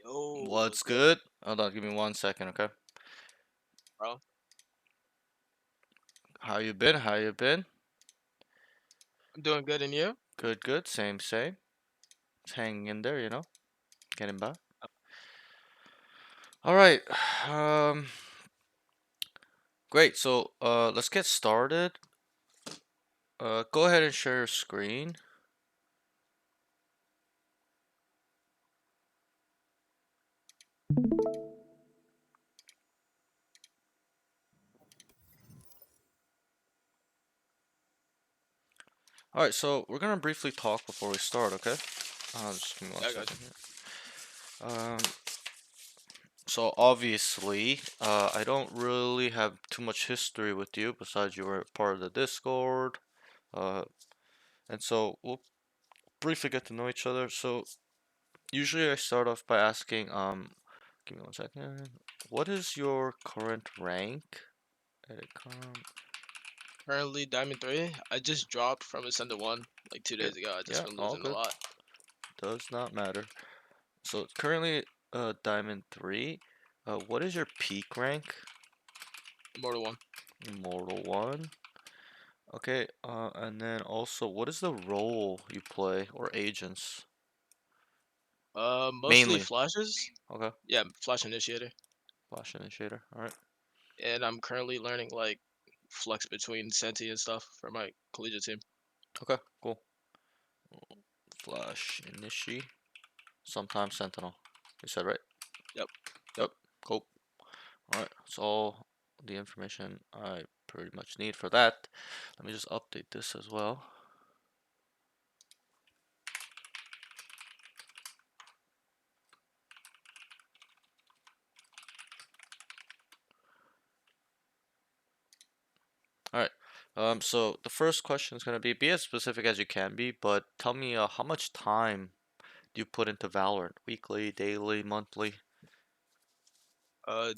Oh, What's what's good, good? Hold on, give me 1 second, okay? bro? How you been? How you been? I'm doing good, and you? Good, good. Same, same. Just hanging in there, getting by. All right. Um, great. So, let's get started. Go ahead and share your screen. All right. So we're gonna briefly talk before we start, okay? Just give me one Yeah, I got second you. here. So obviously, I don't really have too much history with you besides you were part of the Discord. Uh, and so we'll briefly get to know each other. So usually I start off by asking, give me 1 second. What is your current rank? Edit Currently Diamond 3. I just dropped from Ascendant 1 like 2 days Okay, ago. I just yeah, been all losing a good. lot. Does not matter. So it's currently Diamond 3. What is your peak rank? Immortal 1. Immortal 1. Okay, and then also, what is the role you play or agents? Mostly Mainly. flashes. Okay, Yeah, Flash Initiator. Flash Initiator. All right. And I'm currently learning like flex between Senti and stuff for my collegiate team. Okay, cool. Flash Initi. Sometimes Sentinel. You said right? Yep. Yep. Yep. Cool. Alright, that's all the information I pretty much need for that. Let me just update this as well. Alright, so the first question is going to be as specific as you can be, but tell me how much time do you put into Valorant? Weekly, daily, monthly?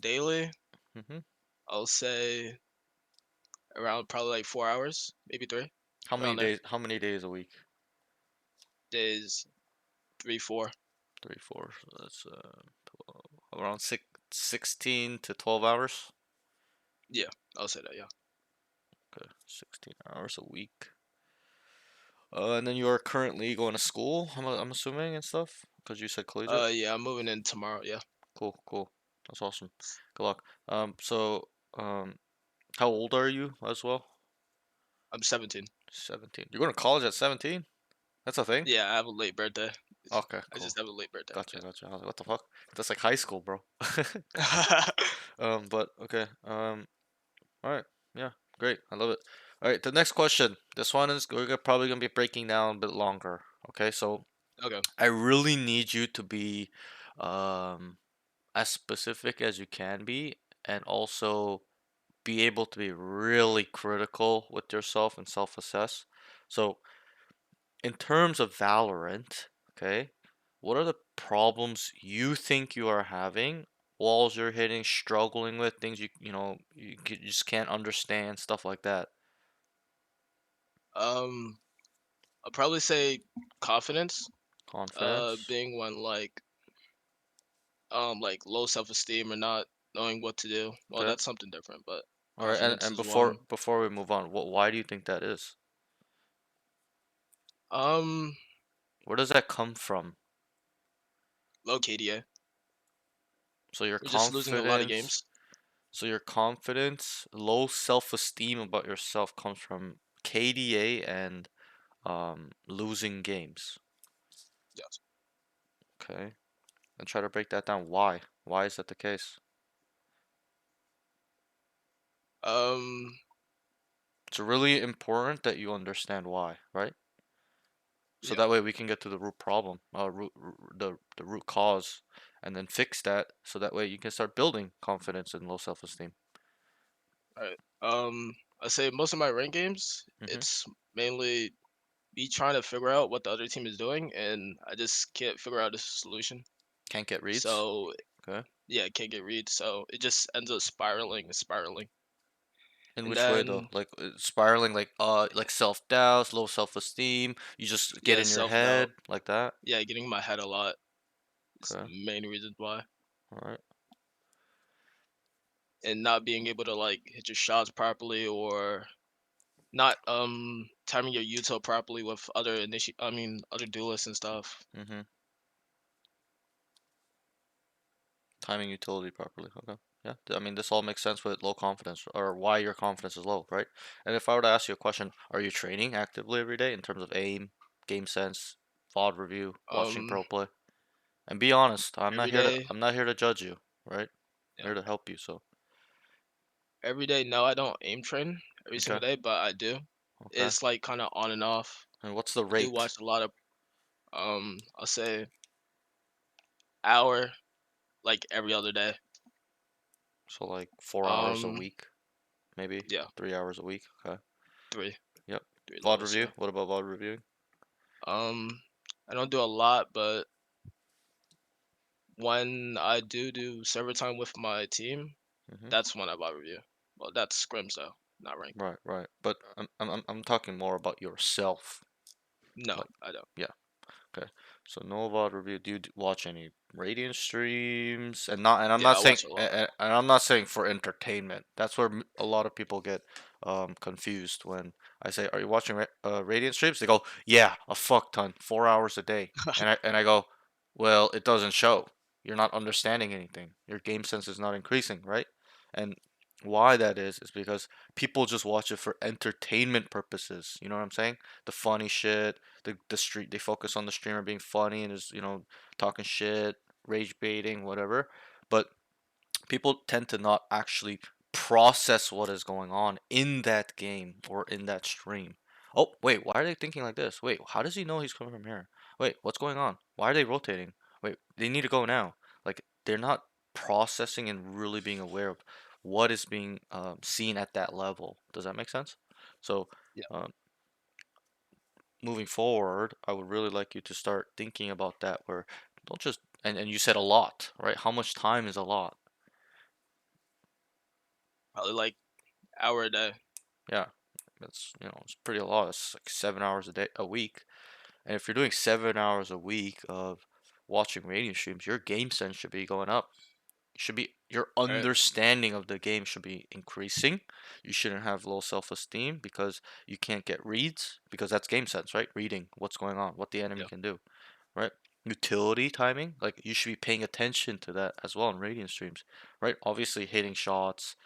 Daily, Mm-hmm. I'll say around probably like 4 hours, maybe three, around there. How many days a week? Days 3, 4. 3, 4, so that's 12, around 16 to 12 hours? Yeah, I'll say that. Yeah. Okay, 16 hours a week. And then you are currently going to school, I'm assuming, and stuff? Because you said collegiate? Yeah, I'm moving in tomorrow. Yeah, Cool, cool. That's awesome. Good luck. So, how old are you as well? I'm 17. 17. You're going to college at 17? That's a thing? Yeah, I have a late birthday. Okay, I cool. just have a late birthday. Gotcha, gotcha. I was like, what the fuck? That's like high school, bro. Yeah. But okay. All right. Yeah, great. I love it. All right, the next question. This one is probably gonna be breaking down a bit longer. Okay, so Okay. I really need you to be, um, as specific as you can be, and also be able to be really critical with yourself and self-assess. So, in terms of Valorant, okay, what are the problems you think you are having, walls you're hitting, struggling with, things you just can't understand, stuff like that. Um, I'll probably say confidence. Confidence. Being one like low self-esteem or not knowing what to do. Well, Okay. that's something different, but All right. And confidence and is before one. before we move on, why do you think that is? Um, Where does that come from? low KDA. So your We're just losing a lot of confidence, games. low self-esteem about yourself comes from KDA and losing games. Yes. Okay. And try to break that down. Why? Why is that the case? Um, It's really important that you understand why, right? So yeah. that way we can get to the root problem, the root cause, and then fix that. So that way you can start building confidence and low self-esteem. All right. I say most of my rank games, Mm-hmm. it's mainly me trying to figure out what the other team is doing, and I just can't figure out a solution. Can't get reads. So Okay. yeah, I can't get read. So it just ends up spiraling and spiraling. In And which way though? then Like spiraling, like self-doubt, low self-esteem. You just get yeah, in your self doubt. head like that. Yeah, getting in my head a lot. It's Okay. the main reasons why. All right. And not being able to like hit your shots properly or not timing your util properly with other other duelists and stuff. Mm-hmm. Timing utility properly. Okay. Yeah. I mean, this all makes sense with low confidence or why your confidence is low, right? And if I were to ask you a question, are you training actively every day in terms of aim, game sense, VOD review, watching Um pro play? And be honest, every day, I'm not here to judge you, right? I'm yeah. here to help you, so Every day, no, I don't aim train every single okay. day, but I do. Okay. It's like kind of on and off. And what's the I do rate? watch a lot of I'll say hour like every other day. So like 4 hours a Um week, maybe yeah, 3 hours a week. Okay. three Yep. three the VOD most, review. yeah. What about VOD reviewing? I don't do a lot, but when I do server time with my team, Mm-hmm. that's when I buy review. Well, that's scrims though, not ranked. Right, right. But I'm talking more about yourself. No, Like, I don't. yeah. Okay. So no VOD review. Do you watch any Radiant streams? And I'm Yeah, not I saying watch a lot. and I'm not saying for entertainment. That's where a lot of people get confused when I say, "Are you watching Radiant streams?" They go, "Yeah, a fuck ton, 4 hours a day." And I go, "Well, it doesn't show. You're not understanding anything. Your game sense is not increasing, right?" And why that is because people just watch it for entertainment purposes. You know what I'm saying? The funny shit, the street they focus on the streamer being funny and is talking shit, rage baiting, whatever. But people tend to not actually process what is going on in that game or in that stream. Oh, wait, why are they thinking like this? Wait, how does he know he's coming from here? Wait, what's going on? Why are they rotating? Wait, they need to go now. Like they're not processing and really being aware of what is being seen at that level. Does that make sense? So, Yeah, um, moving forward, I would really like you to start thinking about that where don't just and you said a lot, right? How much time is a lot? probably like hour a day. Yeah, that's it's pretty a lot. It's like 7 hours a day a week. And if you're doing 7 hours a week of watching radio streams, your game sense should be going up. Should be your Right? understanding of the game should be increasing. You shouldn't have low self-esteem because you can't get reads because that's game sense, right? Reading what's going on, what the enemy Yeah. can do, right? Utility timing, like you should be paying attention to that as well in radiant streams, right? Obviously, hitting shots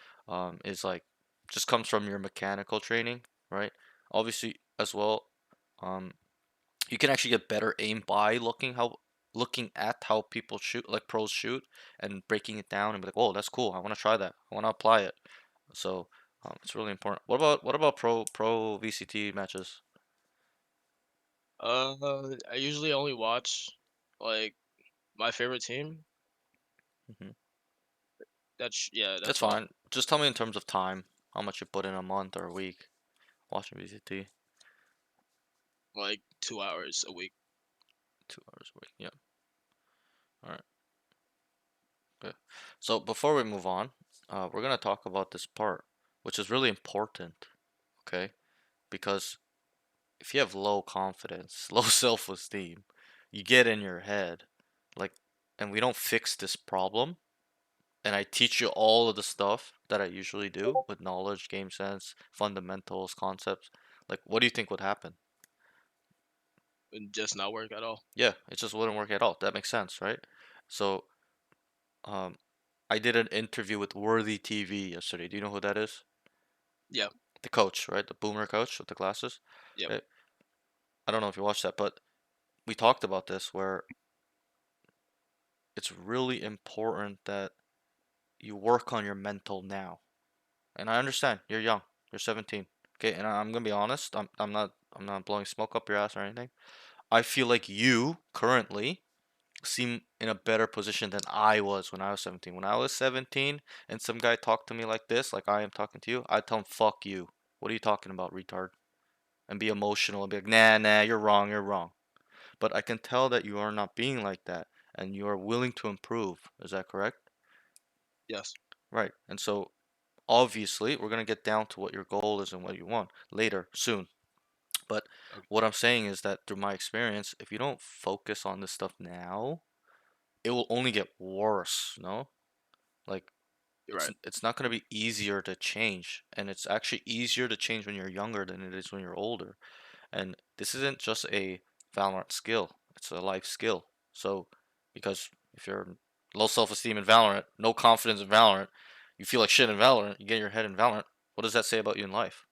is like just comes from your mechanical training, right? Obviously, as well, um, you can actually get better aim by looking at how people shoot, like pros shoot, and breaking it down and be like, "Whoa, that's cool. I want to try that. I want to apply it." So it's really important. What about pro VCT matches? I usually only watch like my favorite team. Hmm. Yeah, That's that's all. fine. Just tell me in terms of time, how much you put in a month or a week watching VCT. Like 2 hours a week. 2 hours a week. Yeah. All right. Good. So before we move on, we're gonna talk about this part, which is really important. Okay, because if you have low confidence, low self-esteem, you get in your head, like, and we don't fix this problem, and I teach you all of the stuff that I usually do with knowledge, game sense, fundamentals, concepts, like, what do you think would happen? And just not work at all. Yeah, it just wouldn't work at all. That makes sense, right? So, um, I did an interview with Worthy TV yesterday. Do you know who that is? Yeah, The coach, right? The boomer coach with the glasses. yep. Eh, I don't know if you watched that, but we talked about this where it's really important that you work on your mental now. And I understand you're young. You're 17. Okay, and I'm gonna be honest. I'm not blowing smoke up your ass or anything. I feel like you currently seem in a better position than I was when I was 17. When I was 17 and some guy talked to me like this, like I am talking to you, I'd tell him, "Fuck you. What are you talking about, retard?" And be emotional and be like, "Nah, nah, you're wrong, you're wrong." But I can tell that you are not being like that and you are willing to improve. Is that correct? Yes. Right. And so obviously, we're going to get down to what your goal is and what you want later, soon. But Okay. what I'm saying is that through my experience, if you don't focus on this stuff now, it will only get worse, no? Like You're right. it's not going to be easier to change, and it's actually easier to change when you're younger than it is when you're older. And this isn't just a Valorant skill, it's a life skill. So, because if you're low self-esteem in Valorant, no confidence in Valorant, you feel like shit in Valorant, you get your head in Valorant, what does that say about you in life,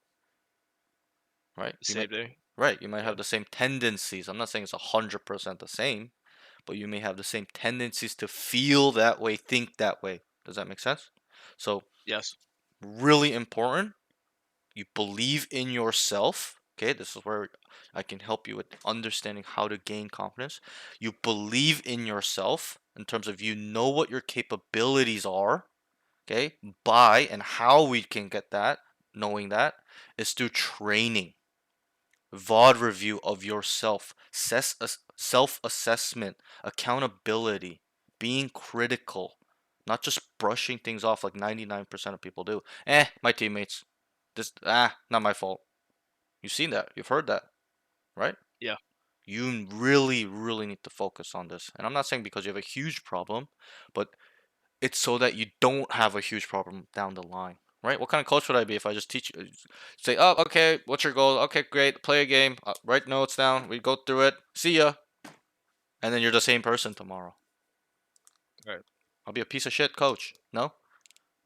right? You Same might thing. right, you might Yeah. have the same tendencies. I'm not saying it's 100% the same, but you may have the same tendencies to feel that way, think that way. Does that make sense? So, Yes. really important, you believe in yourself. Okay, this is where I can help you with understanding how to gain confidence. You believe in yourself in terms of you know what your capabilities are. Okay, by and how we can get that, knowing that, is through training, VOD review of yourself, self assessment, accountability, being critical, not just brushing things off like 99% of people do. My teammates, this, not my fault. You've seen that, you've heard that, right? Yeah. You really, really need to focus on this. And I'm not saying because you have a huge problem, but it's so that you don't have a huge problem down the line, right? What kind of coach would I be if I just teach you, say, oh, okay, what's your goal? Okay, great, play a game, write notes down, we go through it, see ya, and then you're the same person tomorrow. Right. I'll be a piece of shit coach. No?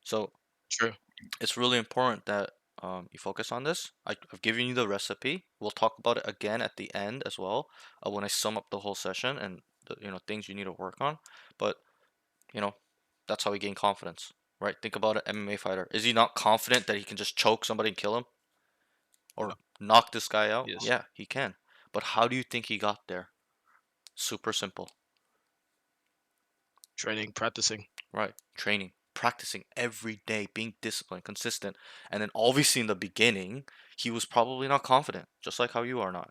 So True. it's really important that you focus on this. I've given you the recipe. We'll talk about it again at the end as well, when I sum up the whole session and the things you need to work on. But you know, that's how we gain confidence, right? Think about an MMA fighter. Is he not confident that he can just choke somebody and kill him Yeah. or knock this guy out? Yes. Yeah, he can. But how do you think he got there? Super simple, Training, practicing. right? Training, practicing every day, being disciplined, consistent. And then obviously in the beginning, he was probably not confident, just like how you are not.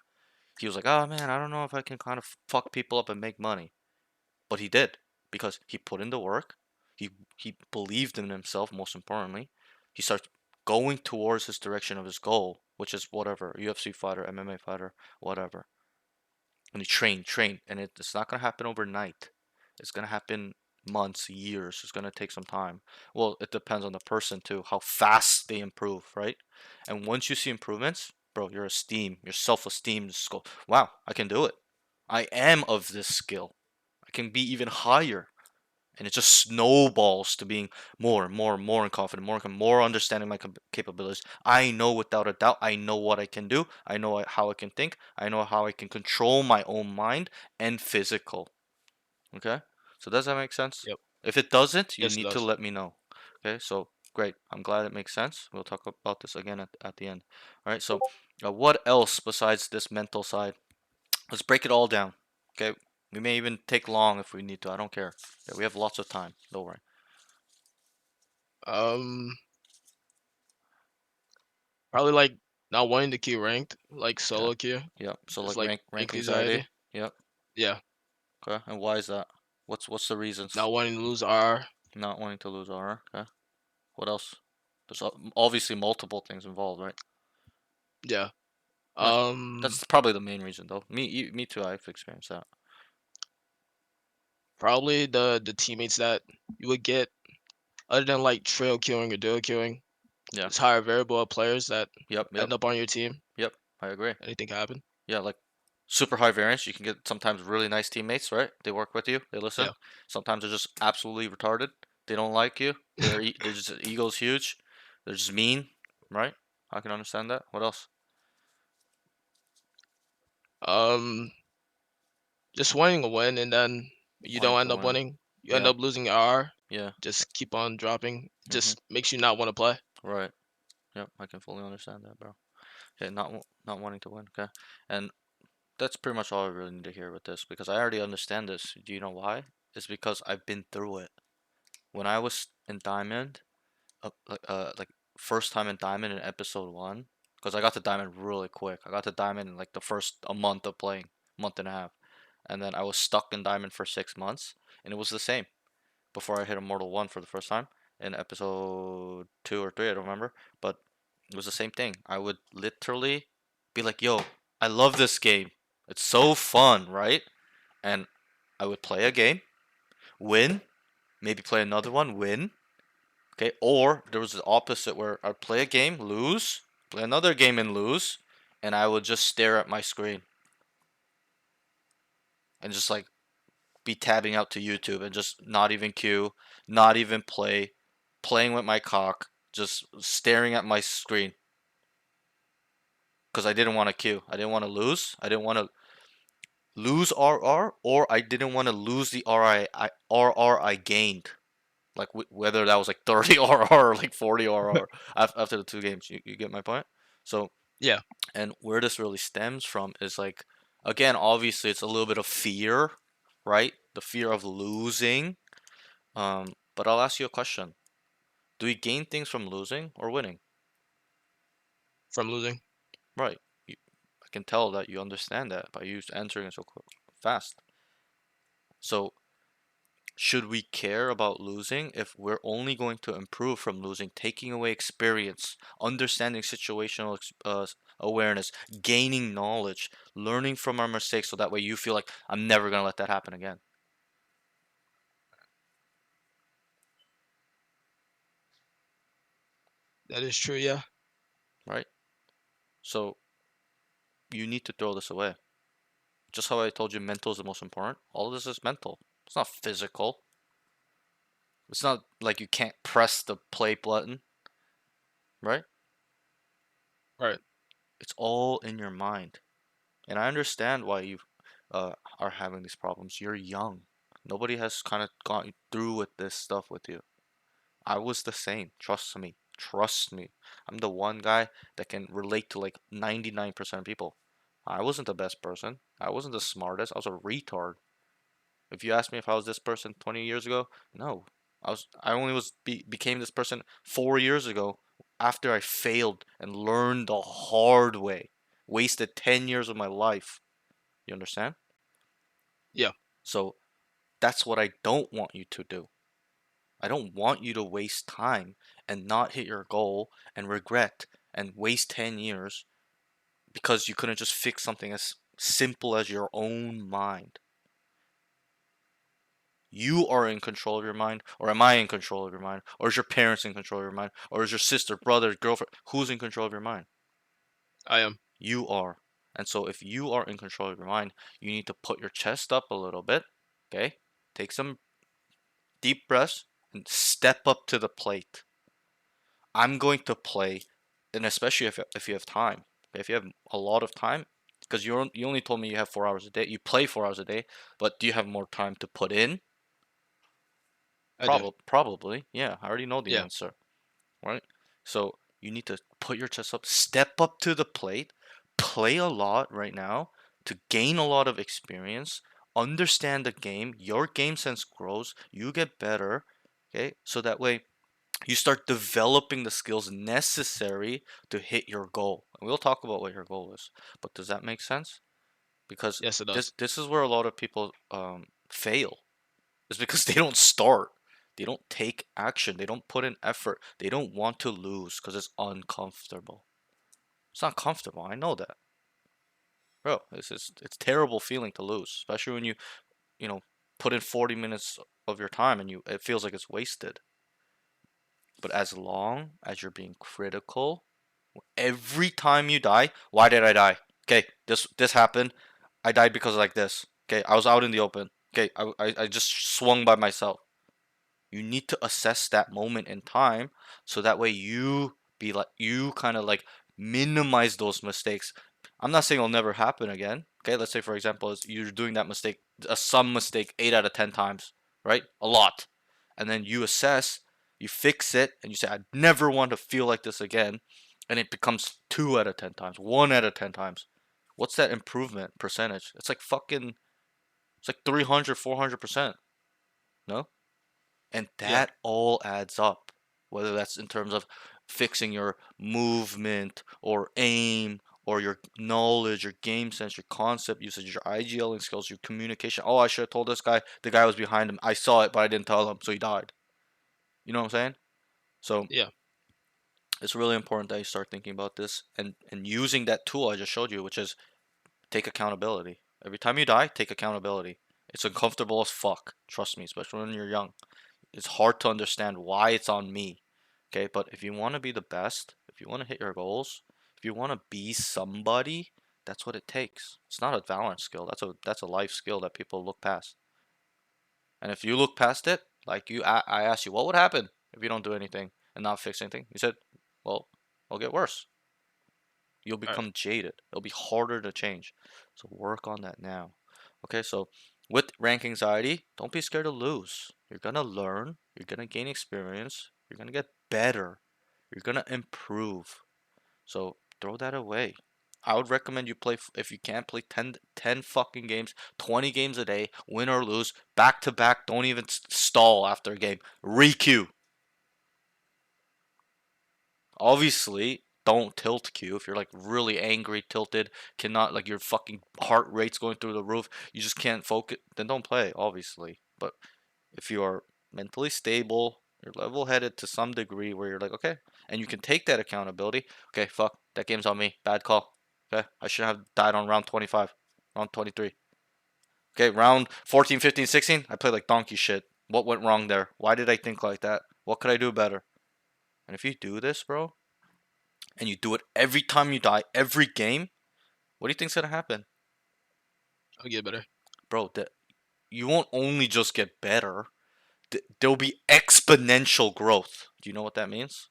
He was like, oh man, I don't know if I can kind of fuck people up and make money. But he did because he put in the work. He believed in himself. Most importantly, he starts going towards his direction of his goal, which is whatever UFC fighter, MMA fighter, whatever. And he trained, and it's not gonna happen overnight. It's gonna happen months, years. It's gonna take some time. Well, it depends on the person too, how fast they improve, right? And once you see improvements, bro, your self-esteem just go, wow, I can do it. I am of this skill. I can be even higher. And it just snowballs to being more and more and more confident, more understanding my capabilities. I know without a doubt, I know what I can do. I know how I can think. I know how I can control my own mind and physical. Okay? So does that make sense? Yep. If it doesn't, you Yes, it need to does. let me know. Okay? So great. I'm glad it makes sense. We'll talk about this again at the end. All right. So what else besides this mental side? Let's break it all down. Okay. We may even take long if we need to. I don't care. Yeah, we have lots of time. Don't worry. Um, Probably like not wanting to queue ranked, like Yeah. solo queue. Yep. So Just like like rank anxiety. anxiety. Yep. Yeah. Okay. And why is that? What's the reasons? Not wanting to lose R. Not wanting to lose aura. Okay. What else? There's obviously multiple things involved, right? Yeah. Right. Um, That's probably the main reason, though. Me too. I've experienced that. Probably the teammates that you would get other than like trail queuing or duo queuing. Yeah. It's higher variable of players that Yep. Yep. end up on your team. Yep. I agree. Anything can happen. Yeah, like super high variance. You can get sometimes really nice teammates, right? They work with you. They listen. Yeah. Sometimes they're just absolutely retarded. They don't like you. They're just ego's huge. They're just mean, right? I can understand that. What else? Um, just wanting to win and then you Wanting don't to end up win. winning. You end Yeah. up losing your R. Yeah. Just keep on dropping. Mhm. Just makes you not want to play. Right. Yep. I can fully understand that, bro. Okay. Not wanting to win. Okay. And that's pretty much all I really need to hear with this because I already understand this. Do you know why? It's because I've been through it. When I was in Diamond, like first time in Diamond in episode one, because I got to Diamond really quick. I got to Diamond in like the first a month of playing, month and a half, and then I was stuck in Diamond for 6 months, and it was the same before I hit Immortal one for the first time in episode two or three. I don't remember, but it was the same thing. I would literally be like, "Yo, I love this game. It's so fun, right?" And I would play a game. win, maybe play another one, win. Okay, or there was the opposite where I'd play a game, lose, play another game and lose, and I would just stare at my screen and just like be tabbing out to YouTube and just not even queue, not even play, playing with my cock, just staring at my screen because I didn't want to queue. I didn't want to lose. I didn't want to lose RR, or I didn't want to lose the RR I gained. Like whether that was like 30 RR or like 40 RR after the two games. You get my point? So, Yeah, and where this really stems from is like, again, obviously it's a little bit of fear, right? The fear of losing. But I'll ask you a question. Do we gain things from losing or winning? from losing. Right. I can tell that you understand that by you answering it so fast. So, should we care about losing if we're only going to improve from losing, taking away experience, understanding situational awareness, gaining knowledge, learning from our mistakes so that way you feel like I'm never going to let that happen again, That is true. Yeah. right? So you need to throw this away. Just how I told you mental is the most important. All of this is mental. It's not physical. It's not like you can't press the play button, right? Right. It's all in your mind. And I understand why you are having these problems. You're young. Nobody has kind of gone through with this stuff with you. I was the same. Trust me. Trust me. I'm the one guy that can relate to like 99% of people. I wasn't the best person. I wasn't the smartest. I was a retard. If you asked me if I was this person 20 years ago, no. I only became this person 4 years ago after I failed and learned the hard way. Wasted 10 years of my life. You understand? Yeah. So that's what I don't want you to do. I don't want you to waste time and not hit your goal and regret and waste 10 years because you couldn't just fix something as simple as your own mind. You are in control of your mind, or am I in control of your mind, or is your parents in control of your mind, or is your sister, brother, girlfriend, who's in control of your mind? I am. You are. And so if you are in control of your mind, you need to put your chest up a little bit, okay? Take some deep breaths and step up to the plate. I'm going to play, and especially if you have time, if you have a lot of time, because you only told me you have 4 hours a day. You play 4 hours a day, but do you have more time to put in? I do. Probably. Yeah, I already know the Yeah. answer, right? So you need to put your chest up, step up to the plate, play a lot right now to gain a lot of experience, understand the game. Your game sense grows. You get better. Okay, so that way you start developing the skills necessary to hit your goal. And we'll talk about what your goal is. But does that make sense? Because Yes, it this does. this is where a lot of people fail. Is because they don't start. They don't take action. They don't put in effort. They don't want to lose because it's uncomfortable. It's not comfortable. I know that, bro. It's terrible feeling to lose, especially when you know put in 40 minutes of your time and you it feels like it's wasted. But as long as you're being critical, every time you die, why did I die? Okay, this happened. I died because of like this. Okay, I was out in the open. Okay, I just swung by myself. You need to assess that moment in time so that way you kind of like minimize those mistakes. I'm not saying it'll never happen again. Okay, let's say for example you're doing that mistake, some mistake 8 out of 10 times, right? A lot. And then you assess, you fix it, and you say, I never want to feel like this again. And it becomes 2 out of 10 times, 1 out of 10 times. What's that improvement percentage? It's like 300, 400%. No? And Yeah. that all adds up, whether that's in terms of fixing your movement or aim or your knowledge, your game sense, your concept usage, your IGLing skills, your communication. Oh, I should have told this guy. The guy was behind him. I saw it, but I didn't tell him, so he died. You know what I'm saying? So Yeah. it's really important that you start thinking about this and using that tool I just showed you, which is take accountability. Every time you die, take accountability. It's uncomfortable as fuck. Trust me, especially when you're young. It's hard to understand why it's on me. Okay, but if you want to be the best, if you want to hit your goals, if you want to be somebody, that's what it takes. It's not a Valorant skill. That's a life skill that people look past. And if you look past it, like I asked you, what would happen if you don't do anything and not fix anything? You said, well, it'll get worse. You'll All right. become jaded. It'll be harder to change. So work on that now. Okay, so with rank anxiety, don't be scared to lose. You're gonna learn, you're gonna gain experience, you're gonna get better, you're gonna improve. So throw that away. I would recommend you play, if you can't play 10 fucking games, 20 games a day, win or lose, back to back. Don't even stall after a game. Requeue. Obviously, don't tilt queue if you're like really angry, tilted, cannot like your fucking heart rate's going through the roof, you just can't focus, then don't play, obviously. But if you are mentally stable, you're level headed to some degree where you're like, okay, and you can take that accountability, okay, fuck, that game's on me, bad call. Okay, I should have died on round 25, round 23. Okay, round 14, 15, 16, I played like donkey shit. What went wrong there? Why did I think like that? What could I do better? And if you do this, bro, and you do it every time you die, every game, what do you think's gonna happen, I'll get better. bro? That you won't only just get better. There'll be exponential growth. Do you know what that means?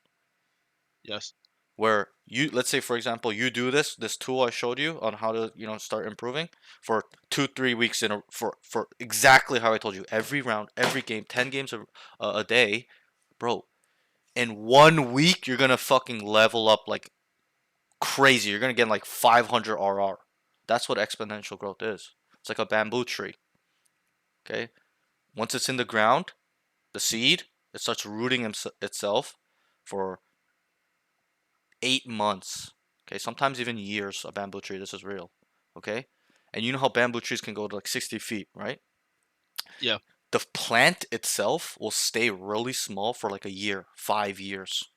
Yes. Where you, let's say for example, you do this tool I showed you on how to start improving for 2 3 weeks for exactly how I told you, every round, every game, 10 games a day, bro. In 1 week, you're gonna fucking level up like crazy. You're gonna get like 500 RR. That's what exponential growth is. It's like a bamboo tree. Okay, once it's in the ground, the seed, it starts rooting itself for 8 months. Okay, sometimes even years. A bamboo tree. This is real. Okay, and you know how bamboo trees can go to like 60 feet, right? Yeah. The plant itself will stay really small for like a year, 5 years,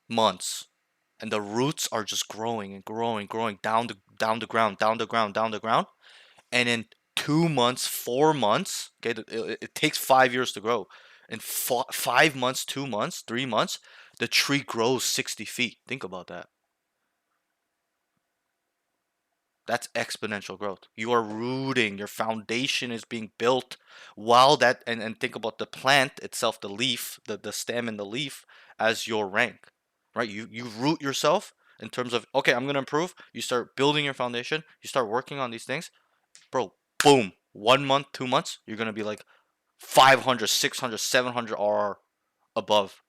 months, and the roots are just growing and growing, growing down the ground, down the ground, down the ground, and in 2 months, 4 months, okay, it takes 5 years to grow. In 5 months, 2 months, 3 months, the tree grows 60 feet. Think about that. That's exponential growth. You are rooting, your foundation is being built while that, and think about the plant itself, the leaf, the stem and the leaf as your rank. Right? You root yourself in terms of, okay, I'm gonna improve. You start building your foundation, you start working on these things, bro, boom. 1 month, 2 months, you're gonna be like 500, 600, 700 RR above.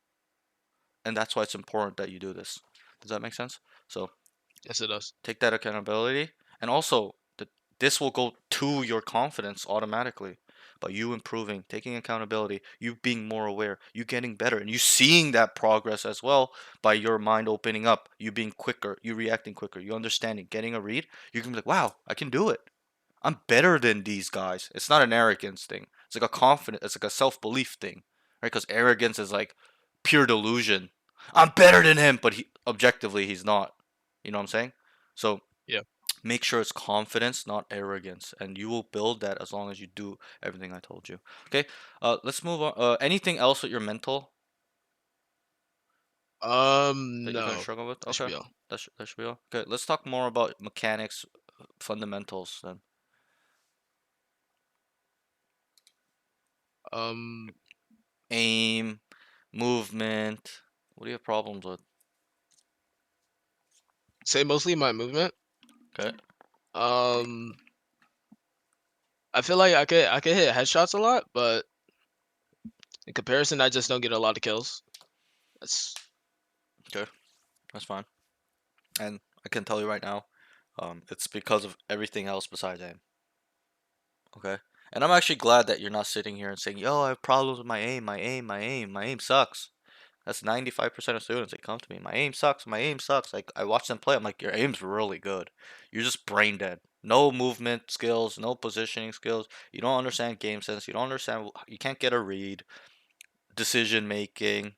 And that's why it's important that you do this. Does that make sense? So Yes, it does. take that accountability, and also this will go to your confidence automatically by you improving, taking accountability, you being more aware, you getting better, and you seeing that progress as well by your mind opening up, you being quicker, you reacting quicker, you understanding, getting a read. You can be like, wow, I can do it. I'm better than these guys. It's not an arrogance thing. It's like a confidence. It's like a self-belief thing, right? Because arrogance is like pure delusion. I'm better than him, but objectively he's not. You know what I'm saying? So Yeah. make sure it's confidence, not arrogance, and you will build that as long as you do everything I told you. Okay. Let's move on. Anything else with your mental that you're gonna No. struggle with? That should Okay. be all. That should be all. Okay. Let's talk more about mechanics, fundamentals, then. Um, Aim, movement. What do you have problems with? say mostly my movement. Okay. Um, I feel like I could hit headshots a lot, but in comparison, I just don't get a lot of kills. That's Okay. That's fine. And I can tell you right now, it's because of everything else besides aim. Okay. And I'm actually glad that you're not sitting here and saying, "Yo, I have problems with my aim. My aim. My aim. My aim sucks." That's 95% of students. They come to me. My aim sucks. My aim sucks. Like I watch them play. I'm like, your aim's really good. You're just brain dead. No movement skills. No positioning skills. You don't understand game sense. You don't understand. You can't get a read. Decision making.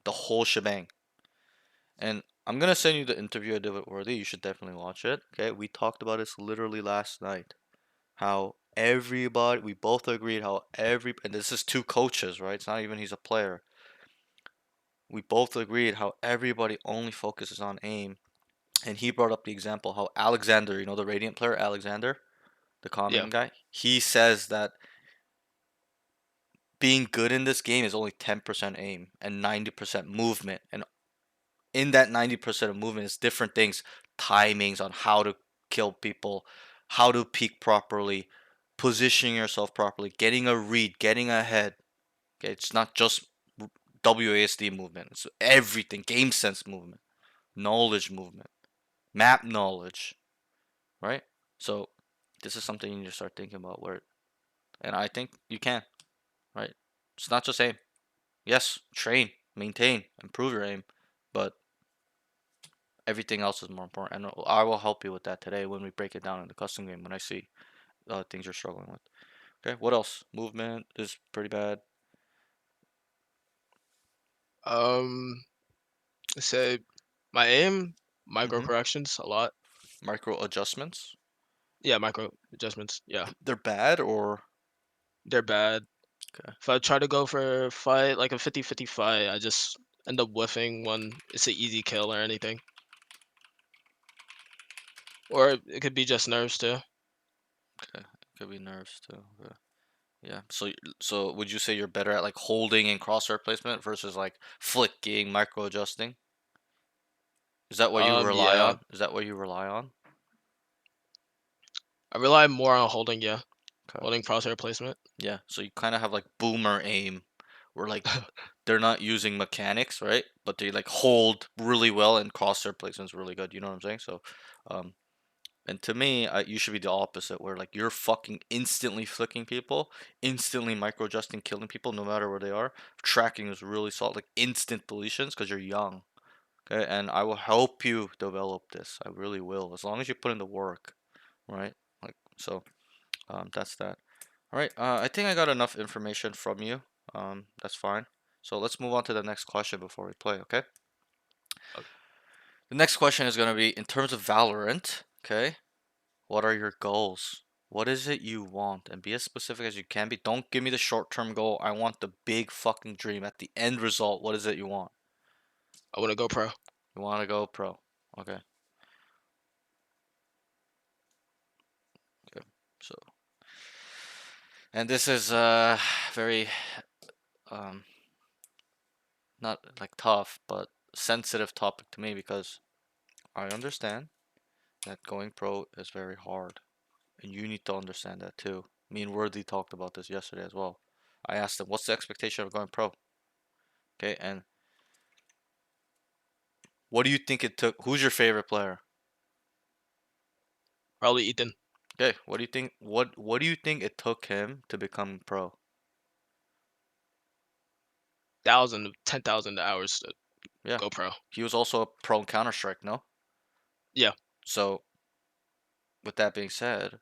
The whole shebang. And I'm gonna send you the interview I did with Worthy. You should definitely watch it. Okay, we talked about this literally last night. How everybody, we both agreed how and this is two coaches, right? It's not even he's a player. We both agreed how everybody only focuses on aim. And he brought up the example how Alexander, you know, the Radiant player, Alexander, the Yeah. common guy, he says that being good in this game is only 10% aim and 90% movement. And in that 90% of movement is different things, timings on how to kill people, how to peek properly, positioning yourself properly, getting a read, getting ahead. Okay, it's not just WASD movement. It's everything, game sense movement, knowledge movement, map knowledge, right? So this is something you need to start thinking about where and I think you can, right? It's not just aim. Yes, train, maintain, improve your aim, but everything else is more important. And I will help you with that today when we break it down in the custom game when I see things you're struggling with. Okay, what else? Movement is pretty bad. Um, say my aim, micro Mm-hmm. corrections a lot. Micro adjustments. Yeah, micro adjustments. Yeah, They're bad or they're bad. okay. If I try to go for a fight, like a 50-50 fight, I just end up whiffing when it's an easy kill or anything. Or it could be just nerves too. Okay, could be nerves too. Okay. Yeah. So would you say you're better at like holding and crosshair placement versus like flicking, micro adjusting? Is that what you rely Yeah, on? Is that what you rely on? I rely more on holding. Yeah, Okay. holding crosshair placement. Yeah. So you kind of have like boomer aim, where like they're not using mechanics, right? But they like hold really well and crosshair placement's really good. You know what I'm saying? So, um, and to me, you should be the opposite, where like you're fucking instantly flicking people, instantly micro adjusting, killing people, no matter where they are. Tracking is really solid, like instant deletions, because you're young. Okay, and I will help you develop this. I really will, as long as you put in the work, right? Like so. That's that. All right. I think I got enough information from you. That's fine. So let's move on to the next question before we play. Okay. Okay, The next question is gonna be in terms of Valorant. Okay. What are your goals? What is it you want? And be as specific as you can be. Don't give me the short-term goal. I want the big fucking dream. At the end result, what is it you want? I want to go pro. You want to go pro. Okay. Okay. So, and this is very um not like tough, but sensitive topic to me because I understand that going pro is very hard, and you need to understand that too. Me and Worthy talked about this yesterday as well. I asked him, "What's the expectation of going pro?" Okay, and what do you think it took? Who's your favorite player? Probably Ethan. Okay, what do you think? What do you think it took him to become pro? 10,000 hours to Yeah, go pro. he was also a pro in Counter Strike, no? Yeah, So with that being said,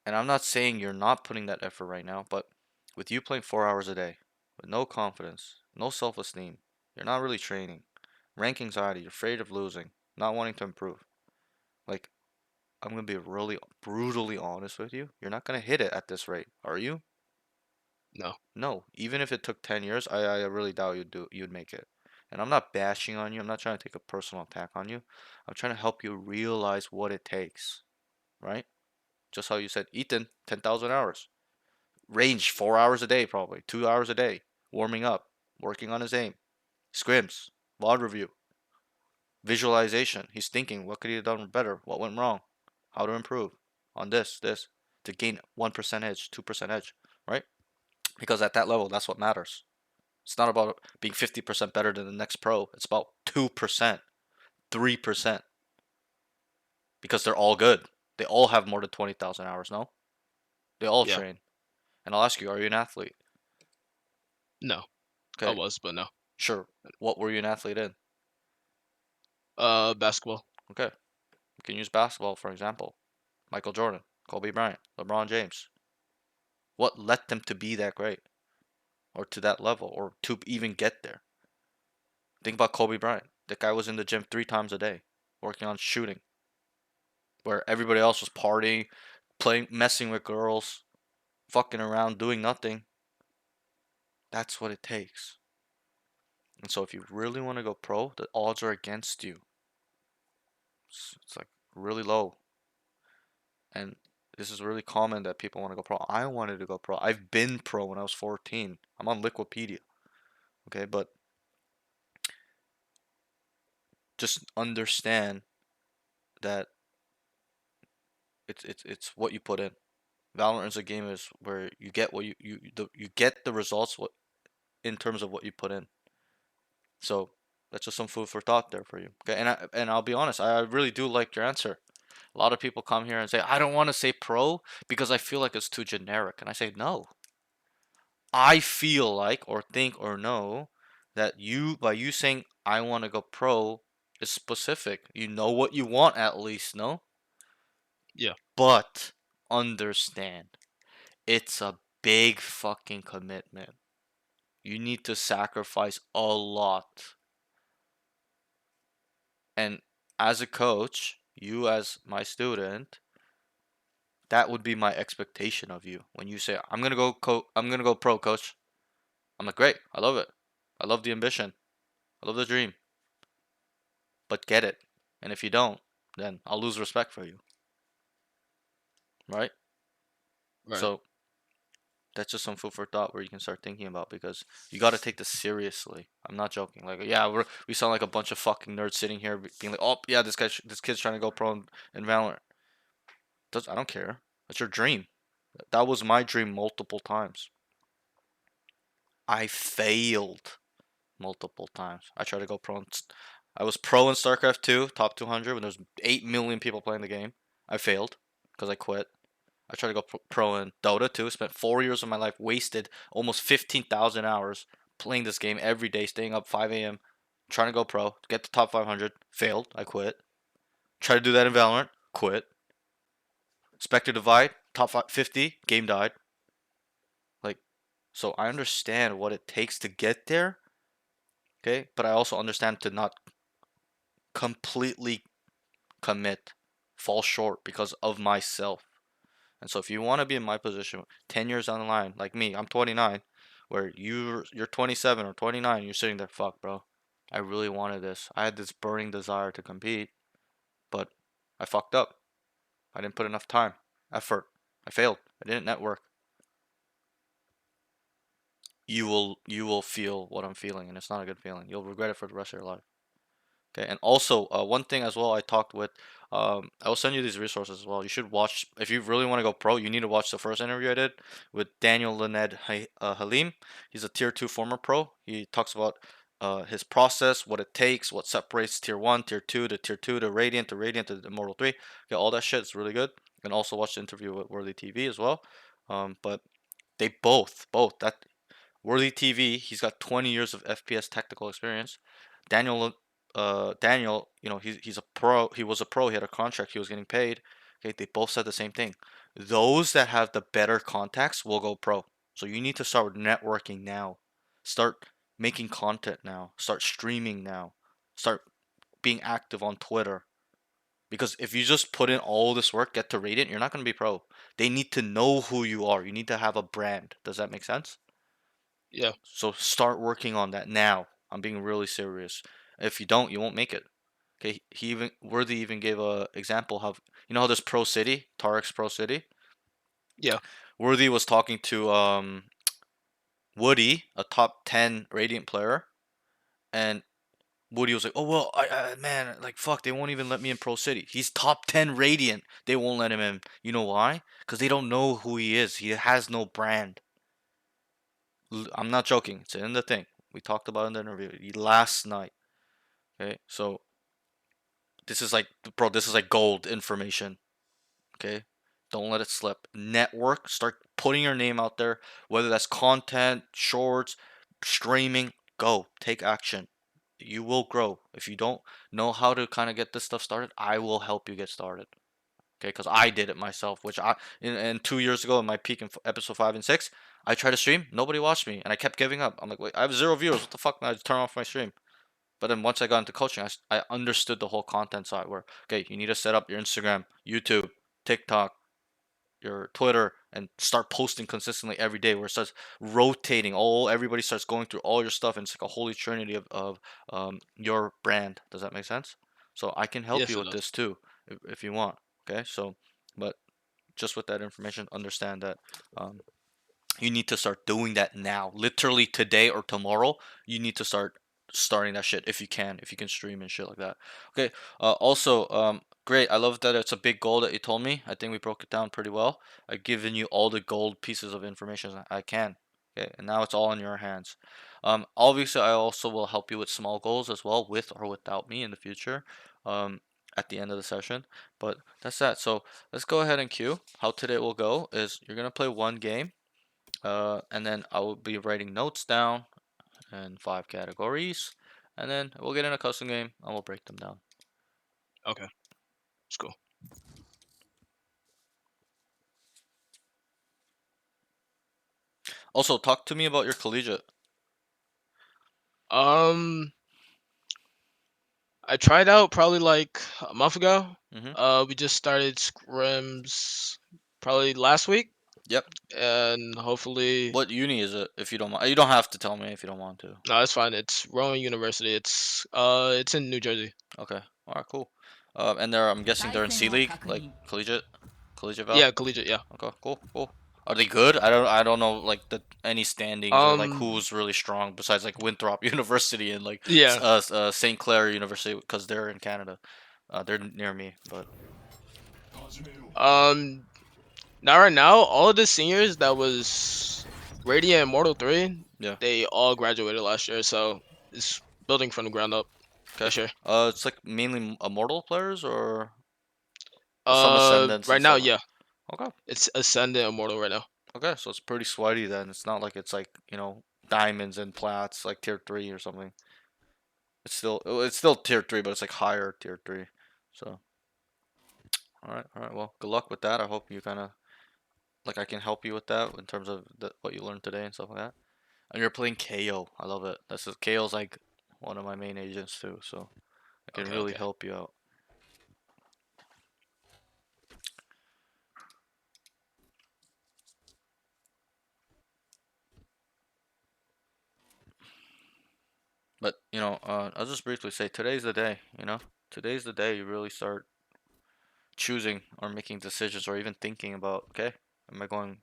and I'm not saying you're not putting that effort right now, but with you playing 4 hours a day, with no confidence, no self-esteem, you're not really training, rank anxiety, you're afraid of losing, not wanting to improve. Like, I'm gonna be really brutally honest with you. You're not gonna hit it at this rate, are you? no, No. Even if it took 10 years, I really doubt you'd make it. And I'm not bashing on you. I'm not trying to take a personal attack on you. I'm trying to help you realize what it takes, right? Just how you said, Ethan, 10,000 hours. Range 4 hours a day, probably 2 hours a day, warming up, working on his aim, scrims, VOD review, visualization. He's thinking, what could he have done better? What went wrong? How to improve on this to gain 1% edge, 2% edge, right? Because at that level, that's what matters. It's not about being 50% better than the next pro. It's about 2%, 3%, because they're all good. They all have more than 20,000 hours, no? They all yeah, train. And I'll ask you, are you an athlete? no. I Okay, was, but no. sure. What were you an athlete in? Basketball. Okay, we can use basketball for example. Michael Jordan, Kobe Bryant, LeBron James. What led them to be that great or to that level or to even get there? Think about Kobe Bryant. That guy was in the gym 3 times a day working on shooting, where everybody else was partying, playing, messing with girls, fucking around, doing nothing. That's what it takes. And so if you really want to go pro, the odds are against you. It's like really low. And this is really common that people want to go pro. I wanted to go pro. I've been pro when I was 14. I'm on Wikipedia. Okay, but just understand that it's what you put in. Valorant is a game is where you get what you get the results what in terms of what you put in. So that's just some food for thought there for you. Okay, and I'll be honest, I really do like your answer. A lot of people come here and say, I don't want to say pro because I feel like it's too generic. And I say, no. I feel like, or think, or know that by you saying, I want to go pro, is specific. You know what you want at least, no? Yeah. But understand, it's a big fucking commitment. You need to sacrifice a lot. And as a coach, you as my student, that would be my expectation of you. When you say, I'm gonna go pro, coach. I'm like, great, I love it. I love the ambition. I love the dream. But get it. And if you don't, then I'll lose respect for you. Right? Right. So that's just some food for thought where you can start thinking about because you got to take this seriously. I'm not joking. Like, yeah, we sound like a bunch of fucking nerds sitting here being like, oh yeah, this kid's trying to go pro in Valorant. I don't care. That's your dream. That was my dream multiple times. I failed multiple times. I tried to go pro. I was pro in StarCraft 2, top 200 when there's 8 million people playing the game. I failed because I quit. I tried to go pro in Dota 2. Spent 4 years of my life wasted, almost 15,000 hours playing this game every day, staying up 5 a.m. Trying to go pro, get to top 500. Failed. I quit. Tried to do that in Valorant. Quit. Spectre Divide, top 50. Game died. Like, so I understand what it takes to get there. Okay, but I also understand to not completely commit, fall short because of myself. And so if you want to be in my position 10 years down the line, like me, I'm 29, where you're 27 or 29, you're sitting there, fuck, bro. I really wanted this. I had this burning desire to compete, but I fucked up. I didn't put enough time, effort. I failed. I didn't network. You will feel what I'm feeling, and it's not a good feeling. You'll regret it for the rest of your life. Okay, and also one thing as well, I talked with. I will send you these resources as well. You should watch if you really want to go pro. You need to watch the first interview I did with Daniel Halim. He's a tier 2 former pro. He talks about his process, what it takes, what separates tier 1, tier 2 to tier 2 to Radiant to Immortal 3. Okay, all that shit is really good. And also watch the interview with Worthy TV as well. But they both that Worthy TV, he's got 20 years of FPS technical experience. Daniel, he's a pro. He was a pro. He had a contract. He was getting paid. Okay, they both said the same thing. Those that have the better contacts will go pro. So you need to start networking now. Start making content now. Start streaming now. Start being active on Twitter. Because if you just put in all this work, get to Radiant, you're not going to be pro. They need to know who you are. You need to have a brand. Does that make sense? Yeah. So start working on that now. I'm being really serious. If you don't, you won't make it. Okay, Worthy even gave a example how how there's Pro City, Tarek's Pro City. Yeah. Worthy was talking to Woody, a top 10 Radiant player, and Woody was like, "Oh well, man, like fuck, they won't even let me in Pro City. He's top 10 Radiant. They won't let him in. You know why? Because they don't know who he is. He has no brand. I'm not joking. It's in the thing. We talked about it in the interview last night. Okay, so this is like, bro, this is like gold information. Okay, don't let it slip. Network, start putting your name out there, whether that's content, shorts, streaming. Go, take action. You will grow. If you don't know how to kind of get this stuff started, I will help you get started. Okay, because I did it myself, which in 2 years ago in my peak in episode 5 and 6, I tried to stream, nobody watched me, and I kept giving up. I'm like, wait, I have 0 viewers. What the fuck? I just turn off my stream. But then once I got into coaching, I understood the whole content side where, okay, you need to set up your Instagram, YouTube, TikTok, your Twitter and start posting consistently every day, where it starts rotating. Everybody starts going through all your stuff, and it's like a holy trinity of your brand. Does that make sense? So I can help Yes, you it with does. this too, if you want. Okay, so but just with that information, understand that um, you need to start doing that now. Literally today or tomorrow, you need to starting that shit if you can stream and shit like that. Okay. Also, great. I love that it's a big goal that you told me. I think we broke it down pretty well. I've given you all the gold pieces of information I can. Okay, and now it's all in your hands. Obviously, I also will help you with small goals as well, with or without me in the future. At the end of the session. But that's that. So let's go ahead and queue. How today will go is you're gonna play one game. And then I will be writing notes down in 5 categories, and then we'll get in a custom game and we'll break them down. Okay, it's cool. Also, talk to me about your collegiate. Um, I tried out probably like a month ago. Mm-hmm. We just started scrims probably last week, Yep. and hopefully, What uni is it? If you don't mind, you don't have to tell me if you don't want to. no, it's fine. It's Rowan University. It's in New Jersey. Okay. All right. Cool. And I'm guessing they're in C League, like collegiate Val. Yeah, collegiate. Yeah. Okay. Cool. Cool. Are they good? I don't know like any standings or like Um. who's really strong besides like Winthrop University and like Yeah. St. Clair University because they're in Canada. They're near me, but Um. Now, right now, all of the seniors that was Radiant Immortal 3, yeah. they all graduated last year. So it's building from the ground up Okay. this year. It's like mainly Immortal players or some Ascendants Right and now, stuff. yeah, Okay. it's Ascendant Immortal right now. Okay, so it's pretty sweaty then. It's not like it's like, diamonds and plats like tier 3 or something. It's still tier 3, but it's like higher tier 3. So, all right. Well, good luck with that. I hope you kind of like I can help you with that in terms of what you learned today and stuff like that. And you're playing KO. I love it. KO's like one of my main agents too, so I can Okay, really okay. help you out. But, I'll just briefly say today's the day, Today's the day you really start choosing or making decisions or even thinking about, okay, am I going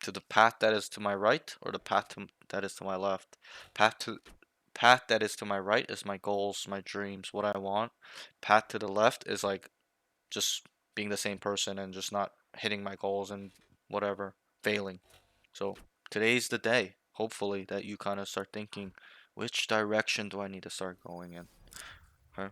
to the path that is to my right or the that is to my left? Path to path that is to my right is my goals, my dreams, what I want. Path to the left is like just being the same person and just not hitting my goals and whatever, failing. So today's the day, hopefully, that you kind of start thinking, which direction do I need to start going in? Okay.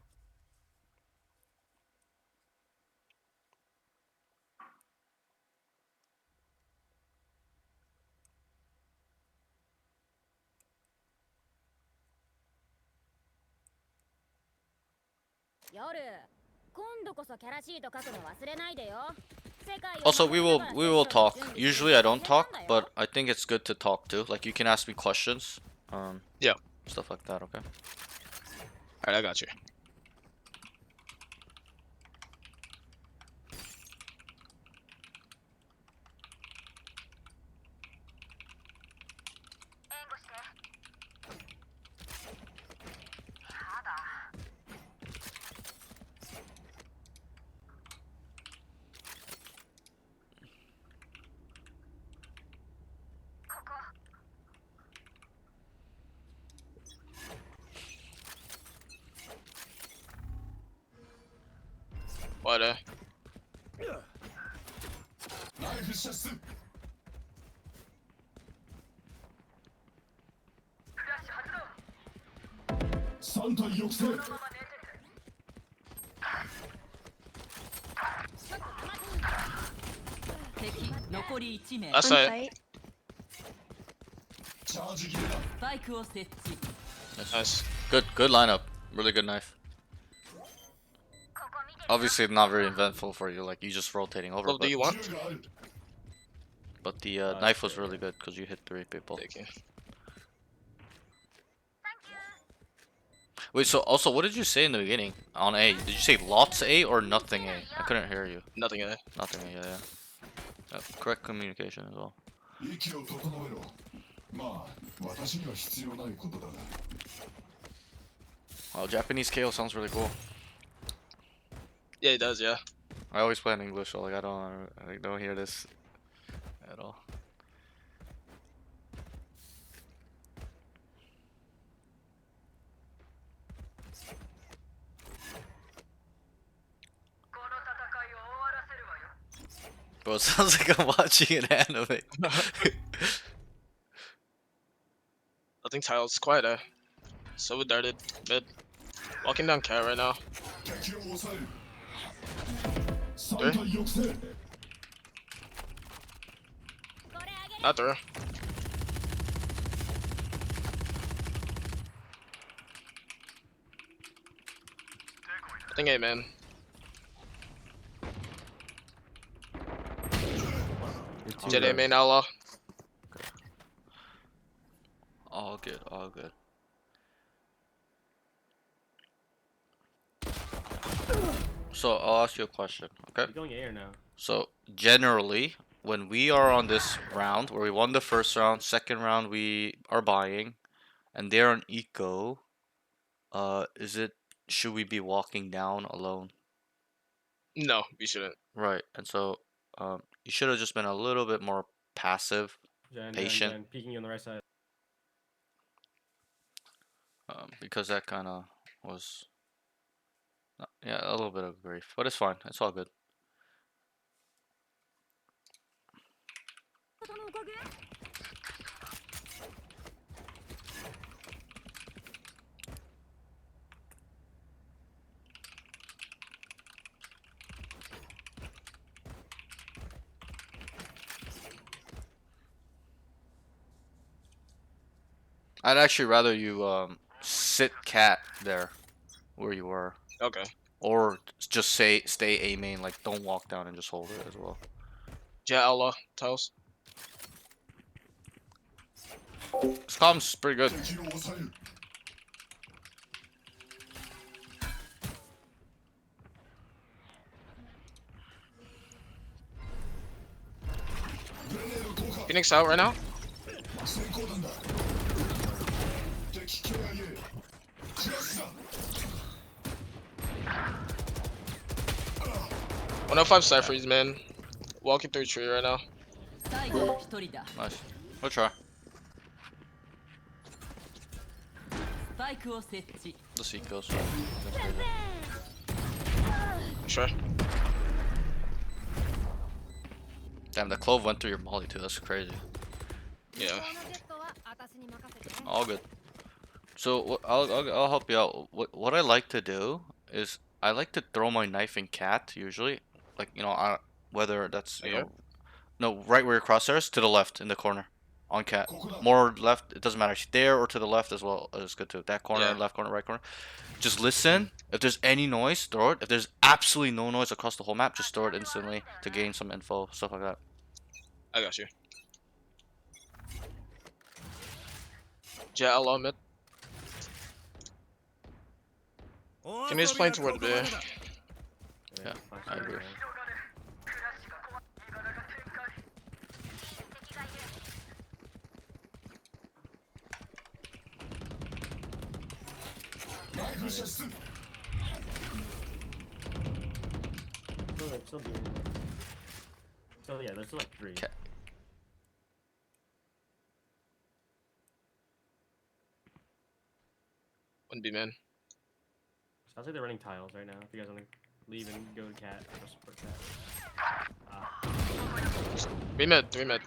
Also, we will talk. Usually I don't talk, but I think it's good to talk too. Like you can ask me questions, um, Yeah. stuff like that. Okay. All right, I got you. What? 敵残り1名 That's One it. fight. スパイクを設置 Nice. Good lineup. Really good knife. Obviously, not very eventful for you. Like you just rotating over, What do but you want? the knife was really good because you hit 3 people. Thank you. Wait, so also, what did you say in the beginning on A? Did you say lots A or nothing A? I couldn't hear you. Nothing. Nothing A. Yeah, yeah. Correct communication as well. 息を整えろ。まあ、私には必要ないことだが。 Oh, Japanese KO sounds really cool. Yeah, he does. Yeah. I always play in English, so like I don't hear this at all. Bro, it sounds like I'm watching an anime. I think Tile's quiet. So darted mid. Walking down cat right now. 敵を抑える。三 Three. 体抑制。 Not through. I think A man. Jet A main outlaw. All good, all good. So I'll ask you a question, okay? You going A or no? So generally, when we are on this round, where we won the first round, second round we are buying, and they're on eco, should we be walking down alone? No, we shouldn't. Right, and so you should have just been a little bit more passive, patient. And peeking you on the right side. Because that kind of was, yeah, a little bit of grief, but it's fine. It's all good. I'd actually rather you sit cat there where you were, Okay. or just stay A main, like don't walk down and just hold it as well. Jet outlaw. Tiles. This com's pretty good. 敵を抑える。 Phoenix out right now. 先行弾だ。敵 KIA。クラッシュだ。 105 Cypher's man. Walking through tree right now. 最後の一人だ。 Nice. We'll try. スパイクを設置。 The seat goes. Sure. Damn, the clove went through your molly too. That's crazy. Yeah. All good. So I'll help you out. What I like to do is I like to throw my knife in cat usually, like whether that's Here? no, right where your crosshairs, to the left in the corner, on cat. More left, it doesn't matter. There or to the left as well is good too. That corner, Yeah. left corner, right corner. Just listen. If there's any noise, throw it. If there's absolutely no noise across the whole map, just throw it instantly to gain some info, stuff like that. I got you. Jet outlaw mid. Can you explain toward B? Yeah, I agree. Still doing it. So yeah, there's still like 3. Okay. One B man. Sounds like they're running tiles right now. If you guys want to leave and go to cat or support cat. B mid. 3 mid.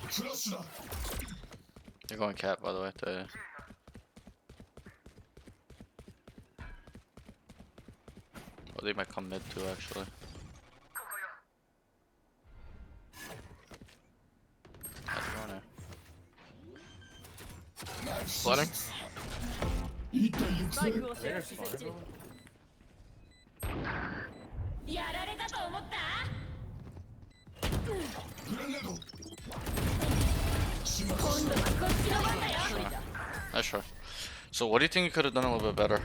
クラッシュだ。 You're going cat, by the way. Oh, they might come mid too, actually. That's runner. Flooding. 一体抑スパイ制。クを設置設置。やられたと思った？グレネード。 今度はこっちの番だよ。 Nice try. So what do you think you could have done a little bit better?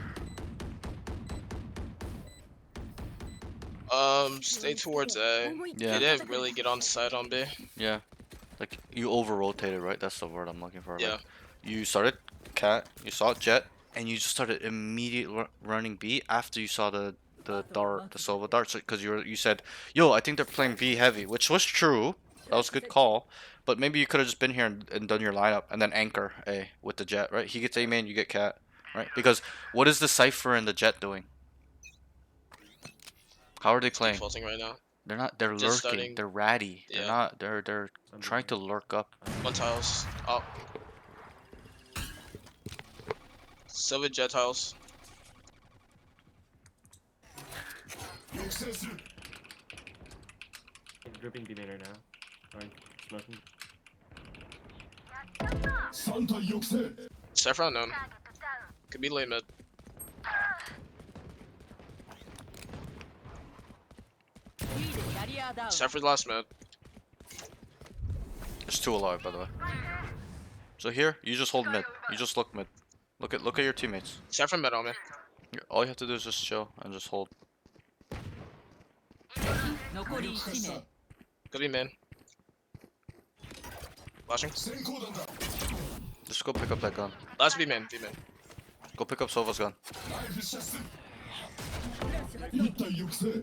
Stay towards A. Yeah. They didn't really get on site on B. Yeah. Like you over rotated, right? That's the word I'm looking for. Like Yeah. you started cat, you saw jet, and you just started immediately running B after you saw the dart, the Sova dart, because you said, "Yo, I think they're playing B heavy," which was true. That was a good call. But maybe you could have just been here and done your lineup and then anchor A with the jet, right? He gets A main, you get cat, right? Because what is the Cypher and the jet doing? How are they It's playing? defaulting right now. They're not. They're Just lurking. starting. They're ratty. They're Yeah. not. They're trying to lurk up. One tiles. Oh. Silver jet tiles. 抑制する Grouping B main right now. Or smoking. 3体抑制 Cypher unknown. Could be late mid. Cypher's last mid. There's two alive, by the way. So here, you just hold mid. You just look mid. Look at your teammates. Cypher mid on me. All you have to do is just chill and just hold. 残り1名 Could be main. Flashing. 先行弾だ Just go pick up that gun. Last B main. B main. Go pick up Sova's gun. ナイフ射出1体抑制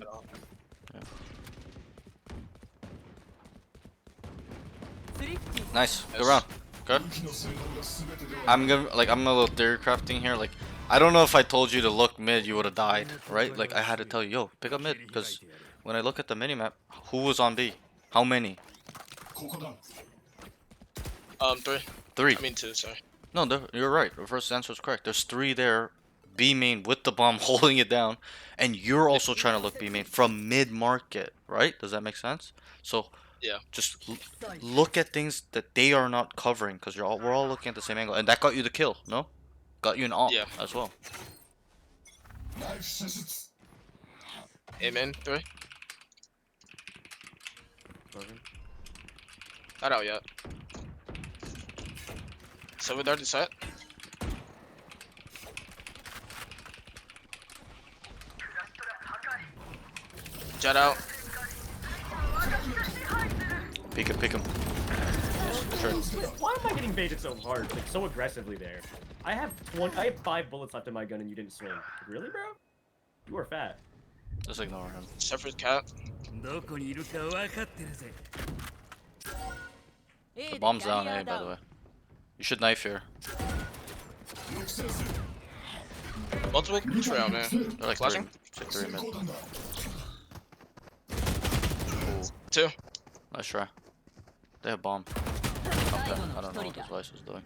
Nice. Good round. Good. 武器の性能が全てでは I'm a little theory crafting here. Like, I don't know if I told you to look mid, you would have died, right? Like, I had to tell you, yo, pick up mid, because when I look at the minimap, who was on B? How many? ここだ Three. Three. I mean two. Sorry. No, you're right. The first answer is correct. There's three there, B main with the bomb holding it down, and you're also trying to look B main from mid market, right? Does that make sense? So Yeah. just look at things that they are not covering, because we're all looking at the same angle, and that got you the kill, no? Got you an op Yeah. as well. ナイフ射出 A main. Three. Smoking. Not out yet. Silver dart is set. Jet out. Pick him. Sure. Why am I getting baited so hard? Like so aggressively there. I have 5 bullets left in my gun and you didn't swing. Really, bro? You are fat. Just ignore him. Cypher's cat. どこにいるか分かってるぜ The bomb's down A, by the way. You should knife here. 抑制する Multiple trail, man. They're like Flashing? three 先 mid. 行弾だ Ooh, Two. nice try. They have bomb. Okay, I don't know what this Vice is doing.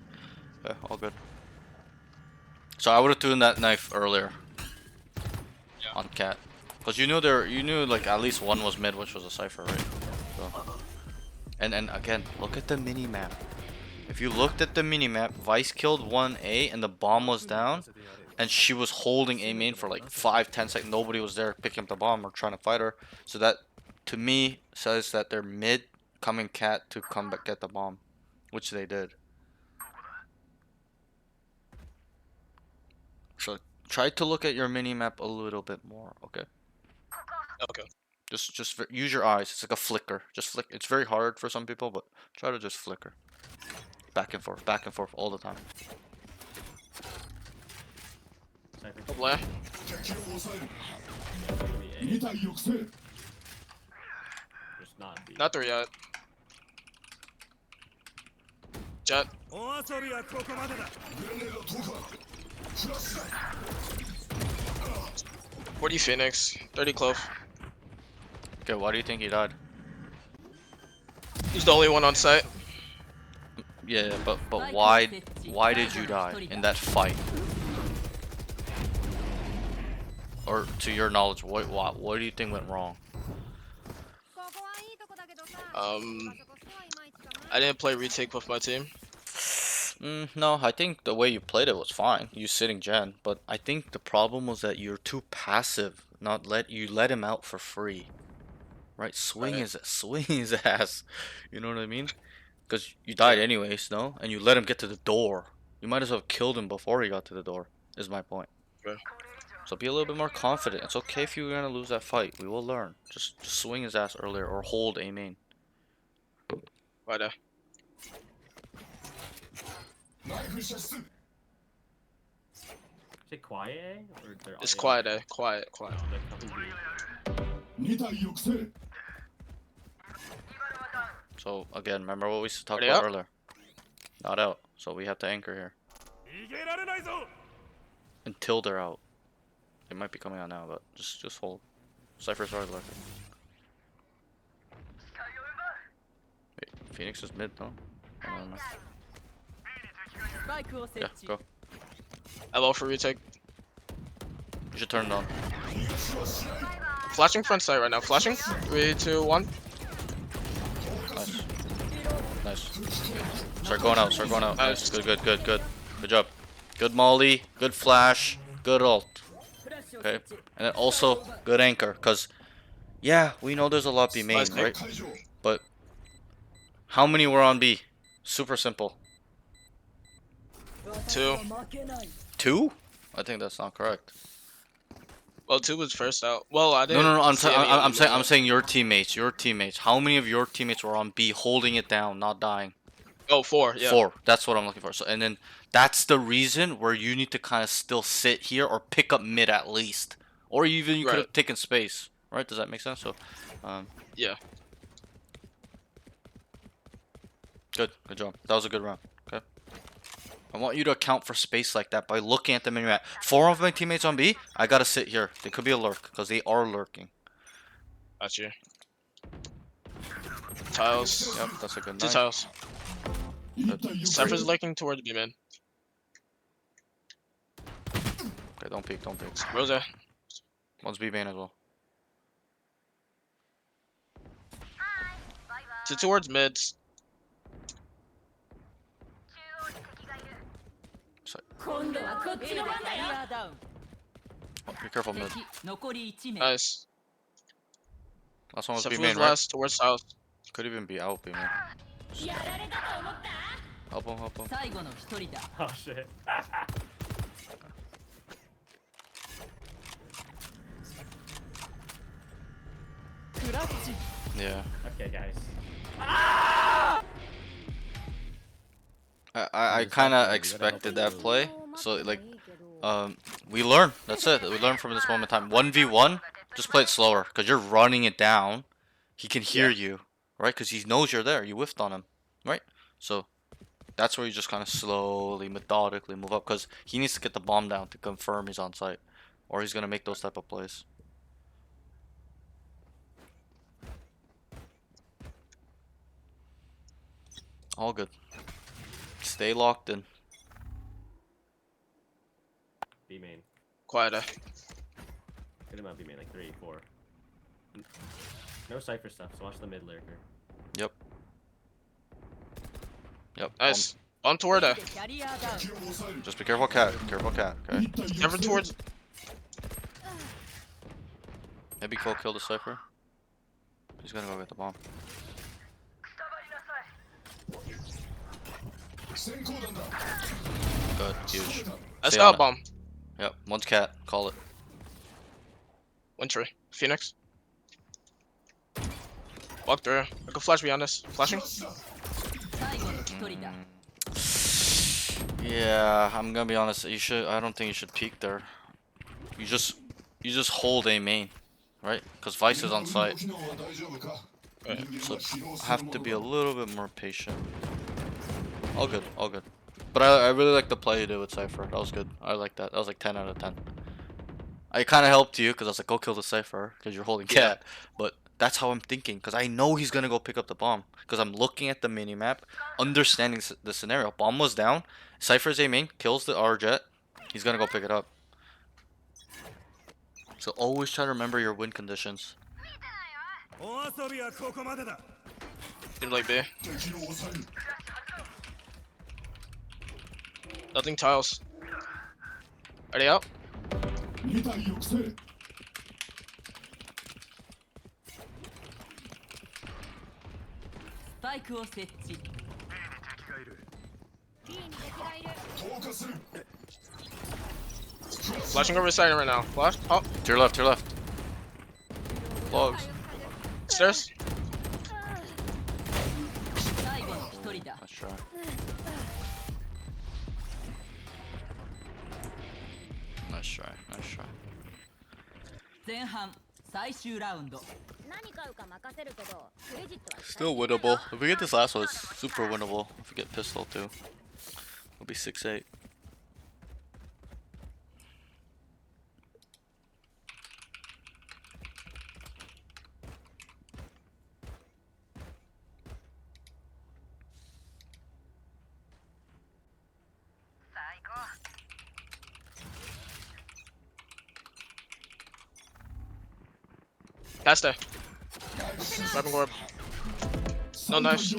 Okay, all good. So I would have thrown that knife earlier. Yeah. On cat. Because you knew like at least one was mid, which was a Cypher, right? So. And again, look at the mini map. If you looked at the mini map, Vice killed 1A and the bomb was down, and she was holding A main for like 5-10 seconds. Nobody was there picking up the bomb or trying to fight her. So that, to me, says that they're mid coming cat to come back get the bomb, which they did. So try to look at your mini map a little bit more, okay? Okay. Just use your eyes. It's like a flicker. Just flick. It's very hard for some people, but try to just flicker. Back and forth all the time. Cypher. Oh, boy. 敵を抑える Maybe A. 2体抑制 Just not B. Not three yet. Jet. お遊びはここまでだグレネード投下フラッシュだ 40 Phoenix. 30 Clove. Okay, why do you think he died? He's the only one on site. Yeah, but why did you die in that fight? Or to your knowledge, what do you think went wrong? I didn't play retake with my team. No, I think the way you played it was fine. You sitting Gen, but I think the problem was that you're too passive. You let him out for free, right? Swing his ass. You know what I mean? Because you died anyways, no? And you let him get to the door. You might as well have killed him before he got to the door. Is my point. Okay. So be a little bit more confident. It's okay if you're gonna lose that fight. We will learn. Just swing his ass earlier or hold A main. Right there. ナイフ射出 Is it quiet A? Or they're It's A? quiet, quiet. Oh, they're coming B. 2体抑制 So again, remember what we talked Ready about up? earlier. Not out. So we have to anchor here 逃げられないぞ until they're out. They might be coming out now, but just hold. Cypher's already lurking. Wait, Phoenix is mid though. Oh, never mind. スパイクを設 Yeah, 置 go. Hello for retake. You should turn it on. Flashing front side right now. Flashing. 3, 2, 1. Nice. Nice. Start going out. Start going out. Nice. Good. Good job. Good molly. Good flash. Good ult. フラッシュを Okay. 設置 And then also good anchor. Cause yeah, we know there's a lot B main, Nice, right? 解除 But how many were on B? Super simple. 2. 負けない Two? I think that's not correct. Well, 2 was first out. Well, I No, didn't. I'm see saying any I'm other saying I'm movement. saying your teammates. Your teammates. How many of your teammates were on B holding it down, not dying? Oh, 4. Yeah. 4. That's what I'm looking for. So and then that's the reason where you need to kind of still sit here or pick up mid at least, or even you could have Right. taken space. Right? Does that make sense? So, Yeah. good job. That was a good round. Okay. I want you to account for space like that by looking at the minimap. 4 of my teammates on B. I gotta sit here. They could be a lurk because they are lurking. Got you. Tiles. Yep, that's a good 2 night. tiles. 1体抑 Cypher's 制 looking towards B man. Okay, don't peek. Don't peek. Rose. One's B main as well. 2 towards mids. 今度はこっちの番だよキャリアダウン Oh, be careful mid. 敵残り1名 Nice. Last one was B Cypher main, was right? last towards house. Could even be out B main. やられたと思った Help him, help him. 最後の一人だ Oh shit. クラッチ Yeah. Okay, guys. I kind of expected that play. So like, we learn. That's it. We learn from this moment in time. 1v1, just play it slower because you're running it down. He can hear you, right? Because he knows you're there. You whiffed on him, right? So that's where you just kind of slowly, methodically move up because he needs to get the bomb down to confirm he's on site, or he's gonna make those type of plays. All good. Stay locked in. B main. Quiet. Get him out B main, like 3, 4. No Cypher stuff, so watch the mid lurker. Yep. Yep. Nice. On toward A. キャリアダウン 敵を抑える Just be careful, cat. Careful, cat. Okay. 1体 Never 抑制 towards. Maybe Cole killed the Cypher. He's gonna go get the bomb. 閃光弾だ Good. Huge. Let's Stay go on it. bomb. Yep. One's cat. Call it. Wintry. Phoenix. Walk through. I can flash beyond this. Flashing. フラッシュだ最後の一人だ Yeah, I'm gonna be honest. I don't think you should peek there. You just hold a main, right? Because Vice is on 運動 site. 機能は大丈夫か Right. 人間 So は疲労する have も to の be だ a little bit more patient. All good. All good. But I really like the play you did with Cypher. That was good. I like that. That was like 10 out of 10. I kind of helped you because I was like, go kill the Cypher because you're holding Yeah. cat. But that's how I'm thinking because I know he's gonna go pick up the bomb because I'm looking at the minimap, understanding the scenario. Bomb was down. Cypher's A main kills the R jet. He's gonna go pick it up. So always try to remember your win conditions. お遊びはここまでだ Seems like B. 敵を抑える Nothing tiles. Are they out? 2体抑制 スパイクを設置 投下するフラッシ Flashing over side right now. Flash. Oh, To your left, to your left. Logs. stairs. 最後の一人だ。 Let's try. Nice try, nice try. 前半最終ラウンド。 Still winnable. If we get this last one, it's super winnable. If we get pistol too, it'll be 6-8. Past there. Weapon orb. No knife.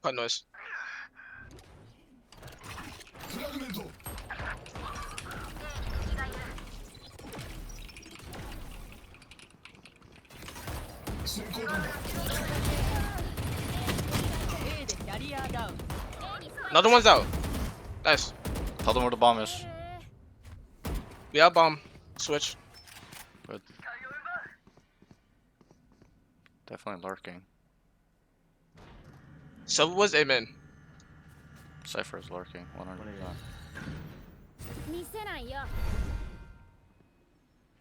Quite noise. フラグメント。先行弾だ。 A でキャリアダウン。 Another one's out. Nice. Tell them where the bomb is. We have bomb. Switch. Good. Definitely lurking. So was Amen. Cypher is lurking. 100%.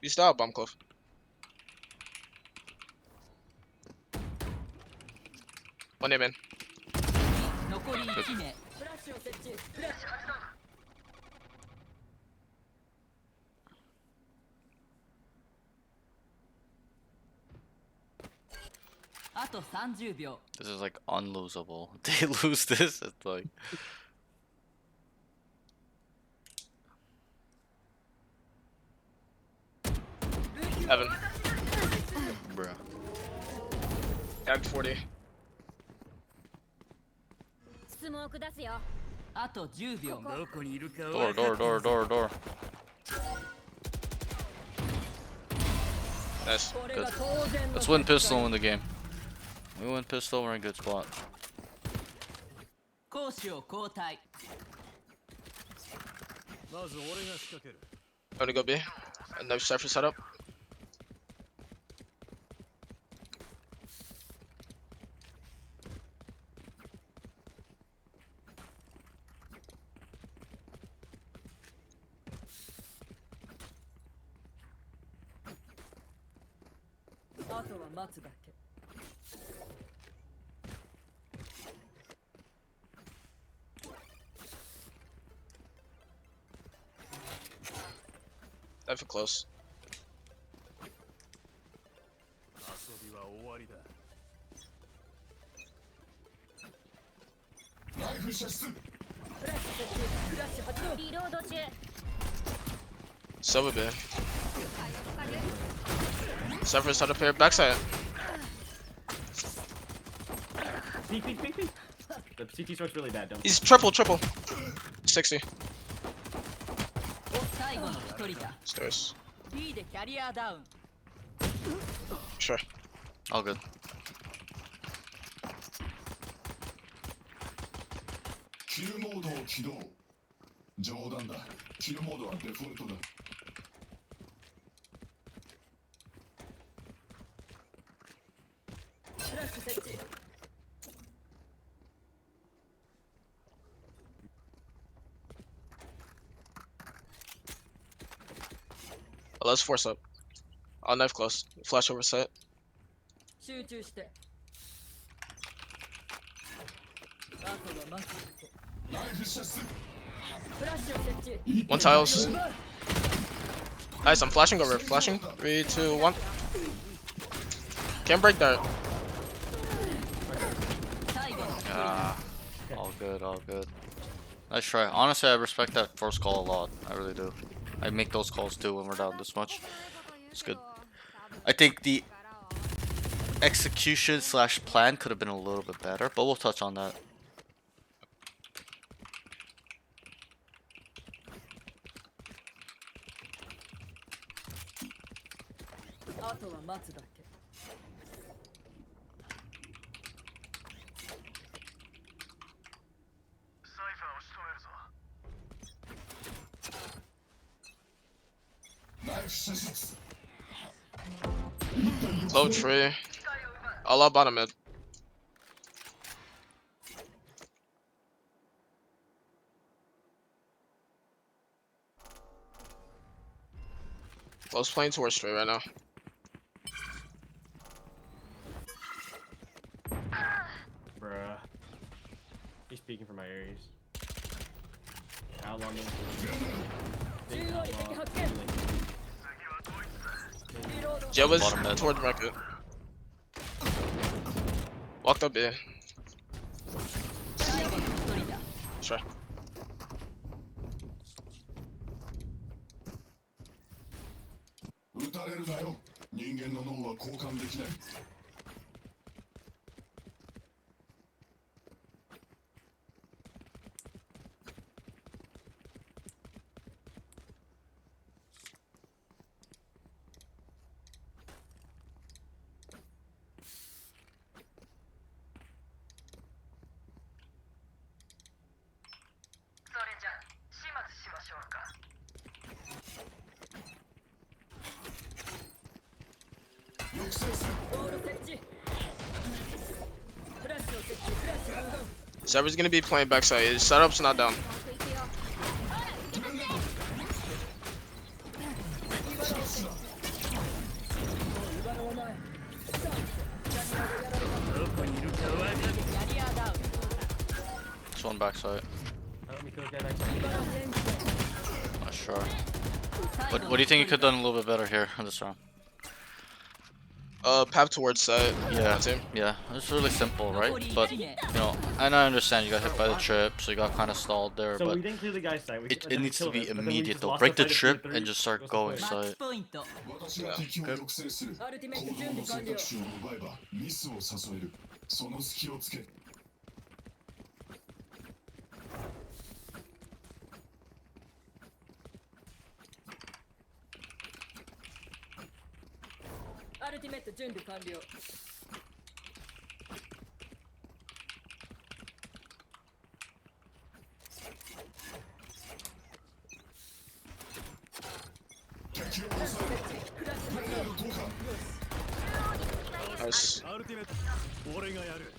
You still have bomb close. One Amen. 残り1名。 あと30秒。 This is like unlosable. They lose this, it's like. Evan. Bruh. Tagged 40. あと10秒。どこにいるか Door, door, door, door, door. Nice. Good. Let's win pistol and win the game. We win pistol, we're in a good spot. 攻守を交代。まず俺が仕掛ける I'm gonna go B. And no Cypher setup. A とは待つだけ。 Cypher close. 遊びは終わりだ ライフ射出。 Silver B. Cypher setup here. Backside. Peek, peek, peek, peek. The CT short's really bad, don't. He's triple. 60. 最後の一人だ。 Stairs. B でキャリアダウン。 Sure. All good. キルモードを起動。冗談だ。キルモードはデフォルトだ。 フラッシュ設置。 Let's force up. I'll knife close. Flash over set. 集中して。あとは待つだけ。ライフ射出。フラッシュを設置。 One tiles. Nice, I'm flashing over. Flashing. 3, 2, 1. Can't break that. 最後の一人だ。 Ah, all good, all good. Nice try. Honestly, I respect that first call a lot. I really do. I make those calls too when we're down this much. It's good. I think the execution / plan could have been a little bit better, but we'll touch on that. A とは待つだけ。Low tree. All up bottom mid. Low's playing towards straight right now. Bruh. He's speaking for my Aries. Outlaw me. Big outlaw. Jet was Bottom mid. towards market. Walked up B. 最後の一人だ Sure. 撃たれるなよ。人間の脳は交換できない。抑制する。 Sever's gonna be playing backside. His setup's not down. This one backside. Let me cook that backside. Not sure. What do you think you could have done a little bit better here in this round? Pap towards side. Yeah, Team. yeah. It's really simple, right? But you know, and I understand you got hit by the trip, so you got kind of stalled there. So But we didn't clear the guy's side. it needs to be immediate though. Break the trip and just start going. マッ So チポイント私が敵を抑制する。行動の選択肢を奪えばミスを誘える。その隙をつけ。アルティメット準備完了。敵を抑える。グレード投下。 Nice. アルティメット俺がやる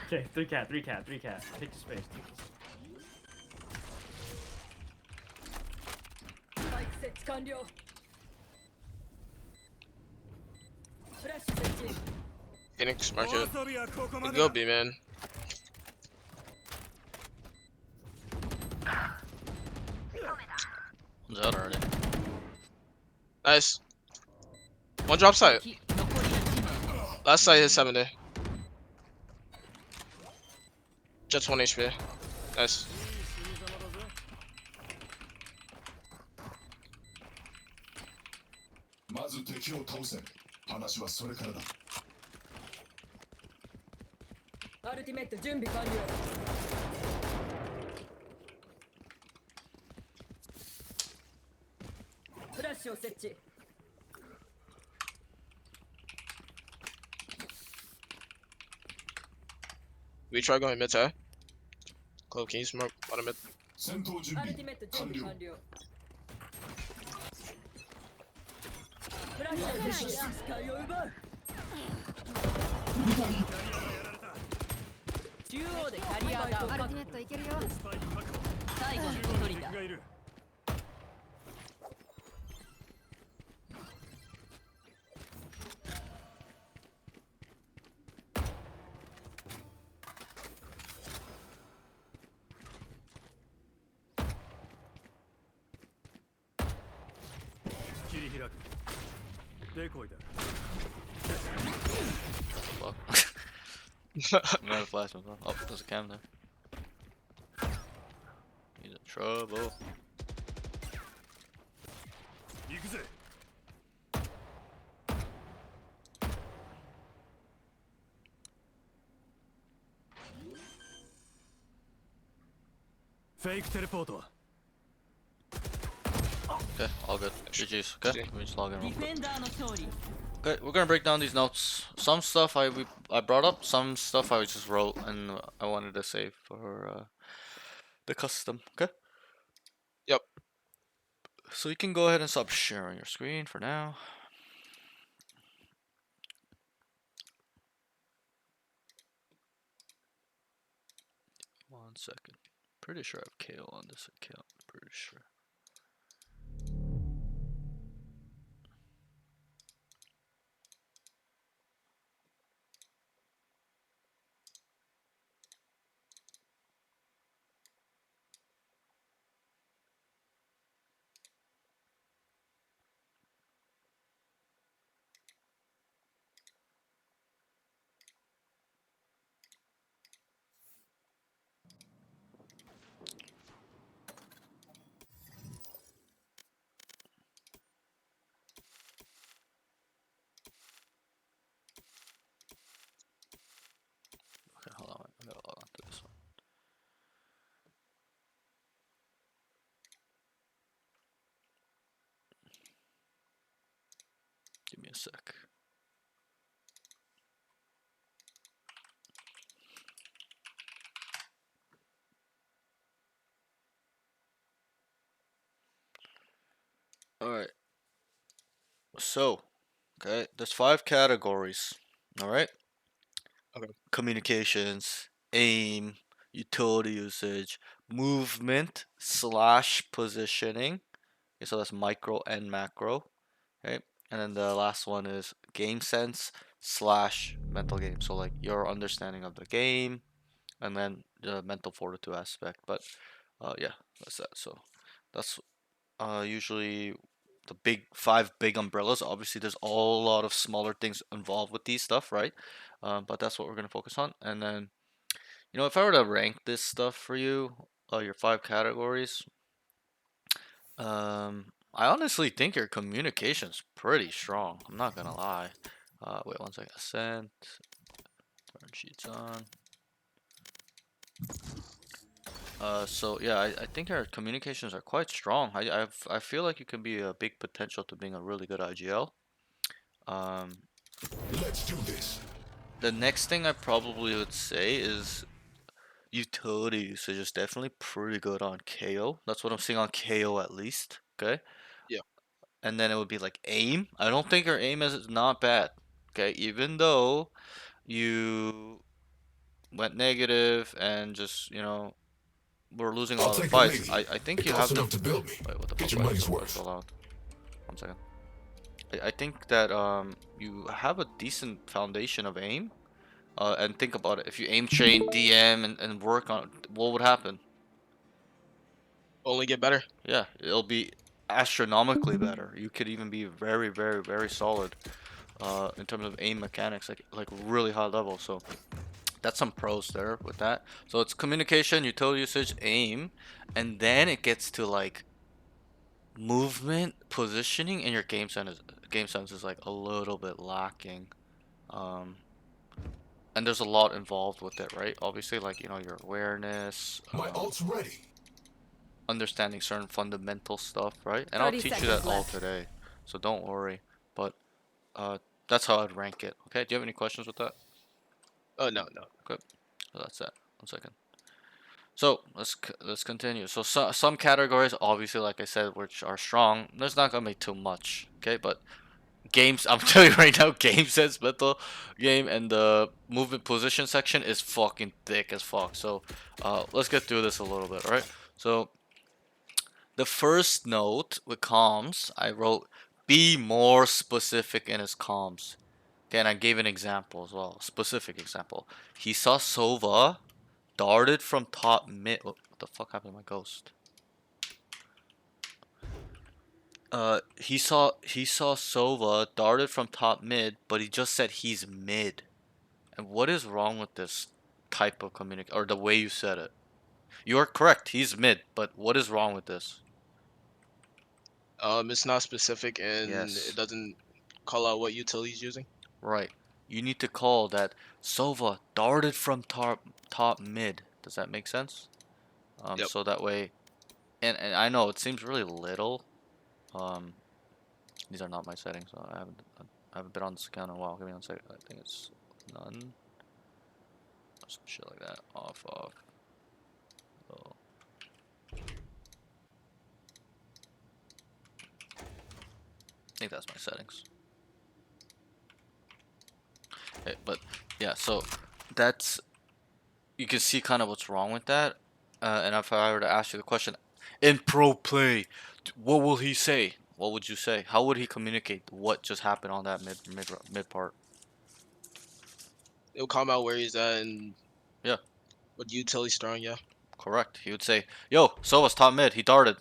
Okay, 3 cat, 3 cat, 3 cat. Take the space. Take the space. スパイク設置完了。フラッシュ設置。 Phoenix market. 遊びはここま Good で go だ B man. one's out already. Nice. One drop side. 残り1名 Last side is 70. Just 1 HP. Nice. まず敵を倒せ。話はそれからだ。アルティメット準備完了。フラッシュを設置。 We try going mid to. Clove, can you smoke bottom mid? 戦闘準備アルティメット準完了。備完了。フラッシュを設置。視界を奪う。中央でキャリアダウンアルティメットいけるよ。最後の一人だがいる 切り開くデコイだ Fuck. I'm out of flash as well. Oh, there's a cam there. He's in trouble. 行くぜフェイクテレポート Okay, all good. GG's. Okay, let me just log in デ real ィフ quick. ェンダーの勝利 Okay, we're gonna break down these notes. Some stuff I brought up, some stuff I just wrote and I wanted to save the custom. Okay. Yep. So you can go ahead and stop sharing your screen for now. One second. Pretty sure I have KO on this account. Pretty sure. Okay, hold on. I gotta log on to this one. Give me a sec. Alright. So, okay, there's 5 categories. Alright? Okay. Communications, aim, utility usage, movement slash positioning. Okay, so that's micro and macro. Okay. And then the last one is game sense slash mental game. So like your understanding of the game and then the mental fortitude aspect. But yeah, that's that. So that's usually the big 5 big umbrellas. Obviously, there's a lot of smaller things involved with these stuff, right? But that's what we're gonna focus on. And then, if I were to rank this stuff for you, your 5 categories, I honestly think your communication's pretty strong. I'm not gonna lie. Wait one second. Ascent. Turn sheets on. So yeah, I think your communications are quite strong. I feel like you can be a big potential to being a really good IGL. Um, Let's do this. the next thing I probably would say is utility usage is definitely pretty good on KO. That's what I'm seeing on KO at least. Okay. Yeah. And then it would be like aim. I don't think your aim is not bad. Okay, even though you went negative and just, we're losing a I'll lot of take a fights. maybe. I think It you costs have the. enough to build me. Wait, what the Get fuck? your Why is money's the noise so worth. loud? One second. I think that you have a decent foundation of aim. And think about it. If you aim train DM and work on it, what would happen? Only get better. Yeah, it'll be astronomically better. You could even be very, very, very solid in terms of aim mechanics, like really high level. So that's some pros there with that. So it's communication, utility usage, aim, and then it gets to like movement, positioning, and your game sense is like a little bit lacking. Um, and there's a lot involved with it, right? Obviously, like your awareness, My ult's ready. understanding certain fundamental stuff, right? And I'll 30 teach you that seconds all left. today, so don't worry. But that's how I'd rank it. Okay, do you have any questions with that? No, no. Good. So that's that. One second. So let's continue. So, some categories, obviously, like I said, which are strong. There's not gonna be too much. Okay, but games, I'm telling you right now, game sense, mental game, and the movement position section is fucking thick as fuck. So let's get through this a little bit, right? So the first note with comms, I wrote be more specific in his comms. Okay, and I gave an example as well, specific example. He saw Sova darted from top mid. What the fuck happened to my ghost? He saw Sova darted from top mid, but he just said he's mid. And what is wrong with this type of communication or the way you said it? You are correct. He's mid, but what is wrong with this? It's not specific and it Yes, doesn't call out what utility he's using. right. You need to call that Sova darted from top mid. Does that make sense? Yep. So that way, and I know it seems really little. Um, these are not my settings. So I haven't been on this account in a while. Give me one second. I think it's none. Some shit like that. Off. Oh. think that's my settings. Okay, but yeah, so that's you can see kind of what's wrong with that. And if I were to ask you the question, in pro play, what will he say? What would you say? How would he communicate what just happened on that mid part? It'll come out where he's at and Yeah, what utility strong. Yeah. correct. He would say, "Yo, Sova's top mid. He darted."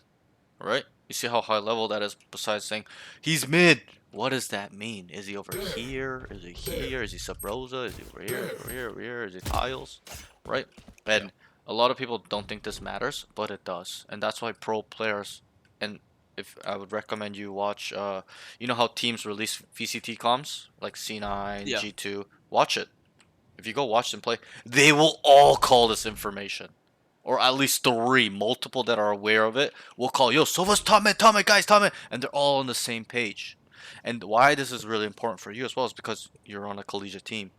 Right? You see how high level that is. Besides saying he's mid, what does that mean? Is he over here? Is he here? Is he sub Rosa? Is he over here? Over here? Over here? Is he tiles? Right? Yeah. And a lot of people don't think this matters, but it does, and that's why pro players. And if I would recommend you watch, you know how teams release VCT comms like C9, Yeah. G2. Watch it. If you go watch them play, they will all call this information. Or at least three, multiple that are aware of it, will call, yo, Sova's top mid, guys, top mid. And they're all on the same page. And why this is really important for you as well is because you're on a collegiate team,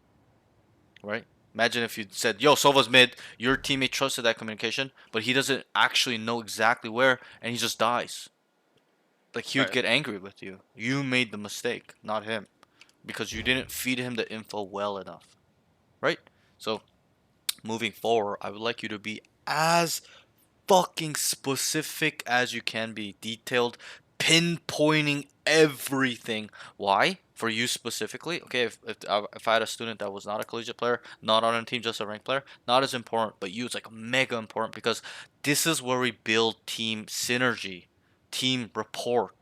right? Imagine if you said, yo, Sova's mid, your teammate trusted that communication, but he doesn't actually know exactly where, and he just dies. Like, he would Right. get angry with you. You made the mistake, not him. Because you didn't feed him the info well enough, right? So, moving forward, I would like you to be as fucking specific as you can be, detailed, pinpointing everything. Why? For you specifically, okay, if I had a student that was not a collegiate player, not on a team, just a ranked player, not as important, but you, it's like mega important because this is where we build team synergy, team rapport.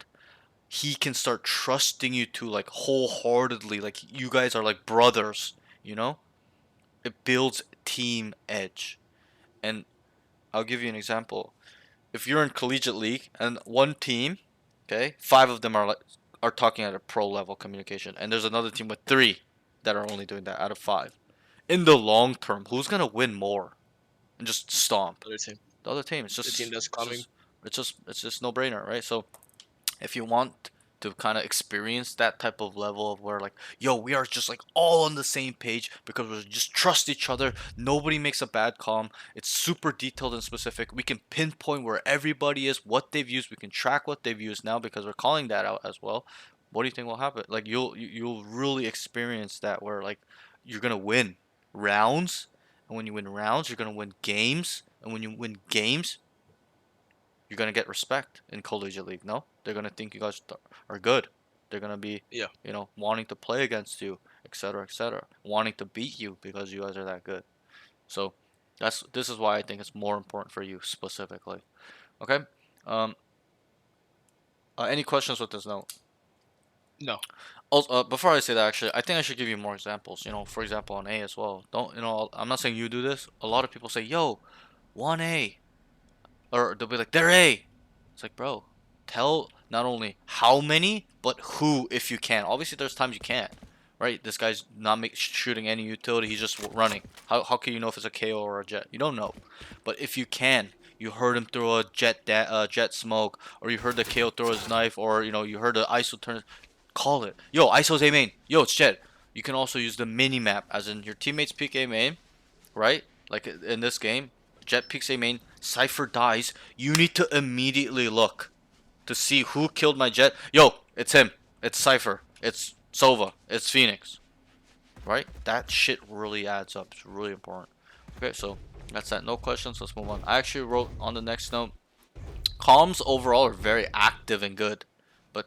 He can start trusting you to like wholeheartedly, like you guys are like brothers, you know? It builds team edge. And I'll give you an example. If you're in collegiate league and one team, okay, five of them are talking at a pro level communication, and there's another team with three that are only doing that out of five. In the long term, who's gonna win more and just stomp Other team. the other team? It's The team just, that's it's coming. just, it's just no brainer, right? So if you want to kind of experience that type of level of where like, yo, we are just like all on the same page because we just trust each other, nobody makes a bad call, it's super detailed and specific, we can pinpoint where everybody is, what they've used, we can track what they've used now because we're calling that out as well. What do you think will happen? Like, you'll really experience that where like you're gonna win rounds, and when you win rounds you're gonna win games, and when you win games you're gonna get respect in collegiate league. No, they're gonna think you guys are good. They're gonna be, Yeah. wanting to play against you, etc., etc., wanting to beat you because you guys are that good. So this is why I think it's more important for you specifically. Okay. Um. Any questions with this note? No. Also, before I say that, actually, I think I should give you more examples. For example, on A as well. Don't I'm not saying you do this. A lot of people say, "Yo, 1A," or they'll be like, "They're A." It's like, bro, tell not only how many, but who if you can. Obviously, there's times you can't, right? This guy's not shooting any utility. He's just running. How can you know if it's a KO or a jet? You don't know. But if you can, you heard him throw a jet smoke, or you heard the KO throw his knife, or you heard the ISO turn. Call it. Yo, ISO's A main. Yo, it's jet. You can also use the mini map, as in your teammates pick A main, right? Like in this game, Jet picks A main, Cypher dies. You need to immediately look to see who killed my Jet. Yo, it's him. It's Cypher. It's Sova. It's Phoenix. Right? That shit really adds up. It's really important. Okay, so that's that. No questions. Let's move on. I actually wrote on the next note. Comms overall are very active and good, but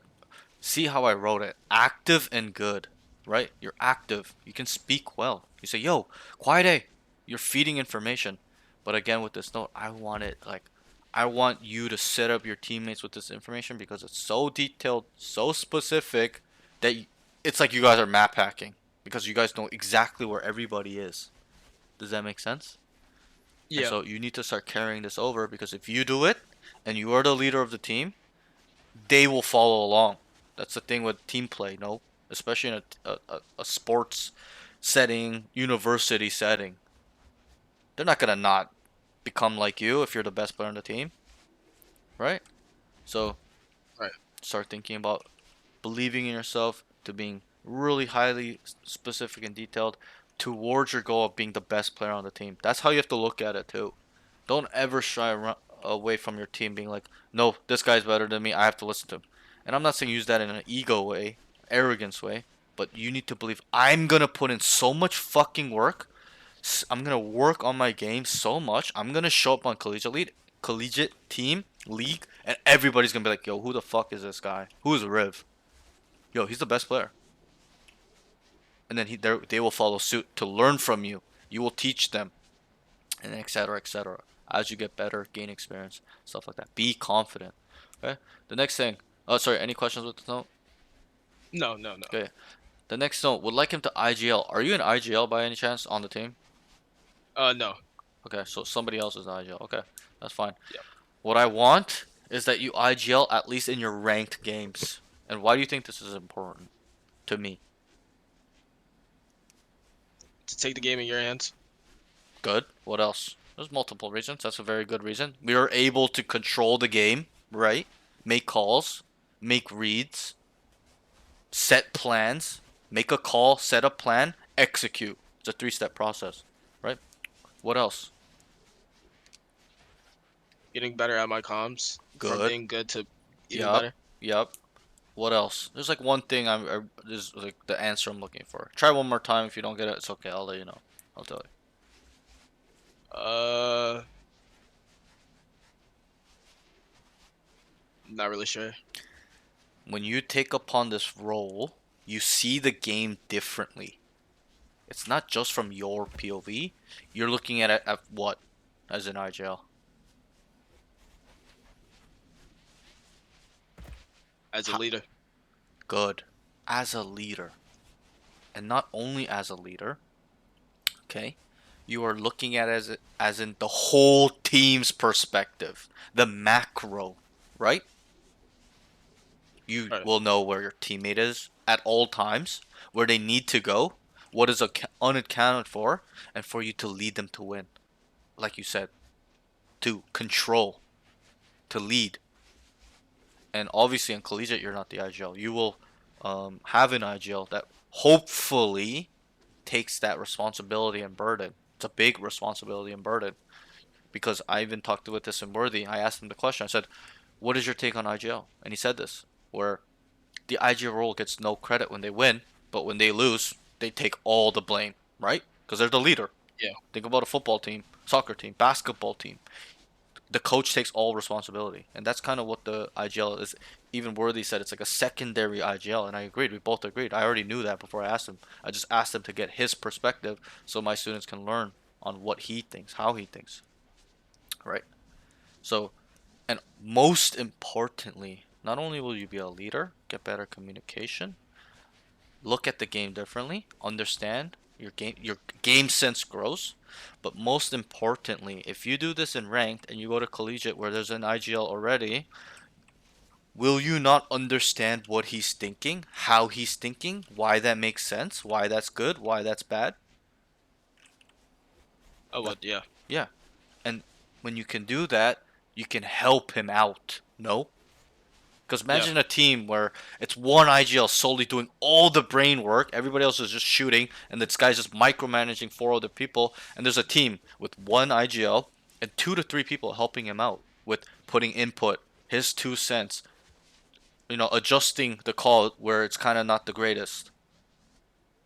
see how I wrote it. Active and good, right? You're active. You can speak well. You say, yo, quiet A. You're feeding information. But again, with this note, I want you to set up your teammates with this information because it's so detailed, so specific that it's like you guys are map hacking because you guys know exactly where everybody is. Does that make sense? And Yeah. so you need to start carrying this over because if you do it and you are the leader of the team, they will follow along. That's the thing with team play, no? Especially in a sports setting, university setting. They're not gonna not become like you if you're the best player on the team, right? So Right. start thinking about believing in yourself to being really highly specific and detailed towards your goal of being the best player on the team. That's how you have to look at it too. Don't ever shy away from your team being like, no, this guy's better than me. I have to listen to him. And I'm not saying use that in an ego way, arrogance way, but you need to believe I'm gonna put in so much fucking work. I'm gonna work on my game so much. I'm gonna show up on collegiate team, league, and everybody's gonna be like, yo, who the fuck is this guy? Who is Riv? Yo, he's the best player. And then they will follow suit to learn from you. You will teach them, and etc. etc. As you get better, gain experience, stuff like that. Be confident. Okay. The next thing. Oh, sorry. Any questions with the note? No, no, no. Okay. The next note. Would like him to IGL. Are you in IGL by any chance on the team? No. Okay, so somebody else is in IGL. Okay, that's fine. Yep. What I want is that you IGL at least in your ranked games. And why do you think this is important to me? To take the game in your hands. Good. What else? There's multiple reasons. That's a very good reason. We are able to control the game, right? Make calls, make reads, set plans, make a call, set a plan, execute. It's a three-step process, right? What else? Getting better at my comms. From Good. being good to even Yup. better. Yup. What else? There's like one thing there's like the answer I'm looking for. Try one more time. If you don't get it, it's okay. I'll let you know. I'll tell you. Not really sure. When you take upon this role, you see the game differently. It's not just from your POV. You're looking at it at what as an IGL? As a leader. Good. As a leader. And not only as a leader, okay? You are looking at it as in the whole team's perspective, the macro, right? You Right. will know where your teammate is at all times, where they need to go, what is unaccounted for, and for you to lead them to win. Like you said, to control, to lead. And obviously in collegiate, you're not the IGL. You will have an IGL that hopefully takes that responsibility and burden. It's a big responsibility and burden. Because I even talked with this in Worthy. I asked him the question. I said, what is your take on IGL? And he said this, where the IGL role gets no credit when they win, but when they lose, they take all the blame, right? Because they're the leader. Yeah. Think about a football team, soccer team, basketball team. The coach takes all responsibility. And that's kind of what the IGL is. Even Worthy said it's like a secondary IGL. And I agreed. We both agreed. I already knew that before I asked him. I just asked him to get his perspective so my students can learn on what he thinks, how he thinks. Right? So, and most importantly, not only will you be a leader, get better communication, look at the game differently, understand your game sense grows, but most importantly, if you do this in ranked and you go to collegiate where there's an IGL already, will you not understand what he's thinking, how he's thinking, why that makes sense, why that's good, why that's bad? Oh, well, yeah. Yeah. And when you can do that, you can help him out. No? Because imagine a team where it's one IGL solely doing all the brain work, everybody else is just shooting, and this guy's just micromanaging four other people, and there's a team with one IGL and 2 to 3 people helping him out with putting input, his 2 cents, adjusting the call where it's kind of not the greatest.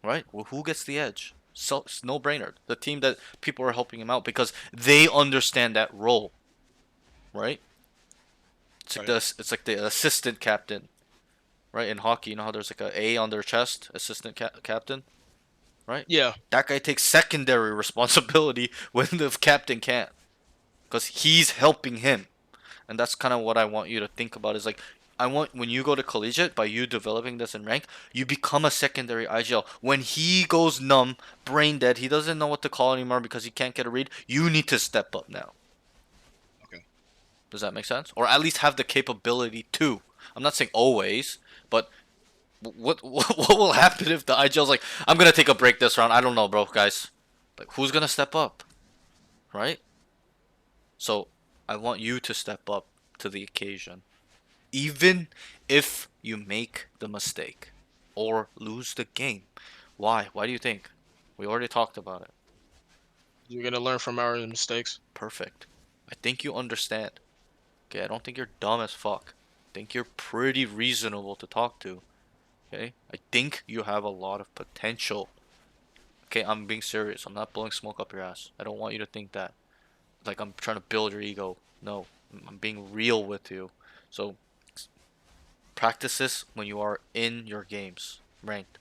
Right? Well, who gets the edge? So it's no brainer. The team that people are helping him out because they understand that role. Right? It's like the assistant captain, right? In hockey, you know how there's like a A on their chest, assistant captain, right? Yeah. That guy takes secondary responsibility when the captain can't, because he's helping him, and that's kind of what I want you to think about. Is like, I want when you go to collegiate, by you developing this in rank, you become a secondary IGL. When he goes numb, brain dead, he doesn't know what to call anymore because he can't get a read. You need to step up now. Okay. Does that make sense? Or at least have the capability to. I'm not saying always, but what will happen if the IGL's like, I'm gonna take a break this round? I don't know, bro, guys. Like, who's gonna step up, right? So I want you to step up to the occasion, even if you make the mistake or lose the game. Why? Why do you think? We already talked about it. You're gonna learn from our mistakes. Perfect. I think you understand. Okay, I don't think you're dumb as fuck. think you're pretty reasonable to talk to. Okay? I think you have a lot of potential. Okay, I'm being serious. I'm not blowing smoke up your ass. I don't want you to think that. Like I'm trying to build your ego. No, I'm being real with you. So practice this when you are in your games, ranked.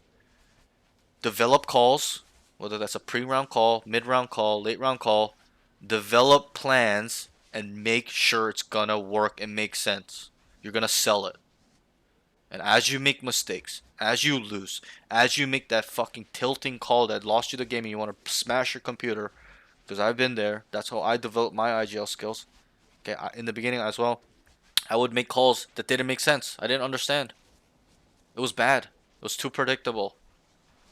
Develop calls, whether that's a pre-round call, mid-round call, late-round call. Develop plans and make sure it's gonna work and make sense. You're gonna sell it. And as you make mistakes, as you lose, as you make that fucking tilting call that lost you the game and you want to smash your computer, because I've been there. That's how I developed my IGL skills. Okay, in the beginning as well, I would make calls that didn't make sense. I didn't understand. It was bad. It was too predictable.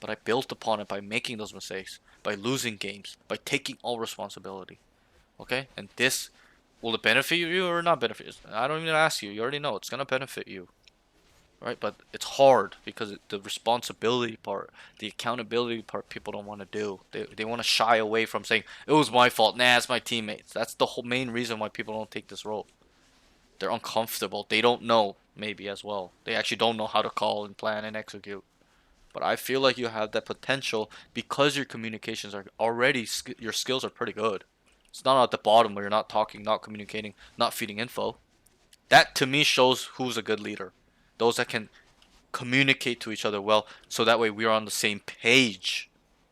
But I built upon it by making those mistakes, by losing games, by taking all responsibility. Okay? And this, will it benefit you or not benefit you? I don't even ask you. You already know it's gonna benefit you. Right? But it's hard because the responsibility part, the accountability part, people don't want to do. They want to shy away from saying it was my fault. Nah, it's my teammates. That's the whole main reason why people don't take this role. They're uncomfortable. They don't know maybe as well. They actually don't know how to call and plan and execute. But I feel like you have that potential because your communications are already your skills are pretty good. It's not at the bottom where you're not talking, not communicating, not feeding info. That to me shows who's a good leader. Those that can communicate to each other well so that way we're on the same page.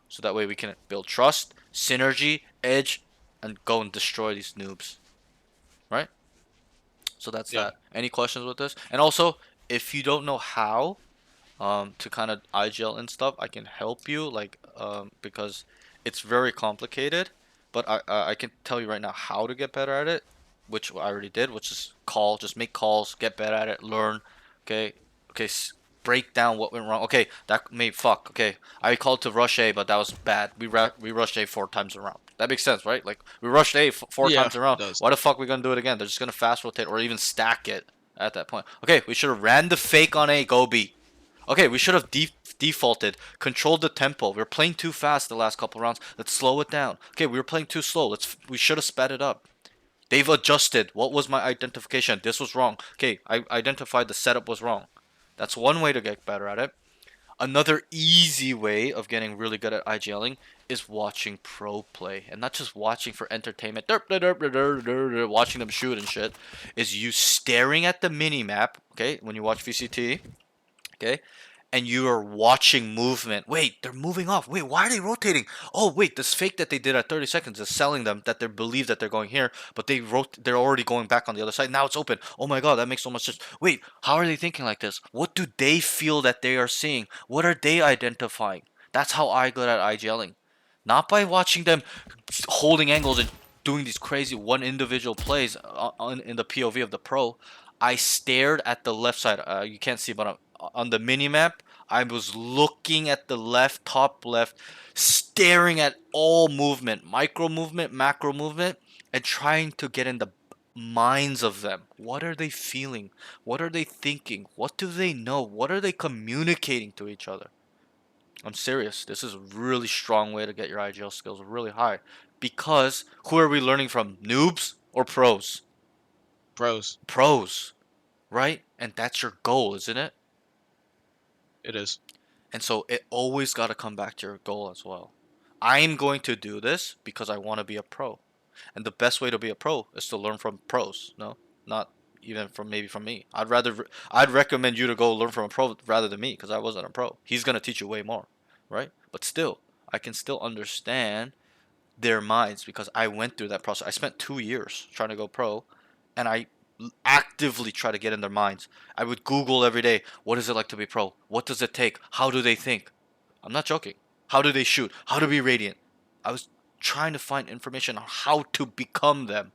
So that way we can build trust, synergy, edge, and go and destroy these noobs. Right? So that's Yeah. that. Any questions with this? And also, if you don't know how to kind of IGL and stuff, I can help you because it's very complicated, but I can tell you right now how to get better at it, which I already did, which is just make calls, get better at it, learn. Okay, okay, break down what went wrong. Okay, that may fuck. Okay, I called to rush A, but that was bad. We rushed A 4 times around. That makes sense, right? Like we rushed A four Yeah, times it around. does. Why the fuck we gonna do it again? They're just gonna fast rotate or even stack it at that point. Okay, we should have ran the fake on A, go B. Okay, we should have defaulted, controlled the tempo. We were playing too fast the last couple rounds. Let's slow it down. Okay, we were playing too slow. We should have sped it up. They've adjusted. What was my identification? This was wrong. Okay, I identified the setup was wrong. That's one way to get better at it. Another easy way of getting really good at IGLing is watching pro play. And not just watching for entertainment, watching them shoot and shit. Is you staring at the mini map, okay, when you watch VCT, okay, and you are watching movement. Wait, they're moving off. Wait, why are they rotating? Oh, wait, this fake that they did at 30 seconds is selling them that they believe that they're going here, but they're already going back on the other side. Now it's open. Oh my god, that makes so much sense. Wait, how are they thinking like this? What do they feel that they are seeing? What are they identifying? That's how I got at IGLing. Not by watching them holding angles and doing these crazy one individual plays in the POV of the pro. I stared at the left side. You can't see, but on the mini map, I was looking at the left, top left, staring at all movement, micro movement, macro movement, and trying to get in the minds of them. What are they feeling? What are they thinking? What do they know? What are they communicating to each other? I'm serious. This is a really strong way to get your IGL skills really high. Because who are we learning from? Noobs or pros? Pros. Pros, right? And that's your goal, isn't it? It is. And so it always got to come back to your goal as well. I'm going to do this because I want to be a pro. And the best way to be a pro is to learn from pros, no? Not even from maybe from me. I'd recommend you to go learn from a pro rather than me because I wasn't a pro. He's going to teach you way more, right? But still, I can still understand their minds because I went through that process. I spent 2 years trying to go pro and I actively try to get in their minds. I would Google every day, what is it like to be pro? What does it take? How do they think? I'm not joking. How do they shoot? How to be radiant? I was trying to find information on how to become them.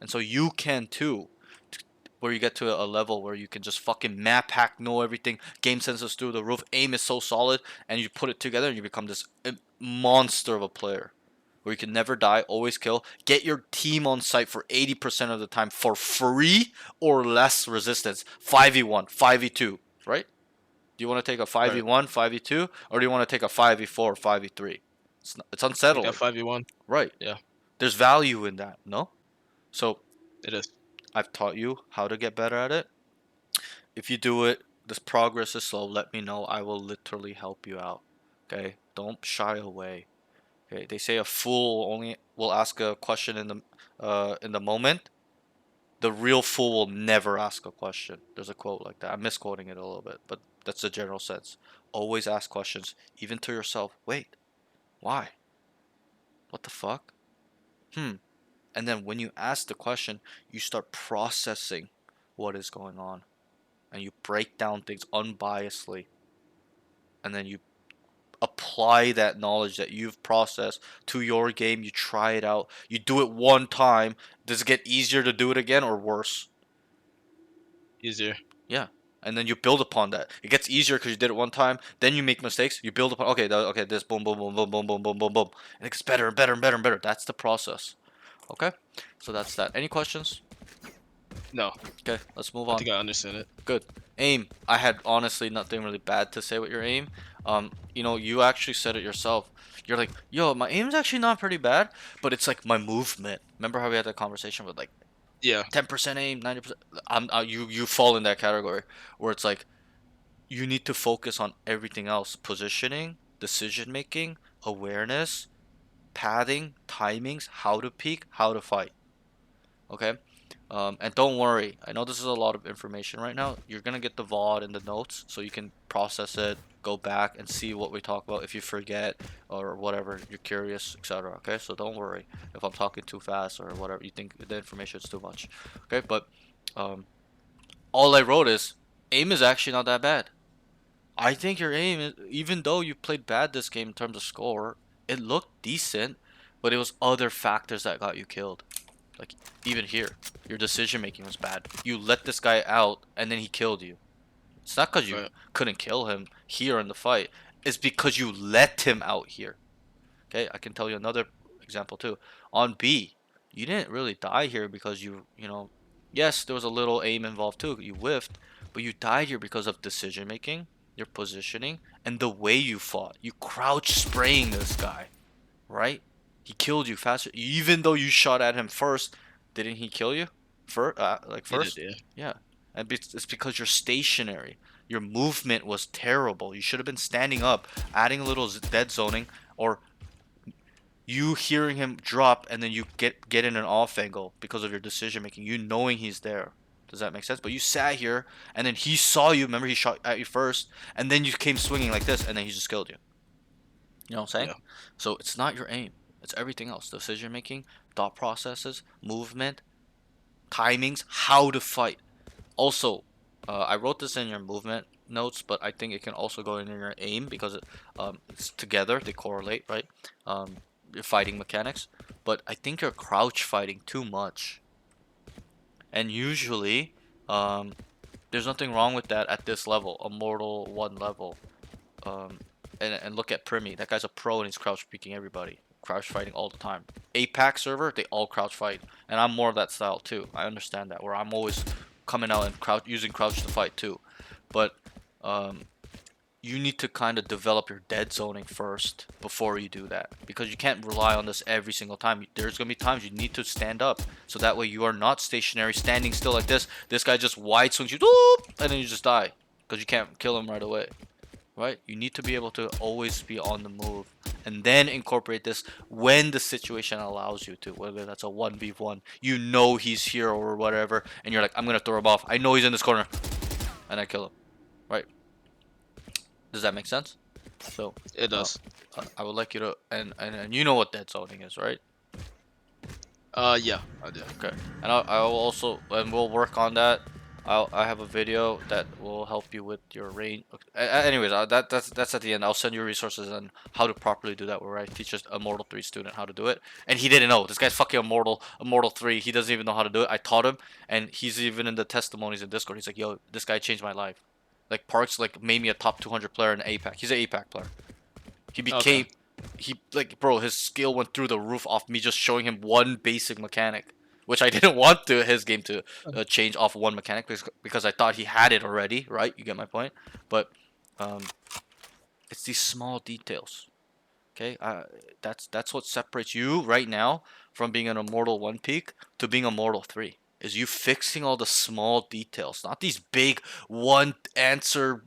And so you can too. Where you get to a level where you can just fucking map hack, know everything, game sense is through the roof, aim is so solid, and you put it together and you become this monster of a player. Where you can never die, always kill, get your team on site for 80% of the time for free or less resistance. 5v1, 5v2, right? Do you want to take a Right. 5v1, 5v2, or do you want to take a 5v4, 5v3? It's Take that unsettling, 5v1. right? Yeah, There's value in that, no? So it is. I've taught you how to get better at it. if you do it, this progress is slow, let me know. I will literally help you out. Okay? Don't shy away. Okay? They say a fool only will ask a question in the moment. The real fool will never ask a question. There's a quote like that. I'm misquoting it a little bit, but that's the general sense. Always ask questions, even to yourself. Wait, why? What the fuck? And then when you ask the question, you start processing what is going on. And you break down things unbiasedly. And then you apply that knowledge that you've processed to your game. You try it out. You do it one time. Does it get easier to do it again or worse? Easier. Yeah. And then you build upon that. It gets easier because you did it one time. Then you make mistakes. You build upon. Okay, okay. This boom, boom, boom, boom, boom, boom, boom, boom, boom. And it gets better and better and better and better. That's the process. Okay. So that's that. Any questions? No, Okay. Let's move I on. think I understand it. Good. Aim. I had honestly nothing really bad to say with your aim. You actually said it yourself. You're like, yo, my aim's actually not pretty bad, but it's like my movement. Remember how we had that conversation with like Yeah, 10% aim, 90%? You fall in that category where it's like you need to focus on everything else: positioning, decision making, awareness, pathing, timings, how to peek, how to fight. Okay. And don't worry, I know this is a lot of information right now. You're gonna get the VOD and the notes so you can process it, go back and see what we talk about if you forget or whatever, you're curious, etc. Okay, so don't worry if I'm talking too fast or whatever, you think the information is too much. Okay, but um, all I wrote is aim is actually not that bad. I think your aim is, even though you played bad this game in terms of score, it looked decent, but it was other factors that got you killed. Like, even here, your decision making was bad. You let this guy out, and then he killed you. It's not because you right. couldn't kill him here in the fight. It's because you let him out here. Okay, I can tell you another example too. On B, you didn't really die here because yes, there was a little aim involved too. You whiffed, but you died here because of decision making, your positioning, and the way you fought. You crouch spraying this guy, right? He killed you faster, even though you shot at him first. Didn't he kill you? You did, First? yeah. Yeah. And it's because you're stationary. Your movement was terrible. You should have been standing up, adding a little dead zoning, or you hearing him drop and then you get in an off angle because of your decision making. You knowing he's there. Does that make sense? But you sat here and then he saw you. Remember, he shot at you first, and then you came swinging like this, and then he just killed you. You know what I'm saying? Yeah. So it's not your aim. It's everything else. Decision making, thought processes, movement, timings, how to fight. Also, I wrote this in your movement notes, but I think it can also go in your aim because it's together. They correlate, right? Your fighting mechanics. But I think you're crouch fighting too much. And usually, um, there's nothing wrong with that at this level, Immortal 1 level. Um, and look at Primi. That guy's a pro and he's crouch peeking everybody. Crouch fighting all the time. APAC server, they all crouch fight. And I'm more of that style too. I understand that. Where I'm always coming out and using crouch to fight too. But um, you need to kind of develop your dead zoning first before you do that. Because you can't rely on this every single time. There's going to be times you need to stand up. So that way you are not stationary, standing still like this. This guy just wide swings you, and then you just die. Because you can't kill him right away. Right? You need to be able to always be on the move and then incorporate this when the situation allows you to, whether that's a 1v1, you know he's here or whatever, and you're like, I'm gonna throw him off. I know he's in this corner, and I kill him. Right? Does that make sense? So, It uh, does. I would like you to, and you know what dead zoning is, right? Yeah, I do. Okay, and I will also, and we'll work on that. I have a video that will help you with your range. Anyways, that's at the end. I'll send you resources on how to properly do that. Where I teach a Immortal 3 student how to do it, and he didn't know. This guy's fucking Immortal 3. He doesn't even know how to do it. I taught him, and he's even in the testimonies in Discord. He's like, yo, this guy changed my life. Like Parks like made me a top 200 player in APAC. He's an APAC player. He Okay. became like, bro, his skill went through the roof off me just showing him one basic mechanic, which I didn't want his game to change off one mechanic because I thought he had it already, right? You get my point. But um, it's these small details. Okay, that's what separates you right now from being an Immortal 1 peak to being Immortal 3. is you fixing all the small details, not these big one answer,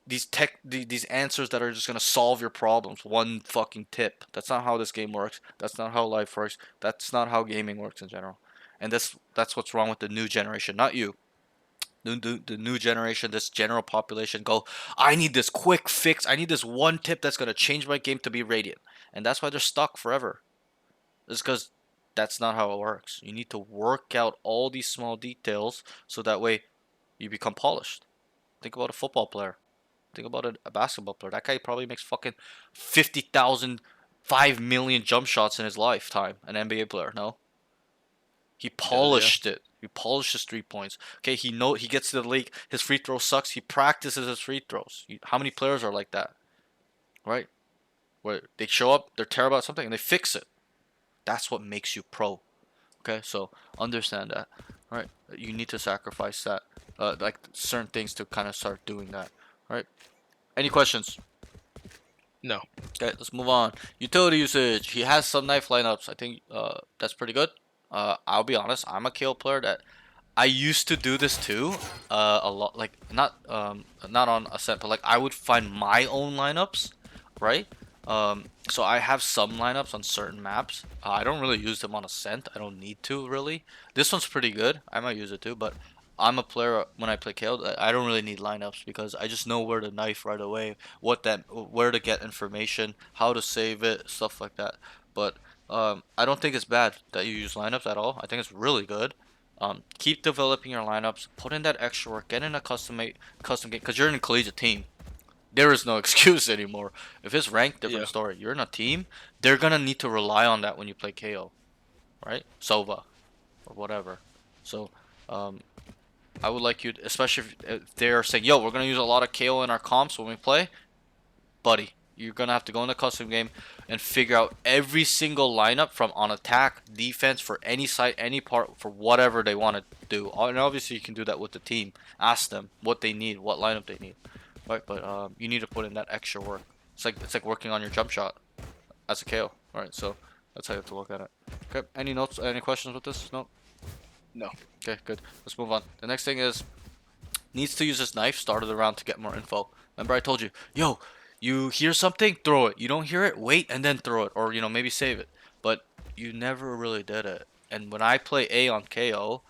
these answers that are just gonna solve your problems. One fucking tip. That's not how this game works. That's not how life works. That's not how gaming works in general. And that's what's wrong with the new generation. Not you. The new generation, this general population go, I need this quick fix. I need this one tip that's gonna change my game to be radiant. And that's why they're stuck forever. It's because that's not how it works. You need to work out all these small details so that way you become polished. Think about a football player. Think about a basketball player. That guy probably makes fucking 50,000, 5 million jump shots in his lifetime. An NBA player, no? He polished it. He polished his 3 points. Okay, he gets to the league. His free throw sucks. He practices his free throws. How many players are like that? Right? Where they show up, they're terrible at something, and they fix it. That's what makes you pro. Okay, so understand that. All right, you need to sacrifice that, like certain things to kind of start doing that. All right. Any questions? No. Okay, let's move on. Utility usage. He has some knife lineups. I think that's pretty good. I'll be honest. I'm a KO player that I used to do this too. A lot, like not on Ascent, but like I would find my own lineups, right? So I have some lineups on certain maps. I don't really use them on Ascent. I don't need to really. This one's pretty good. I might use it too, but I'm a player when I play KO. I don't really need lineups because I just know where to knife right away, where to get information, how to save it, stuff like that. But I don't think it's bad that you use lineups at all. I think it's really good. Keep developing your lineups. Put in that extra work. Get in a custom game because you're in a collegiate team. There is no excuse anymore. If it's ranked, different story. You're in a team. They're gonna need to rely on that when you play KO, right? Sova, or whatever. So, I would like you, especially if they're saying, "Yo, we're gonna use a lot of KO in our comps when we play," buddy. You're gonna have to go in the custom game and figure out every single lineup from on attack, defense, for any side, any part, for whatever they want to do. And obviously, you can do that with the team. Ask them what they need, what lineup they need, right? But you need to put in that extra work. It's like working on your jump shot as a KO, right? So that's how you have to look at it. Okay. Any notes? Any questions with this? No. No. Okay. Good. Let's move on. The next thing is needs to use his knife. Started the round to get more info. Remember I told you, yo. You hear something, throw it. You don't hear it, wait and then throw it. Or, maybe save it. But you never really did it. And when I play A on KO,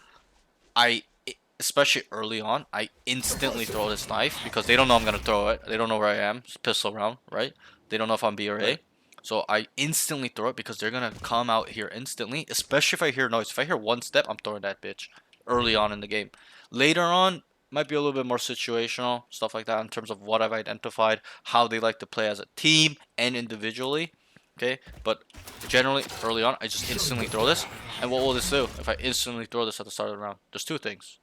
especially early on, I instantly throw this knife because they don't know I'm going to throw it. They don't know where I am. It's pistol round, right? They don't know if I'm B or A. Right. So I instantly throw it because they're going to come out here instantly, especially if I hear noise. If I hear one step, I'm throwing that bitch early on in the game. Later on, might be a little bit more situational, stuff like that in terms of what I've identified, how they like to play as a team and individually. Okay, but generally early on, I just instantly throw this. And what will this do if I instantly throw this at the start of the round? There's two things.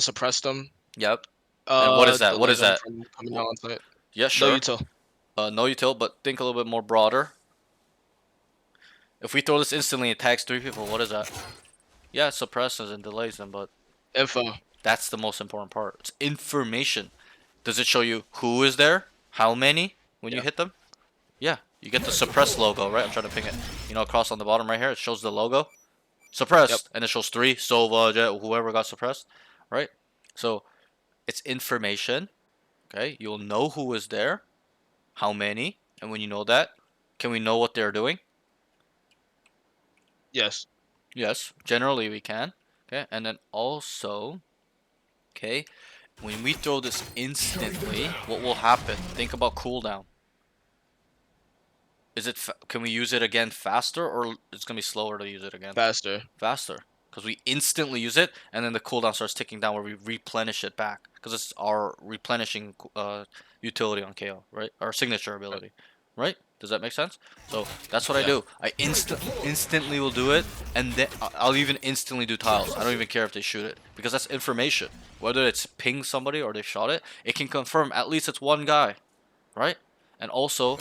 Suppress them. Yep. And what is that? What is that? From coming out on site. Yeah, sure. No util. No util, but think a little bit more broader. If we throw this instantly, it tags 3 people. What is that? Yeah, it suppresses and delays them, but Info. that's the most important part. It's information. Does it show you who is there? How many when you hit them? Yeah. You get the suppress logo, right? I'm trying to ping it. Across on the bottom right here, it shows the logo. Suppressed. And it shows 3. Sova, Jet, whoever got suppressed. Right? So, it's information. Okay? You'll know who is there. How many. And when you know that, can we know what they're doing? Yes. Yes. Generally, we can. Okay? And then also... Okay, when we throw this instantly, what will happen? Think about cooldown. Can we use it again faster, or it's gonna be slower to use it again? Faster. Faster, because we instantly use it, and then the cooldown starts ticking down where we replenish it back, because it's our replenishing utility on KO, right? Our signature ability, right? Does that make sense? So that's what I do. I instantly will do it, and then I'll even instantly do tiles. I don't even care if they shoot it, because that's information. Whether it's ping somebody or they shot it, it can confirm at least it's one guy, right? And also,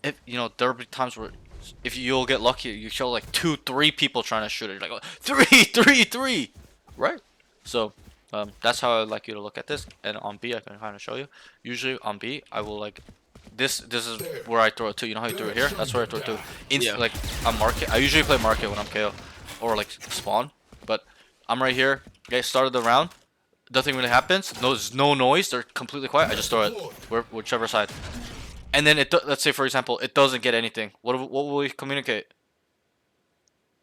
if there'll be times where if you'll get lucky, you show like 2, 3 people trying to shoot it. You're like, 3, right? So that's how I'd like you to look at this. And on B, I can kind of show you. Usually on B, I will like. This is where I throw it to. You know how you throw it here? That's where I throw it to. Like on market. I usually play market when I'm KO. or like spawn. But I'm right here. Okay, started the round. Nothing really happens. No, there's no noise. They're completely quiet. I just throw it whichever side. And then let's say for example, it doesn't get anything. What will we communicate?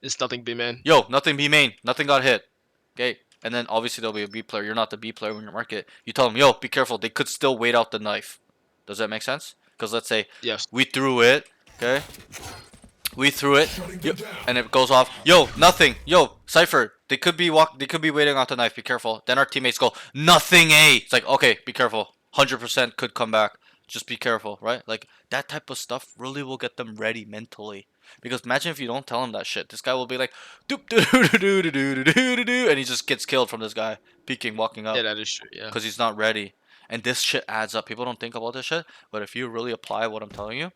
It's nothing B man. Yo, nothing B main. Nothing got hit. Okay. And then obviously there'll be a B player. You're not the B player when you mark it. You tell them, yo, be careful. They could still wait out the knife. Does that make sense? Because let's say Yes. we threw it. Okay. We threw it, and it goes off. Yo, nothing. Yo, Cypher. They could be waiting out the knife. Be careful. Then our teammates go, nothing. It's like, okay, be careful. 100% could come back. Just be careful, right? Like that type of stuff really will get them ready mentally. Because imagine if you don't tell him that shit. This guy will be like, doop doo doo doo doo doo doo doo doo, and he just gets killed from this guy peeking, walking up. Yeah, that is true. Yeah. Because he's not ready. And this shit adds up. People don't think about this shit, but if you really apply what I'm telling you,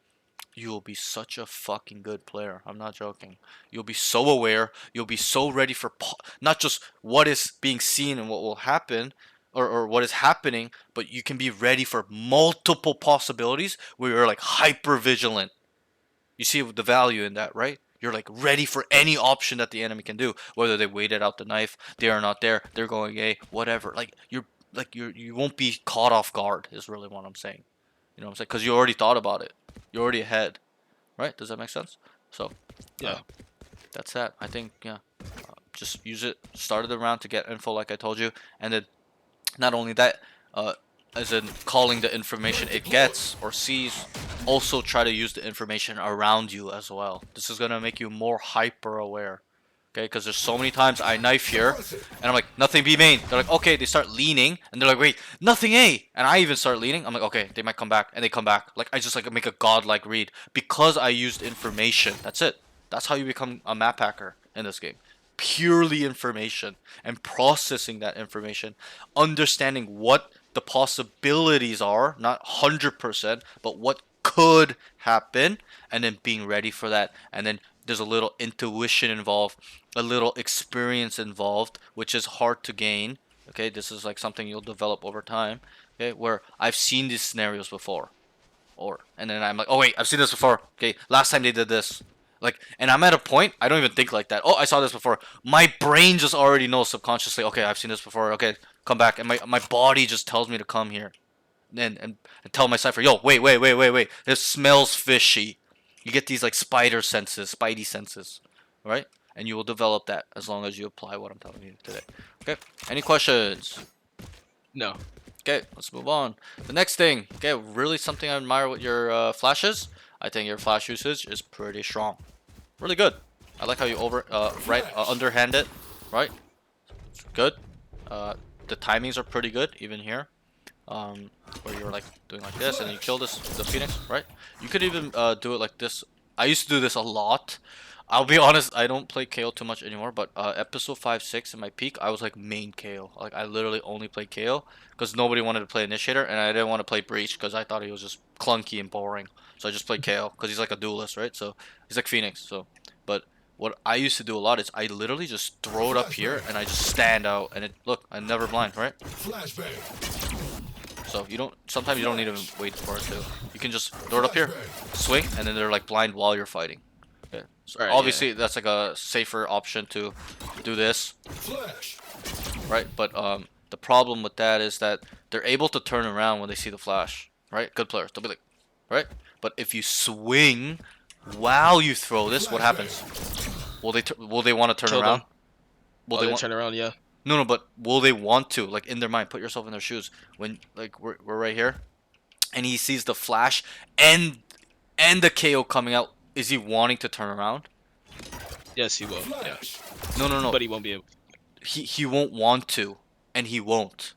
you will be such a fucking good player. I'm not joking. You'll be so aware. You'll be so ready for not just what is being seen and what will happen, or what is happening, but you can be ready for multiple possibilities where you're like hyper vigilant. You see the value in that, right? You're like ready for any option that the enemy can do, whether they waited out the knife, they are not there, they're going A, whatever. You won't be caught off guard. Is really what I'm saying. You know what I'm saying? Because you already thought about it. You're already ahead, right? Does that make sense? So, Yeah. that's that. I think, yeah. Just use it. Started the round to get info, like I told you, and then not only that, as in calling the information it gets or sees, also try to use the information around you as well. This is gonna make you more hyper aware. Okay, because there's so many times I knife here, and I'm like, nothing B main. They're like, okay, they start leaning, and they're like, wait, nothing A. And I even start leaning. I'm like, okay, they might come back, and they come back. Like, I just like make a godlike read because I used information. That's it. That's how you become a map hacker in this game. Purely information and processing that information, understanding what the possibilities are, not 100%, but what could happen, and then being ready for that. And then there's a little intuition involved, a little experience involved, which is hard to gain. Okay, this is like something you'll develop over time. Okay, where I've seen these scenarios before, and then I'm like, oh wait, I've seen this before. Okay, last time they did this. Like, and I'm at a point I don't even think like that. Oh, I saw this before. My brain just already knows subconsciously. Okay, I've seen this before. Okay, come back, and my body just tells me to come here, and tell my Cypher, yo, wait. This smells fishy. You get these like spider senses, spidey senses, right? And you will develop that as long as you apply what I'm telling you today. Okay. Any questions? No. Okay, let's move on. The next thing, okay, really something I admire with your flashes. I think your flash usage is pretty strong. Really good. I like how you underhand it, right? It's good. The timings are pretty good, even here. Where you're like doing like this and then you kill the phoenix, right? You could even do it like this. I used to do this a lot. I'll be honest, I don't play KO too much anymore, but episode 5, 6 in my peak, I was like main KO. Like I literally only played KO because nobody wanted to play Initiator, and I didn't want to play Breach because I thought he was just clunky and boring. So I just played KO because he's like a duelist, right? So he's like Phoenix. So, but what I used to do a lot is I literally just throw it up here and I just stand out, and look, I'm never blind, right? So sometimes you don't need to wait for it to. You can just throw it up here, swing, and then they're like blind while you're fighting. Okay. So Right, obviously yeah. that's like a safer option to do this, right? But the problem with that is that they're able to turn around when they see the flash, right? Good players, they'll be like, right? But if you swing while you throw this, what happens? Will they want to turn Kill around? them. Will Oh, they they want? turn around, yeah. No, but will they want to? Like in their mind, put yourself in their shoes. When like we're right here, and he sees the flash and the KO coming out. Is he wanting to turn around? Yes, he will. Yeah. No. But he won't be able. He won't want to, and he won't,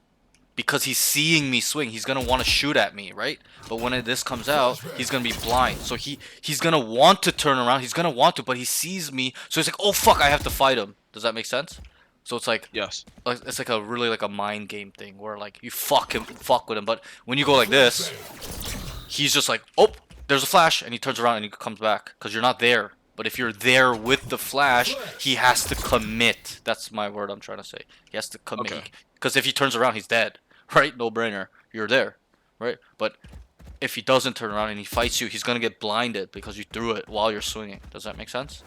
because he's seeing me swing. He's gonna want to shoot at me, right? But when this comes out, he's gonna be blind. So he's gonna want to turn around. He's gonna want to, but he sees me, so he's like, oh fuck, I have to fight him. Does that make sense? So it's like, Yes. it's like a really like a mind game thing where like you fuck with him, but when you go like this, he's just like, oh, there's a flash, and he turns around and he comes back because you're not there. But if you're there with the flash, he has to commit. That's my word I'm trying to say. He has to commit. Okay. Because if he turns around, he's dead, right? No brainer. You're there, right? But if he doesn't turn around and he fights you, he's gonna get blinded because you threw it while you're swinging. Does that make sense?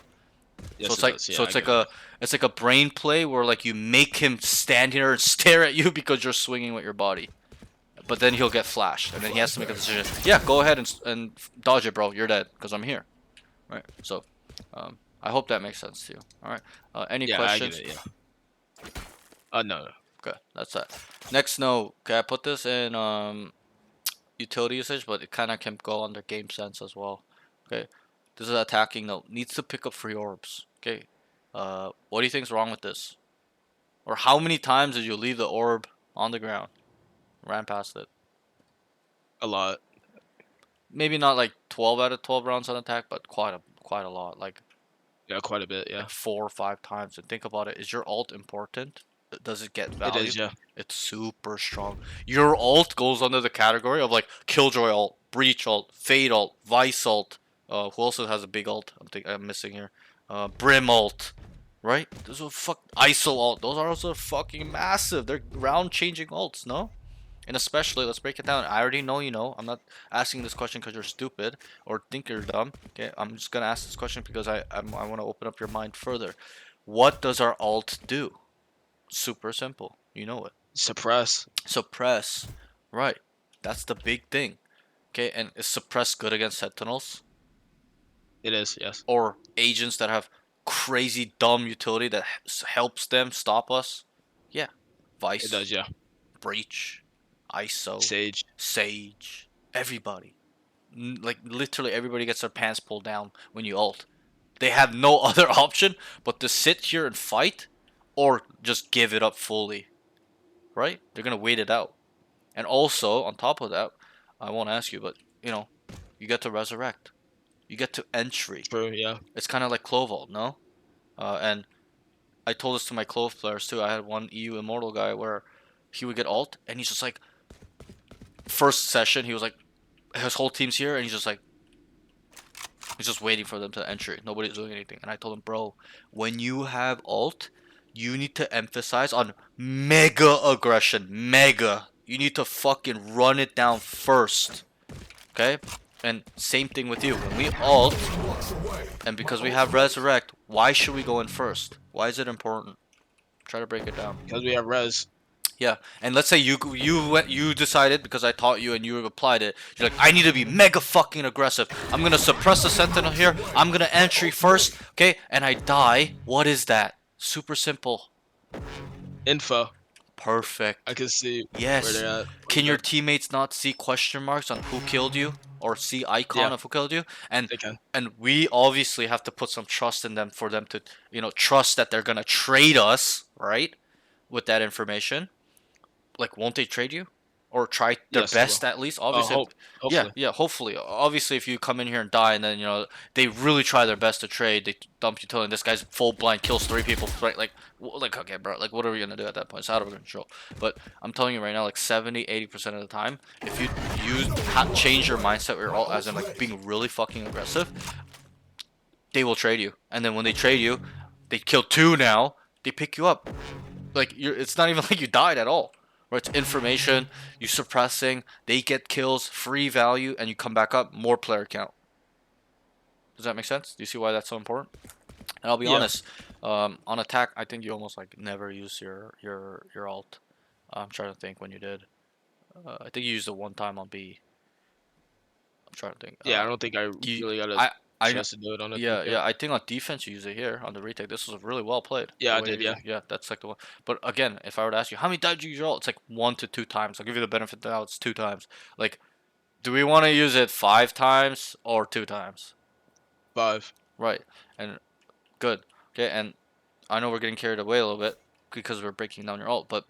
Yes, it does. Yeah, I get it. it's like a brain play where like you make him stand here and stare at you because you're swinging with your body. But then he'll get flashed, and then he has to make a decision. Yeah, go ahead and dodge it, bro. You're dead because I'm here. Right. So, I hope that makes sense to you. All right. Any Yeah, I get questions? it. Yeah. No. Okay, that's that. Next note. Okay, I put this in utility usage, but it kind of can go under game sense as well. Okay, this is attacking note. Needs to pick up free orbs. Okay, what do you think's wrong with this? Or how many times did you leave the orb on the ground? Ran past it. A lot. Maybe not like 12 out of 12 rounds on attack, but quite a lot. Yeah, quite a bit. Yeah. Like 4 or 5 times. And think about it. Is your ult important? Does it get It value? is. Yeah. It's super strong. Your ult goes under the category of like Killjoy ult, Breach ult, Fade ult, Vice ult. Who also has a big ult? I'm missing here. Brim ult, right? Those are ISO ult. Those are also fucking massive. They're round changing ults, no? And especially, let's break it down. I already know you know. I'm not asking this question because you're stupid or think you're dumb. Okay, I'm just gonna ask this question because I want to open up your mind further. What does our alt do? Super simple. You know it. Suppress. Suppress. Right. That's the big thing. Okay, and is suppress good against sentinels It is. Yes. or agents that have crazy dumb utility that helps them stop us? Yeah. It Vice, does. Yeah. Breach, ISO, Sage. Sage, everybody. Like literally everybody gets their pants pulled down when you ult. They have no other option but to sit here and fight or just give it up fully. Right? They're gonna wait it out. And also, on top of that, I won't ask you, but you know, you get to resurrect. You get to entry. True. Yeah. It's kind of like Clovalt, no? And I told this to my Clove players too. I had one EU Immortal guy where he would get ult, and he's just like, first session, he was like, his whole team's here, and he's just like, he's just waiting for them to enter. Nobody's doing anything. And I told him, bro, when you have ult, you need to emphasize on mega aggression. Mega. You need to fucking run it down first. Okay? And same thing with you. When we ult, and because we have resurrect, why should we go in first? Why is it important? Try to break it down. Because we have res. Yeah, and let's say you decided because I taught you and you applied it. You're like, I need to be mega fucking aggressive. I'm gonna suppress the sentinel here. I'm gonna entry first, okay? And I die. What is that? Super simple. Info. Perfect. I can see where Yes. they're at. Can your teammates not see question marks on who killed you or see icon Yeah. of who killed you? And They can. we obviously have to put some trust in them for them to, trust that they're gonna trade us, right? With that information. Like, won't they trade you? Or try their Yes, they best will. at least? Obviously, Hopefully. yeah, hopefully. Obviously, if you come in here and die, and then they really try their best to trade, they dump utility, and this guy's full blind, kills 3 people, right? Like okay, bro, like what are we gonna do at that point? It's out of our control. But I'm telling you right now, like 70-80% of the time, if you change your mindset, or all as in like being really fucking aggressive, they will trade you, and then when they trade you, they kill 2 now, they pick you up. Like it's not even like you died at all. Right, it's information, you suppressing, they get kills, free value, and you come back up, more player count. Does that make sense? Do you see why that's so important? And I'll be Yeah. honest, on attack, I think you almost like never use your ult. I'm trying to think when you did. I think you used it one time on B. I'm trying to think. Yeah, I don't think I You, really got a I chance to do it on it. yeah. I think on defense you use it here on the retake. This was really well played. Yeah, the I way did, you used it. Yeah, that's like the one. But again, if I were to ask you how many times you use your ult, it's like 1 to 2 times. I'll give you the benefit of the doubt. It's 2 times. Like, do we want to use it 5 times or 2 times? 5. Right. And good. Okay. And I know we're getting carried away a little bit because we're breaking down your ult, but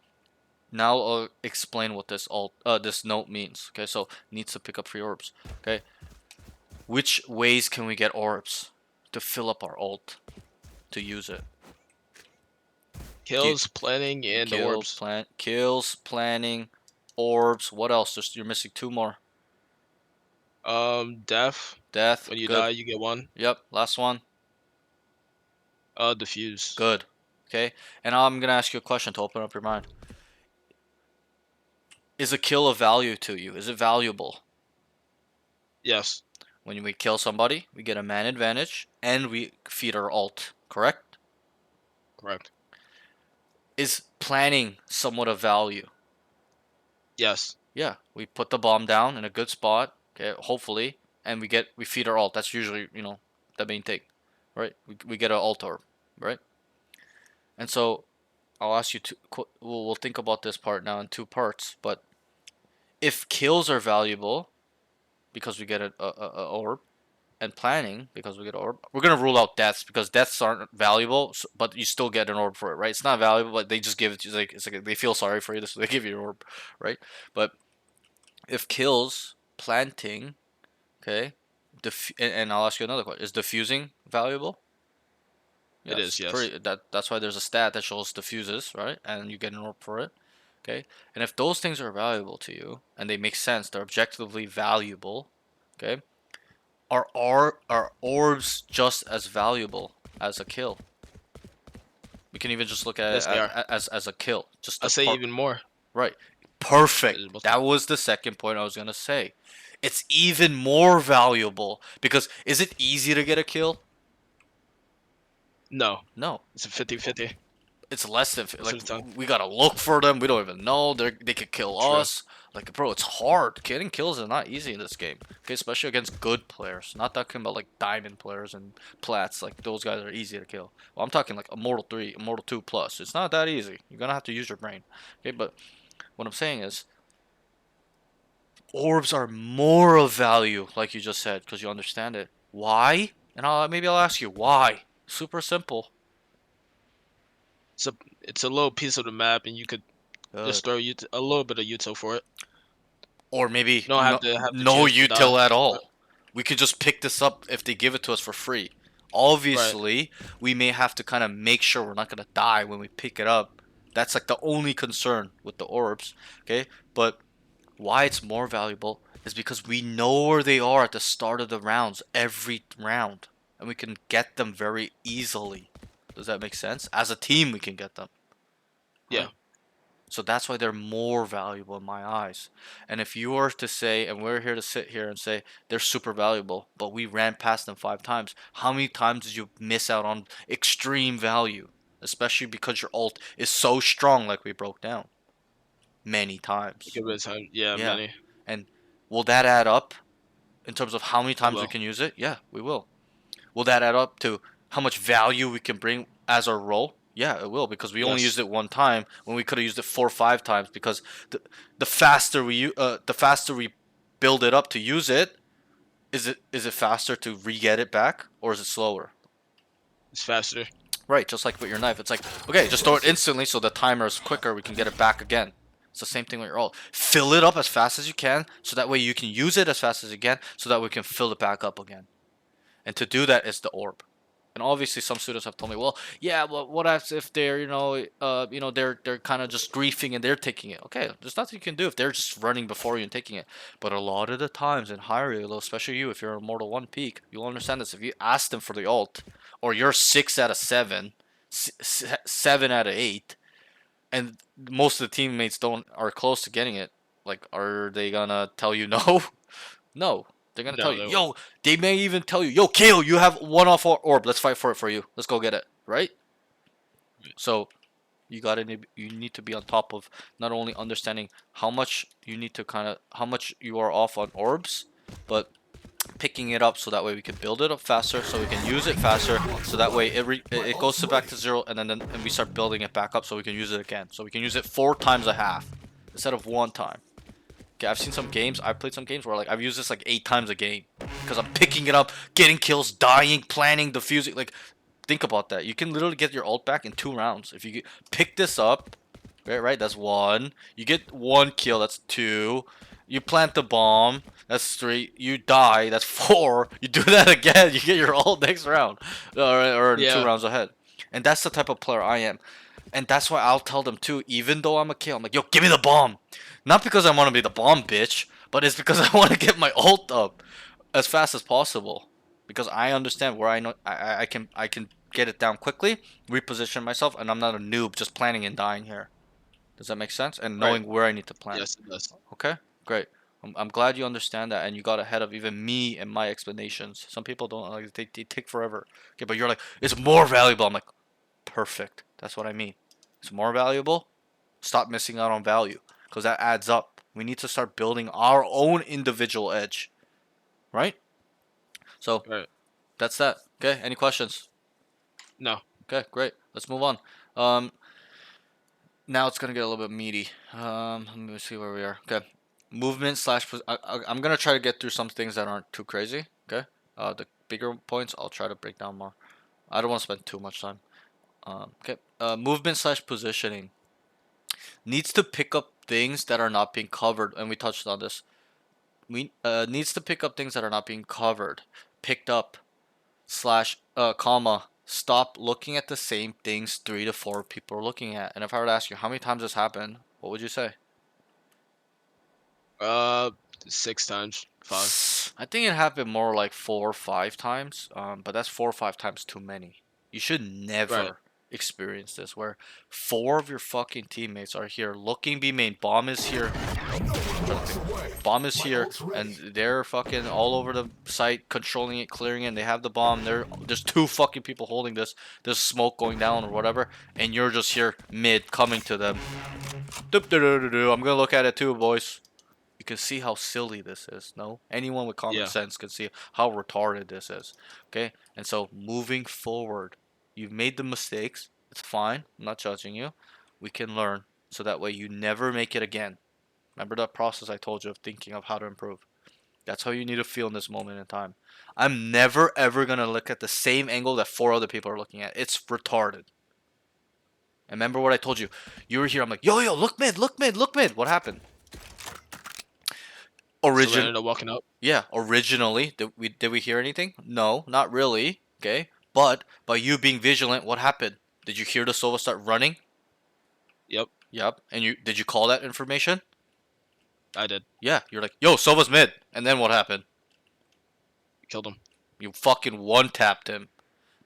now I'll explain what this this note means. Okay. So needs to pick up free orbs. Okay. Which ways can we get orbs to fill up our ult to use it? Kills, planning, and the orbs. Kills, planning, orbs. What else? Just you're missing 2 more. Death. Death. When you Good. die, you get 1. Yep. Last one. Diffuse. Good. Okay. And now I'm gonna ask you a question to open up your mind. Is a kill of value to you? Is it valuable? Yes. When we kill somebody, we get a man advantage, and we feed our ult correct? Correct. Is planning somewhat of value? Yes. Yeah, we put the bomb down in a good spot, okay, hopefully, and we feed our ult. That's usually, the main thing, right? We get an ult orb, right? And so I'll ask you to we'll think about this part now in two parts, but if kills are valuable because we get a orb, and planning because we get an orb, we're gonna rule out deaths because deaths aren't valuable, but you still get an orb for it, right? It's not valuable, but they just give it to you. It's like they feel sorry for you, so they give you an orb, right? But if kills, planting, okay, and I'll ask you another question: is diffusing valuable? It Yes, is. Yes. pretty. That's why there's a stat that shows diffuses, right? And you get an orb for it. Okay, and if those things are valuable to you and they make sense, they're objectively valuable. Okay, are orbs just as valuable as a kill? We can even just look at Yes, they are. it as a kill, just I the say part. even more. Right, perfect. Valuable. That was the second point I was gonna say. It's even more valuable because is it easy to get a kill? No, No, it's a 50-50 it's less than most like of the time. we gotta look for them. We don't even know they could kill True. us. Like, bro, it's hard. Getting kills is not easy in this game. Okay, especially against good players. Not talking about like diamond players and plats. Like those guys are easy to kill. Well, I'm talking like Immortal 3, Immortal 2 plus. It's not that easy. You're gonna have to use your brain. Okay, but what I'm saying is orbs are more of value, like you just said, because you understand it. Why? And maybe I'll ask you why. Super simple. It's a little piece of the map, and you could Good. just throw a little bit of util for it. Or maybe You don't have to have the no chance to die. util at Right. all. We could just pick this up if they give it to us for free. Right. Obviously, we may have to kind of make sure we're not going to die when we pick it up. That's like the only concern with the orbs, okay? But why it's more valuable is because we know where they are at the start of the rounds, every round, and we can get them very easily. Does that make sense? As a team, we can get them, Yeah. right? So that's why they're more valuable in my eyes. And if you were to say, and we're here to sit here and say they're super valuable, but we ran past them 5 times, how many times did you miss out on extreme value? Especially because your ult is so strong, like we broke down. Many times. Give it time. Yeah, Yeah. many. And will that add up in terms of how many It times we will. can use it? Yeah, we will. Will that add up to how much value we can bring as our role? Yeah, it will because we only Yes. used it 1 time when we could have used it 4 or 5 times because the faster we build it up to use it, is it faster to re-get it back or is it slower? It's faster. Right, just like with your knife. It's like, okay, just throw it instantly so the timer is quicker, we can get it back again. It's the same thing with your ult. Fill it up as fast as you can so that way you can use it as fast as you can so that we can fill it back up again. And to do that is the orb. And obviously, some students have told me, well, yeah, well, what if they're, they're kind of just griefing and they're taking it? Okay, there's nothing you can do if they're just running before you and taking it. But a lot of the times in higher elo, especially you, if you're a Mortal 1 peak, you'll understand this. If you ask them for the ult, or you're 6 out of 7, 7 out of 8, and most of the teammates are close to getting it, like, are they gonna tell you no? No. They're gonna tell No, you, they won't. yo, they may even tell you, yo, Kale, you have one off orb. Let's fight for it for you. Let's go get it, right? So you need to be on top of not only understanding how much how much you are off on orbs, but picking it up so that way we can build it up faster, so we can use it faster, so that way it goes back to 0, and then and we start building it back up so we can use it again. So we can use it 4 times a half instead of 1 time. Okay, I've played some games where like I've used this like 8 times a game because I'm picking it up, getting kills, dying, planning, defusing. Like, think about that. You can literally get your ult back in 2 rounds if you pick this up. Right, that's 1. You get 1 kill, that's 2. You plant the bomb, that's 3. You die, that's 4. You do that again, you get your ult next round, or in two Yeah. rounds ahead. And that's the type of player I am. And that's why I'll tell them too, even though I'm a kill, I'm like, yo, give me the bomb. Not because I want to be the bomb bitch, but it's because I want to get my ult up as fast as possible. Because I understand where I know I can get it down quickly, reposition myself, and I'm not a noob just planning and dying here. Does that make sense? And Right. knowing where I need to plant. Yes, it does. Okay, great. I'm glad you understand that and you got ahead of even me and my explanations. Some people don't like they take forever. Okay, but you're like, it's more valuable. I'm like, perfect. That's what I mean. It's more valuable. Stop missing out on value because that adds up. We need to start building our own individual edge, right? So Right. that's that. Okay, any questions? No. Okay, great. Let's move on. Um, Now it's gonna get a little bit meaty. Let me see where we are. Okay, movement slash. I'm gonna try to get through some things that aren't too crazy. Okay, the bigger points I'll try to break down more. I don't want to spend too much time. Okay, movement slash positioning needs to pick up things that are not being covered, and we touched on this. We needs to pick up things that are not being covered, picked up slash comma. Stop looking at the same things 3 to 4 people are looking at. And if I were to ask you how many times this happened, what would you say? Uh, 6 times, 5. I think it happened more like 4 or 5 times, but that's 4 or 5 times too many. You should Right. never experience this where 4 of your fucking teammates are here looking B main. Bomb is here. Bomb is here, and they're fucking all over the site, controlling it, clearing it. And they have the bomb. There's 2 fucking people holding this. There's smoke going down or whatever, and you're just here mid, coming to them. I'm gonna look at it too, boys. You can see how silly this is. No, anyone with common Yeah. sense can see how retarded this is. Okay, and so moving forward, you've made the mistakes. It's fine. I'm not judging you. We can learn so that way you never make it again. Remember that process I told you of thinking of how to improve. That's how you need to feel in this moment in time. I'm never ever gonna look at the same angle that 4 other people are looking at. It's retarded. And remember what I told you. You were here. I'm like, yo, look mid, look mid, look mid. What happened? So they Origin. ended up walking up. Yeah, originally, did we hear anything? No, not really. Okay, but by you being vigilant, what happened? Did you hear the Sova start running? Yep, Yep. And did you call that information? I did. Yeah, you're like, yo, Sova's mid. And then what happened? Killed him. You fucking one tapped him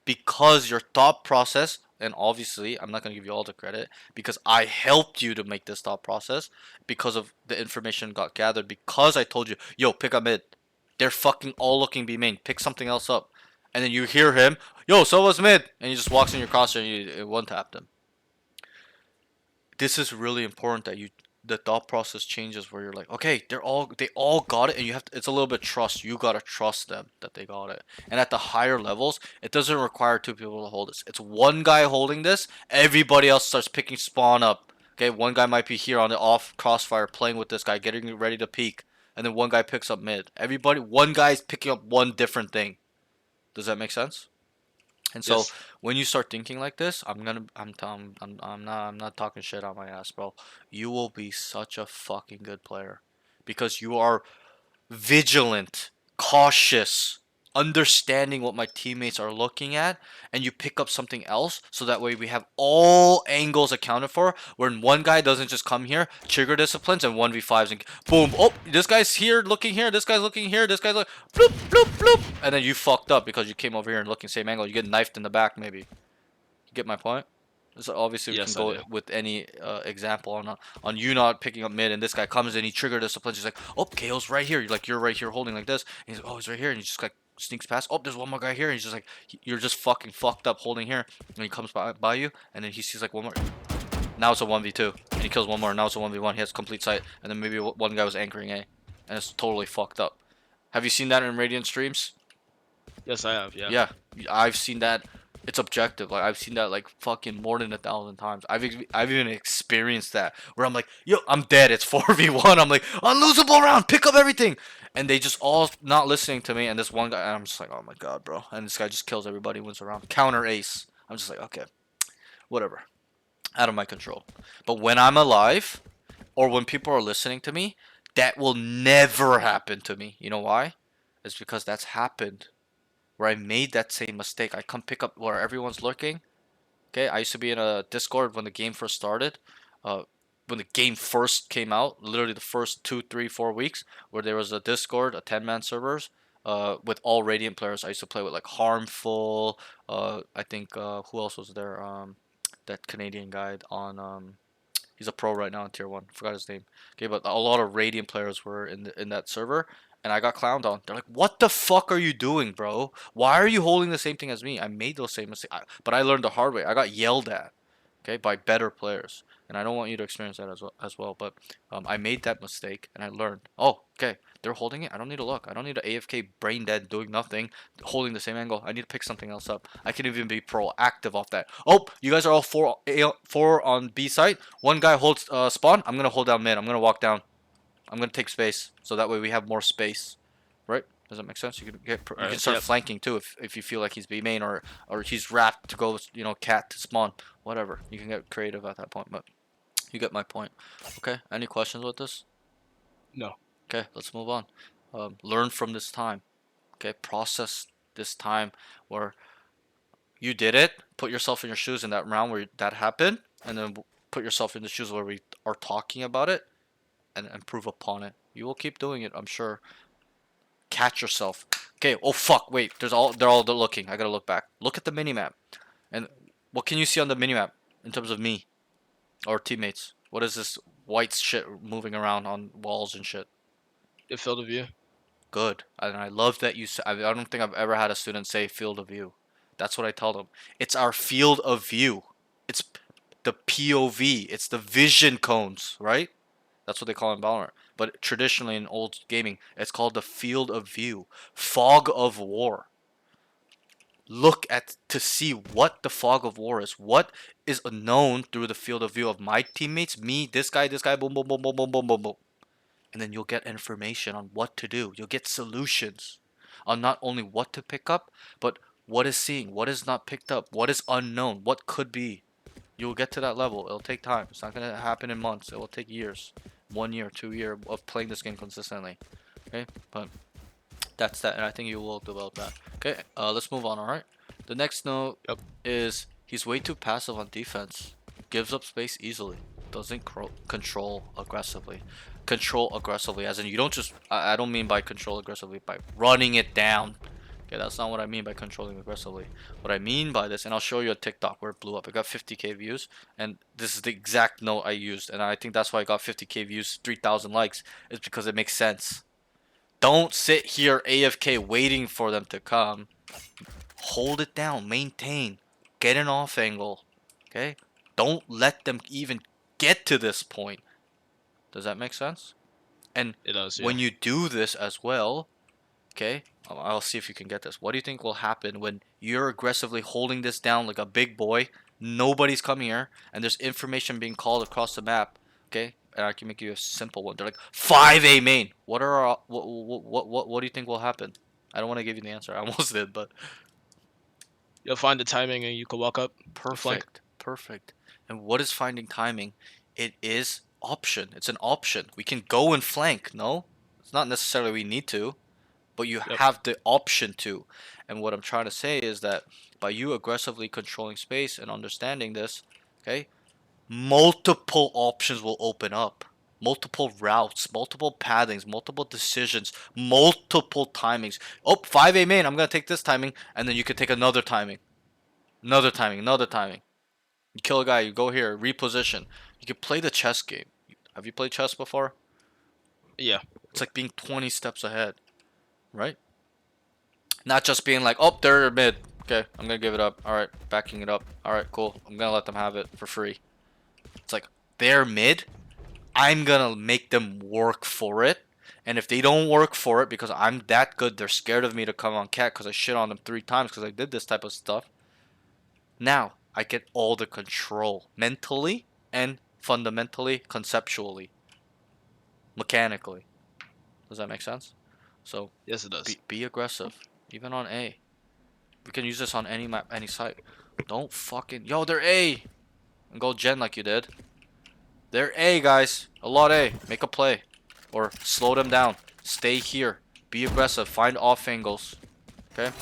because your thought process, and obviously, I'm not gonna give you all the credit because I helped you to make this thought process because of the information got gathered. Because I told you, yo, pick up mid. They're fucking all looking B main. Pick something else up. And then you hear him, yo, so was mid. And he just walks in your crosshair and you one tapped him. This is really important that the thought process changes where you're like, okay, they all got it, and it's a little bit trust. You gotta trust them that they got it. And at the higher levels, it doesn't require 2 people to hold this. It's one guy holding this, everybody else starts picking spawn up. Okay, one guy might be here on the off crossfire playing with this guy, getting ready to peek, and then one guy picks up mid. One guy's picking up one different thing. Does that make sense? And so Yes. when you start thinking like this, I'm not talking shit on my ass, bro. You will be such a fucking good player because you are vigilant, cautious, understanding what my teammates are looking at, and you pick up something else so that way we have all angles accounted for. When one guy doesn't just come here, trigger disciplines, and 1v5s, and boom, oh, this guy's here looking here, this guy's looking here, this guy's like, bloop, bloop, bloop, and then you fucked up because you came over here and looking same angle. You get knifed in the back, maybe. You get my point? So obviously we can Yes, I go do. with any example on you not picking up mid, and this guy comes in, he triggered disciplines. He's like, oh, KO's right here. You're right here holding like this. And he's like, oh, he's right here, and he just like sneaks past. Oh, there's one more guy here, and he's just like, you're just fucking fucked up holding here. And he comes by you, and then he sees like one more. Now it's a 1v2, and he kills one more. Now it's a 1v1. He has complete sight, and then maybe one guy was anchoring A, and it's totally fucked up. Have you seen that in Radiant streams? Yes, I have. Yeah. Yeah, I've seen that. It's objective. Like I've seen that like fucking more than 1,000 times. I've even experienced that where I'm like, yo, I'm dead. It's 4v1. I'm like, unlosable round. Pick up everything, and they just all not listening to me. And this one guy, and I'm just like, oh my god, bro. And this guy just kills everybody, wins a round. Counter ace. I'm just like, okay, whatever. Out of my control. But when I'm alive, or when people are listening to me, that will never happen to me. You know why? It's because that's happened where I made that same mistake. I come pick up where everyone's lurking. Okay, I used to be in a Discord when the game first started. Uh, when the game first came out, literally the first 2, 3, 4 weeks, where there was a Discord, a 10-man servers, with all Radiant players. I used to play with like Harmful. I think who else was there? That Canadian guy on He's a pro right now in tier 1. Forgot his name. Okay, but a lot of Radiant players were in that server, and I got clowned on. They're like, "What the fuck are you doing, bro? Why are you holding the same thing as me? I made those same mistakes, but I learned the hard way. I got yelled at, okay, by better players, and I don't want you to experience that as well. But I made that mistake, and I learned. Oh, okay, they're holding it. I don't need to look. I don't need to AFK brain dead doing nothing, holding the same angle. I need to pick something else up. I can even be proactive off that. Oh, you guys are all four on B site. One guy holds spawn. I'm gonna hold down mid. I'm gonna walk down. I'm gonna take space, so that way we have more space, right? Does that make sense? You can you can start Yep. flanking too if you feel like he's B main or he's wrapped to go, cat to spawn, whatever. You can get creative at that point, but you get my point. Okay. Any questions with this? No. Okay, let's move on. Learn from this time. Okay, process this time where you did it. Put yourself in your shoes in that round where that happened, and then put yourself in the shoes where we are talking about it, and improve upon it. You will keep doing it, I'm sure. Catch yourself. Okay. Oh fuck. Wait. They're all looking. I gotta look back. Look at the minimap. And what can you see on the minimap in terms of me or teammates? What is this white shit moving around on walls and shit? The field of view. Good. And I love that I don't think I've ever had a student say field of view. That's what I tell them. It's our field of view. It's the POV. It's the vision cones, right? That's what they call it in Valorant. But traditionally in old gaming, it's called the field of view. Fog of war. Look at to see what the fog of war is. What is known through the field of view of my teammates, me, this guy, boom, boom, boom, boom, boom, boom, boom, boom. And then you'll get information on what to do. You'll get solutions on not only what to pick up, but what is seeing, what is not picked up, what is unknown, what could be. You'll get to that level. It'll take time. It's not going to happen in months. It will take years. 1 year, 2 year of playing this game consistently. Okay, but that's that, and I think you will develop that. Okay, let's move on. All right. The next note Yep. is he's way too passive on defense. Gives up space easily. Doesn't control aggressively. Control aggressively, as in you don't just. I don't mean by control aggressively by running it down. Okay, that's not what I mean by controlling aggressively. What I mean by this, and I'll show you a TikTok where it blew up. It got 50k views, and this is the exact note I used, and I think that's why it got 50k views, 3,000 likes. It's because it makes sense. Don't sit here AFK waiting for them to come. Hold it down, maintain, get an off angle. Okay, don't let them even get to this point. Does that make sense? And It does. Yeah. when you do this as well, okay, I'll see if you can get this. What do you think will happen when you're aggressively holding this down like a big boy? Nobody's coming here, and there's information being called across the map. Okay, and I can make you a simple one. They're like 5A main. What are our, what do you think will happen? I don't want to give you the answer. I almost did, but You'll find the timing and you can walk up. and flank. perfect, perfect. And what is finding timing? It is option. It's an option. We can go and flank. No, it's not necessarily we need to, but you Yep. have the option to. And what I'm trying to say is that by you aggressively controlling space and understanding this, okay, multiple options will open up. Multiple routes, multiple pathings, multiple decisions, multiple timings. Oh, 5A main, I'm going to take this timing, and then you can take another timing. Another timing, another timing. You kill a guy, you go here, reposition. You can play the chess game. Have you played chess before? Yeah. It's like being 20 steps ahead, right? Not just being like, oh, they're mid. Okay, I'm gonna give it up. Alright, backing it up. Alright, cool. I'm gonna let them have it for free. It's like, they're mid. I'm gonna make them work for it. And if they don't work for it because I'm that good, they're scared of me to come on cat because I shit on them 3 times because I did this type of stuff. Now, I get all the control. Mentally and fundamentally, conceptually. Mechanically. Does that make sense? So, Yes, it does. be aggressive. Even on A. We can use this on any map, any site. Don't fucking... Yo, they're A! And go gen like you did. They're A, guys. A lot A. Make a play. Or slow them down. Stay here. Be aggressive. Find off angles. Okay?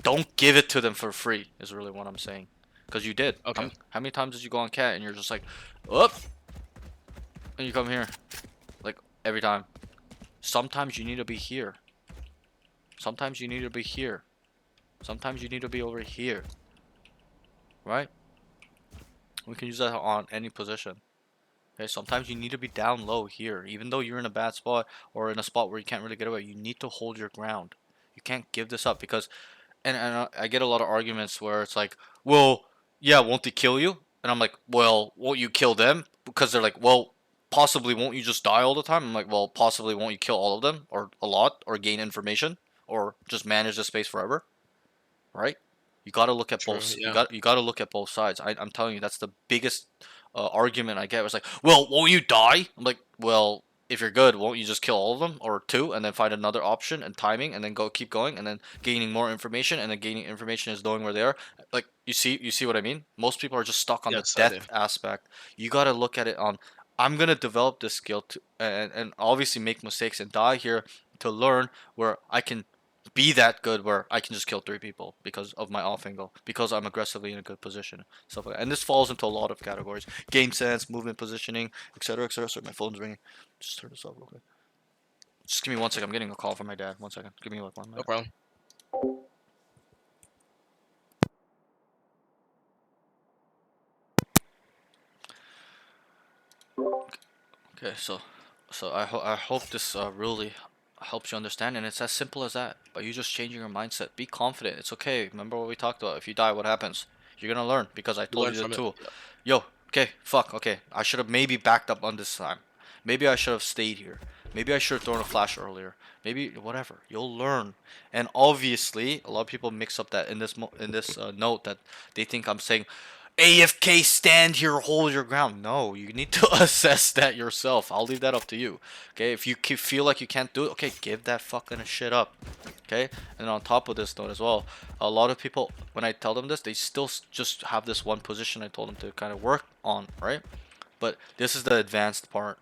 Don't give it to them for free, is really what I'm saying. Because you did. Okay. How many times did you go on cat and you're just like, up? And you come here. Like, every time. Sometimes you need to be here. Sometimes you need to be here. Sometimes you need to be over here. Right? We can use that on any position. Okay, sometimes you need to be down low here. Even though you're in a bad spot or in a spot where you can't really get away, you need to hold your ground. You can't give this up because, and I get a lot of arguments where it's like, well, yeah, won't they kill you? And I'm like, well, won't you kill them? Because they're like, well, possibly won't you just die all the time? I'm like, well, possibly won't you kill all of them or a lot or gain information or just manage the space forever? Right? You got to look at True. both. Yeah. You got to look at both sides. I'm telling you, that's the biggest argument I get. It's like, well, won't you die? I'm like, well, if you're good, won't you just kill all of them or two, and then find another option and timing, and then go keep going, and then gaining more information, and then gaining information is knowing where they are. Like you see what I mean? Most people are just stuck on the Yes, I do. death aspect. You got to look at it on. I'm gonna develop this skill to, and obviously make mistakes and die here to learn where I can be that good where I can just kill three people because of my off angle, because I'm aggressively in a good position, stuff like that. And this falls into a lot of categories: game sense, movement, positioning, etc., etc. Sorry, my phone's ringing. Just turn this off real quick. Just give me 1 second. I'm getting a call from my dad. 1 second. Give me like 1 minute. No problem. Okay, so I hope this really helps you understand, and it's as simple as that. By you just changing your mindset, be confident. It's okay. Remember what we talked about. If you die, what happens? You're gonna learn because I You told learn you the from it. tool. Yeah. Yo, okay, fuck, okay. I should have maybe backed up on this time. Maybe I should have stayed here. Maybe I should have thrown a flash earlier. Maybe whatever. You'll learn. And obviously, a lot of people mix up that in this note that they think I'm saying AFK, stand here, hold your ground. No, you need to assess that yourself. I'll leave that up to you. Okay, if you feel like you can't do it, okay, give that fucking shit up. Okay, and on top of this note as well, a lot of people, when I tell them this, they still just have this one position I told them to kind of work on, right? But this is the advanced part.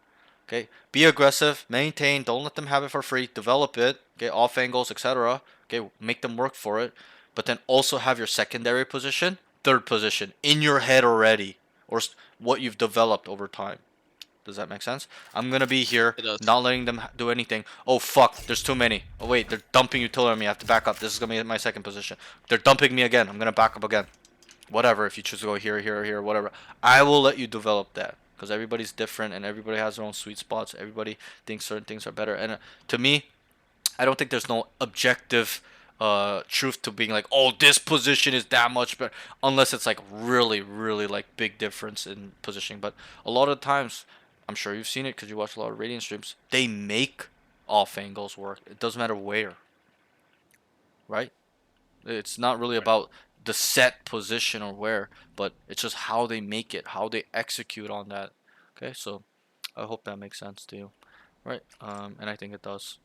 Okay, be aggressive, maintain, don't let them have it for free, develop it, okay, off angles, etc. Okay, make them work for it, but then also have your secondary position, third position in your head already, or what you've developed over time. Does that make sense? I'm gonna be here, It does. not letting them do anything. Oh fuck, there's too many. Oh wait, they're dumping utility on me. I have to back up. This is gonna be my second position. They're dumping me again. I'm gonna back up again. Whatever, if you choose to go here, here, here, whatever. I will let you develop that because everybody's different and everybody has their own sweet spots. Everybody thinks certain things are better. And to me, I don't think there's no objective truth to being like, oh, this position is that much better, unless it's like really, really like big difference in positioning. But a lot of times, I'm sure you've seen it because you watch a lot of Radiant streams. They make off angles work. It doesn't matter where, right? It's not really about the set position or where, but it's just how they make it, how they execute on that. Okay, so I hope that makes sense to you, right? And I think it does.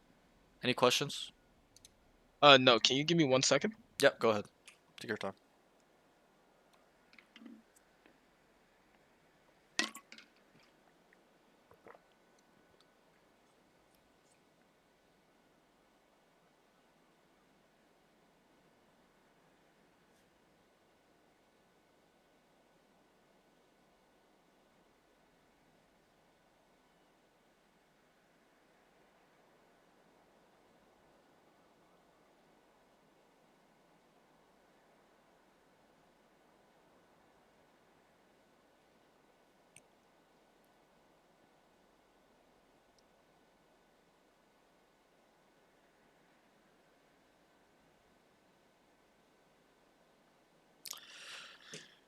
Any questions? No. Can you give me 1 second? Yep, go ahead. Take your time.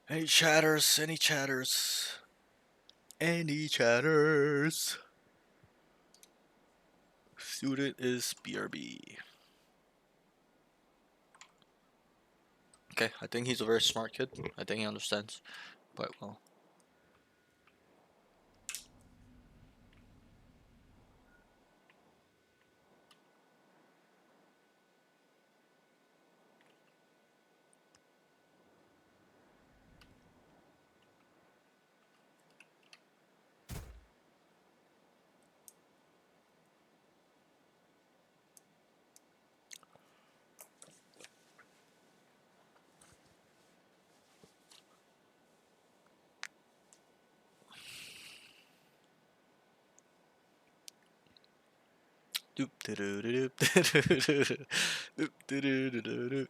Any chatters? Any chatters? Any chatters? Student is BRB. Okay, I think he's a very smart kid. I think he understands quite well. Doop doo doo doo doop. Doop doo doo doo doo doo.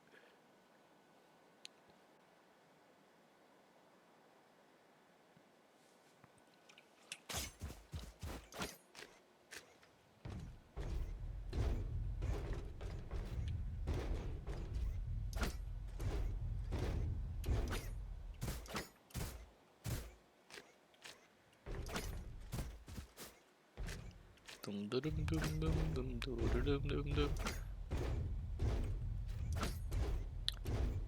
Dum, dum, dum, dum, dum, dum, dum, dum, dum, dum.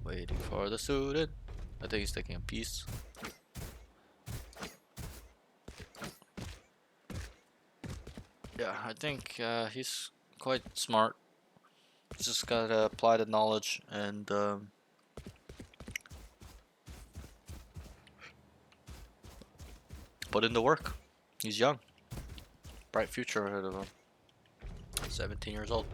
Waiting for the student. I think he's taking a piece. Yeah, I think he's quite smart. Just gotta apply the knowledge and put in the work. He's young, bright future ahead of him. 17 years old.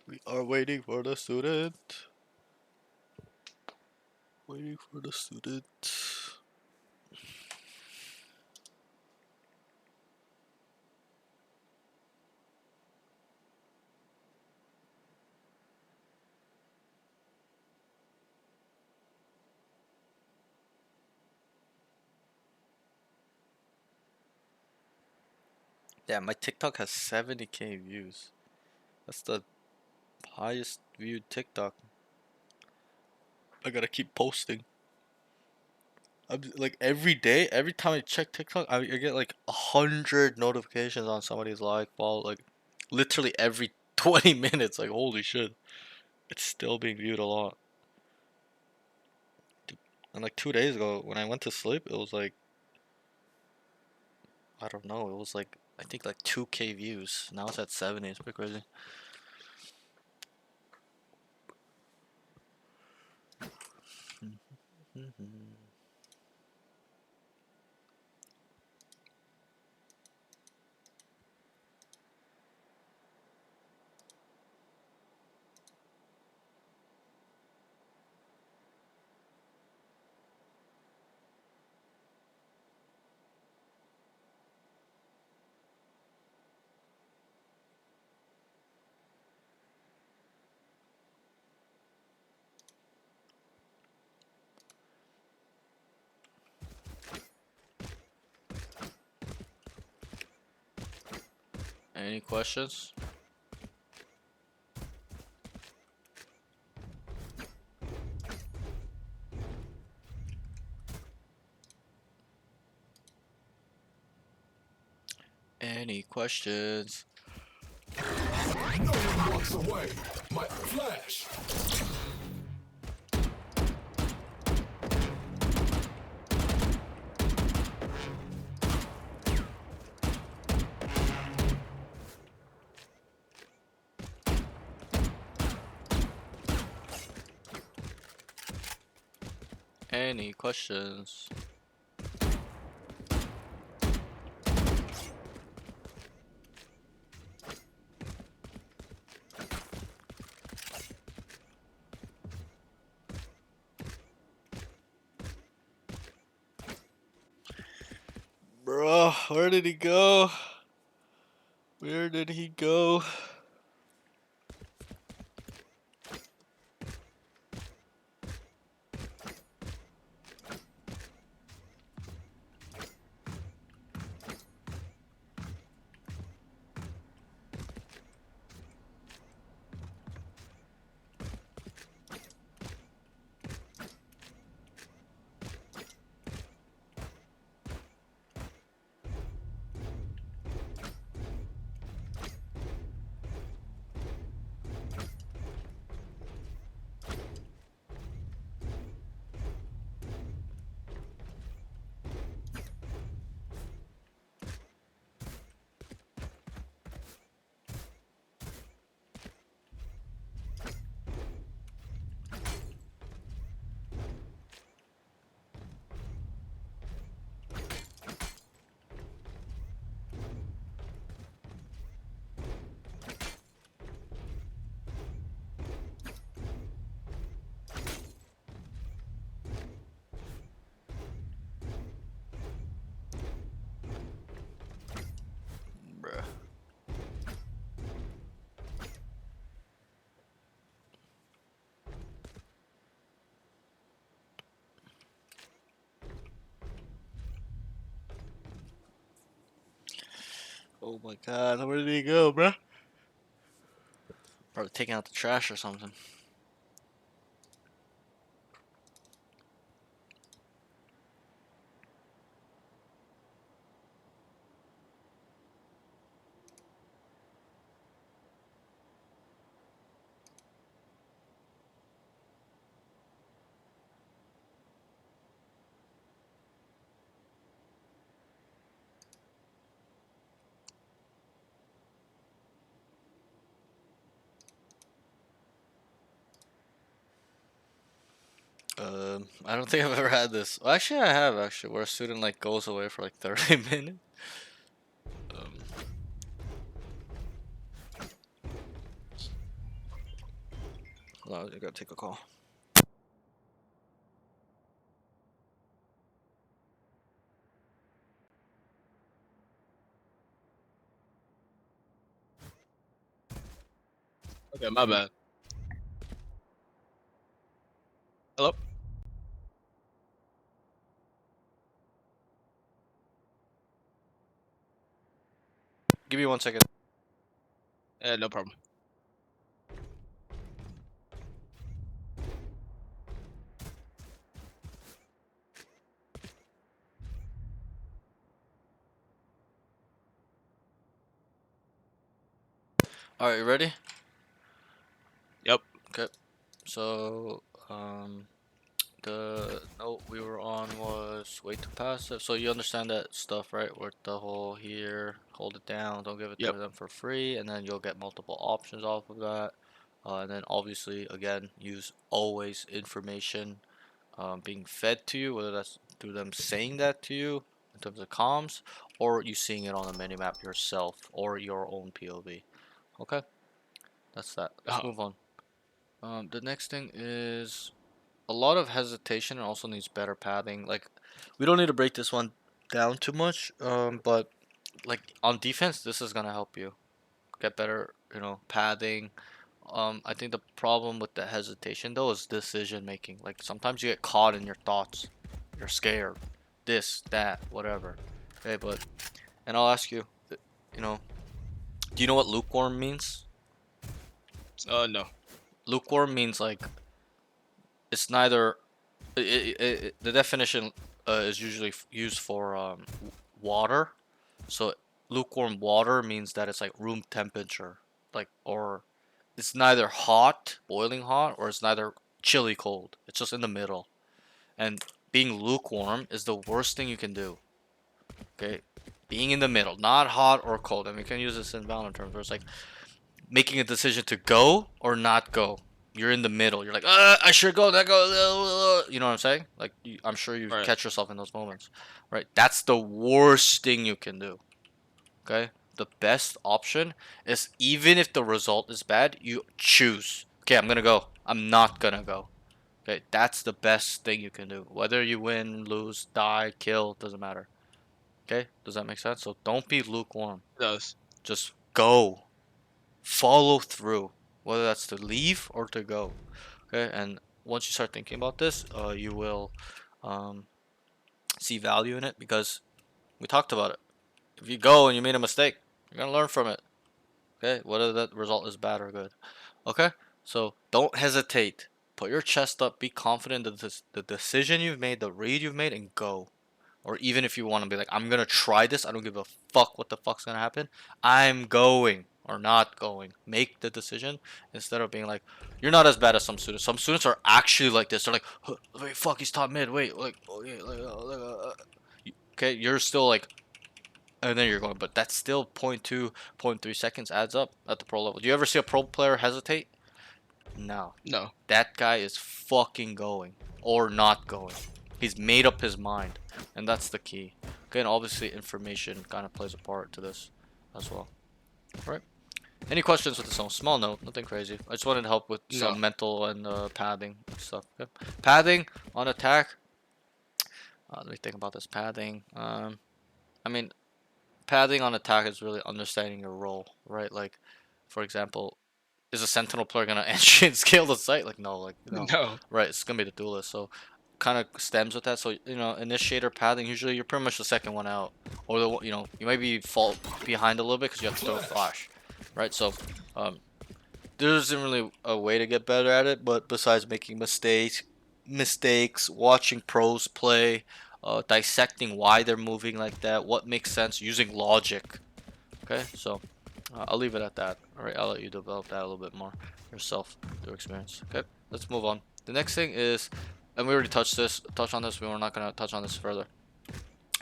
We are waiting for the student. Waiting for the student. Yeah, my TikTok has 70k views. That's the highest viewed TikTok. I gotta keep posting. I'm like every day, every time I check TikTok, I get like 100 notifications on somebody's follow, like literally every 20 minutes. Like holy shit, it's still being viewed a lot. And like 2 days ago, when I went to sleep, it was like I don't know, it was like I think like 2k views. Now it's at 70. It's pretty crazy. Any questions? Any questions? No one walks away. My flash. Any questions? Bro, where did he go? Where did he go? Oh my god, where did he go, bro? Probably taking out the trash or something. I don't think I've ever had this. Well, actually, I have actually, where a student like goes away for like 30 minutes. Um, Hold on, I gotta take a call. Okay, my bad. Hello? Give me 1 second. Yeah, no problem. Alright, you ready? Yep. Okay. So, the note we were on was way too passive. So you understand that stuff, right? With the whole here, hold it down, don't give it to Yep. them for free, and then you'll get multiple options off of that. And then obviously, again, use always information being fed to you, whether that's through them saying that to you in terms of comms, or you seeing it on the minimap yourself or your own POV. Okay, that's that. Let's Uh, move on. The next thing is a lot of hesitation and also needs better padding. Like, we don't need to break this one down too much, but like on defense, this is gonna help you get better, padding. I think the problem with the hesitation though is decision making. Like sometimes you get caught in your thoughts. You're scared. This, that, whatever. Okay, and I'll ask you, you know, do you know what lukewarm means? no. Lukewarm means like it's neither. The definition is usually used for water. So lukewarm water means that it's like room temperature, like or it's neither hot, boiling hot, or it's neither chilly cold. It's just in the middle. And being lukewarm is the worst thing you can do. Okay, being in the middle, not hot or cold. And we can use this in Valorant terms, where it's like making a decision to go or not go. You're in the middle. You're like, I should go, not go. You know what I'm saying? Like, I'm sure you Right. catch yourself in those moments, right? That's the worst thing you can do. Okay, the best option is even if the result is bad, you choose. Okay, I'm gonna go. I'm not gonna go. Okay, that's the best thing you can do. Whether you win, lose, die, kill, doesn't matter. Okay, does that make sense? So don't be lukewarm. It does. Just go. Follow through. Whether that's to leave or to go. Okay, and once you start thinking about this, you will um, see value in it because we talked about it. If you go and you made a mistake, you're gonna learn from it. Okay, whether that result is bad or good. Okay, so don't hesitate. Put your chest up. Be confident that the decision you've made, the read you've made, and go. Or even if you want to be like, I'm gonna try this. I don't give a fuck what the fuck's gonna happen. I'm going or not going. Make the decision instead of being like, you're not as bad as some students. Some students are actually like this. They're like, huh, wait, fuck, he's top mid. Wait, like, okay, okay, you're still like, and then you're going, but that's still 0.2, 0.3 seconds adds up at the pro level. Do you ever see a pro player hesitate? No. No. That guy is fucking going or not going. He's made up his mind, and that's the key. Okay, and obviously information kind of plays a part to this as well. All right. Any questions with this one? Small note, nothing crazy. I just wanted to help with No. some mental and padding stuff. Okay. Padding on attack. Let me think about this padding. I mean, padding on attack is really understanding your role, right? Like, for example, is a sentinel player gonna entry and scale the site? Like, no, like no, No. right? It's gonna be the duelist. So kind of stems with that. So you know, initiator pathing. Usually, you're pretty much the second one out, or you know, you might be fall behind a little bit because you have to throw a flash, right? So, there isn't really a way to get better at it, but besides making mistakes, watching pros play, dissecting why they're moving like that, what makes sense, using logic. Okay, so I'll leave it at that. All right, I'll let you develop that a little bit more yourself, your experience. Okay, let's move on. The next thing is, and we already touched on this. We were not gonna touch on this further.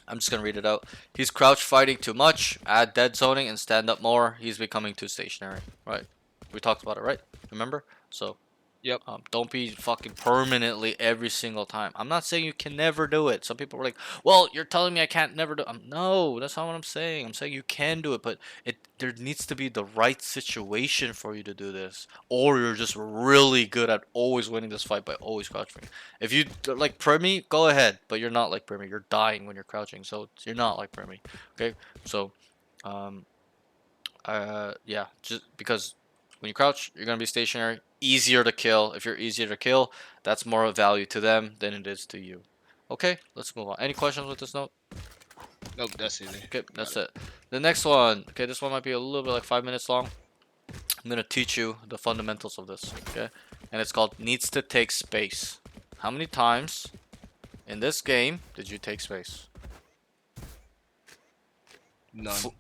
I'm just gonna read it out. He's crouch fighting too much. Add dead zoning and stand up more. He's becoming too stationary. Right. We talked about it, right? Remember? So Yep. don't be fucking permanently every single time. I'm not saying you can never do it. Some people are like, "Well, you're telling me I can't never do." No, that's not what I'm saying. I'm saying you can do it, but there needs to be the right situation for you to do this, or you're just really good at always winning this fight by always crouching. If you like Premi, go ahead, but you're not like Premi. You're dying when you're crouching, so you're not like Premi. Okay, so um, yeah, just because when you crouch, you're gonna be stationary, easier to kill. If you're easier to kill, that's more of value to them than it is to you. Okay, let's move on. Any questions with this note? Nope, that's easy. Okay, Got that's it. it. The next one. Okay, this one might be a little bit like 5 minutes long. I'm gonna teach you the fundamentals of this. Okay, and it's called needs to take space. How many times in this game did you take space? None.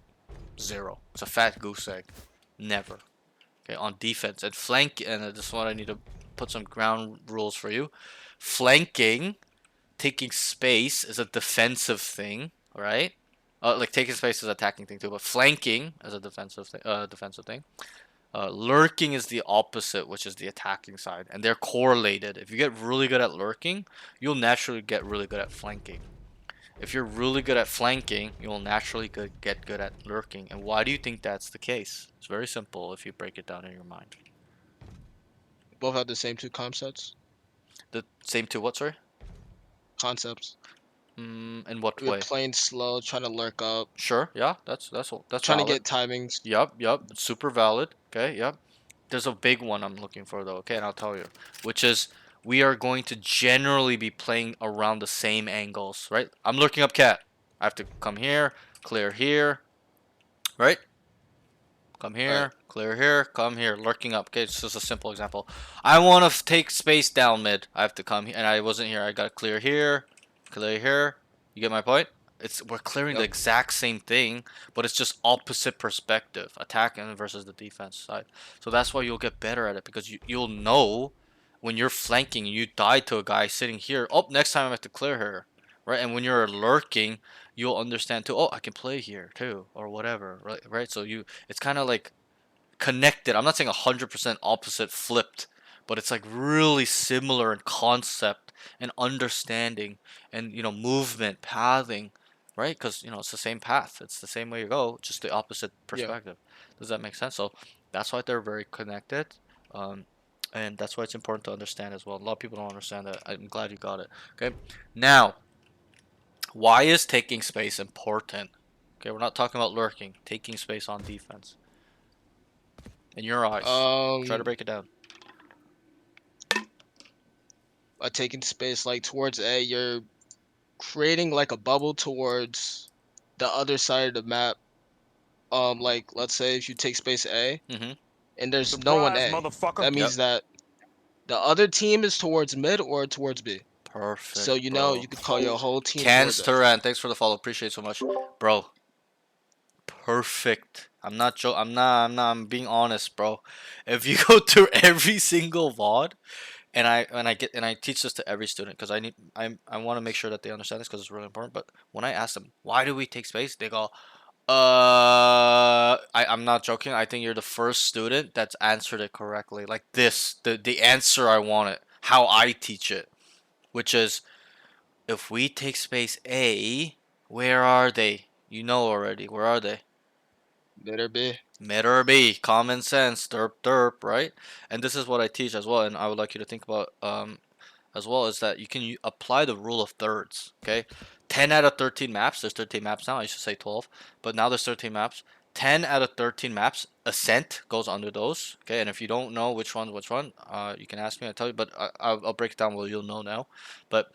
Zero. It's a fat goose egg. Never. Okay, on defense and flank, and this is what I need to put some ground rules for you. Flanking, taking space is a defensive thing, right? Like taking space is an attacking thing too, but flanking is a defensive thing. Lurking is the opposite, which is the attacking side, and they're correlated. If you get really good at lurking, you'll naturally get really good at flanking. If you're really good at flanking, you'll naturally get good at lurking. And why do you think that's the case? It's very simple if you break it down in your mind. Both have the same two concepts. The same two what, sorry? Concepts. In what We're way? playing slow, trying to lurk up, Sure, yeah, that's trying to valid. get timings. Yup, super valid. Okay, yep. There's a big one I'm looking for though, okay, and I'll tell you, which is we are going to generally be playing around the same angles, right? I'm looking up cat. I have to come here, clear here, right? Come Right. here, clear here, come here, lurking up. Okay, it's just a simple example. I want to take space down mid. I have to come here, and I wasn't here. I got to clear here, clear here. You get my point? We're clearing the Yep. exact same thing, but it's just opposite perspective, attacking versus the defense side. So that's why you'll get better at it because you'll know when you're flanking and you die to a guy sitting here. Oh, next time I have to clear her, right? And when you're lurking, you'll understand too. Oh, I can play here too, or whatever, right? Right. So it's kind of like connected. I'm not saying 100% opposite flipped, but it's like really similar in concept and understanding and movement, pathing, right? Because it's the same path. It's the same way you go, just the opposite Yeah. perspective. Does that make sense? So that's why they're very connected. Um, and that's why it's important to understand as well. A lot of people don't understand that. I'm glad you got it. Okay. Now, why is taking space important? Okay, we're not talking about lurking. Taking space on defense. In your eyes. Try to Um, break it down. by taking space like towards A, you're creating like a bubble towards the other side of the map. Like let's say if you take space A Mm-hmm. and there's no one Surprise, A, motherfucker! that Yep. means that the other team is towards mid or towards B. So Perfect, you know bro. you could call your whole team Cans towards A. Turan, thanks for the follow. Appreciate it so much, bro. Perfect. I'm being honest, bro. If you go through every single VOD, and I teach this to every student because I want to make sure that they understand this because it's really important. But when I ask them why do we take space, they go, I'm not joking. I think you're the first student that's answered it correctly. Like this, the answer I want it, how I teach it, which is if we take space A, where are they? You know already. Where are they? Better B. Mid or B, common sense, derp derp, right? And this is what I teach as well, and I would like you to think about as well is that you can apply the rule of thirds. Okay, 10 out of 13 maps. There's 13 maps now. I should say 12, but now there's 13 maps. 10 out of 13 maps, Ascent goes under those. Okay, and if you don't know which one, you can ask me. I'll tell you. But I'll break it down. Well, you'll know now. But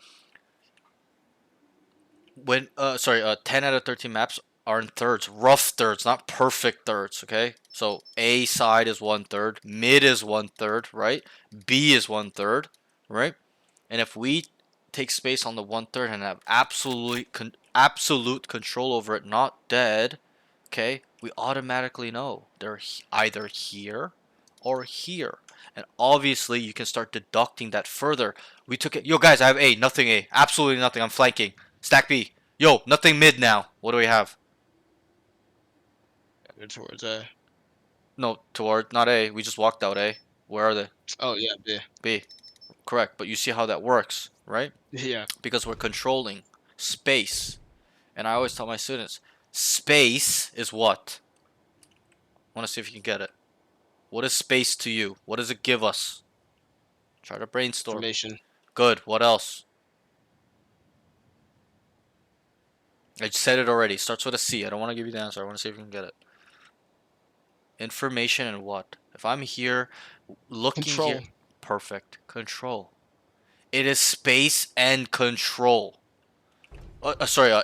when 10 out of 13 maps are in thirds, rough thirds, not perfect thirds. Okay, so A side is 1/3, mid is 1/3, right? B is 1/3, right? And if we take space on the 1/3 and have absolute control over it, not dead, okay, we automatically know they're either here or here. And obviously, you can start deducting that further. We took it. Yo, guys, I have A, nothing A, absolutely nothing. I'm flanking. Stack B. Yo, nothing mid now. What do we have? They're towards A. No, toward not A. We just walked out A. Where are they? Oh yeah, B. B. Correct. But you see how that works, right? Yeah. Because we're controlling space. And I always tell my students, space is what? I want to see if you can get it. What is space to you? What does it give us? Try to brainstorm. Information. Good. What else? I said it already. Starts with a C. I don't want to give you the answer. I want to see if you can get it. Information and what? If I'm here, looking Control. here. Perfect. Control. It is space and control.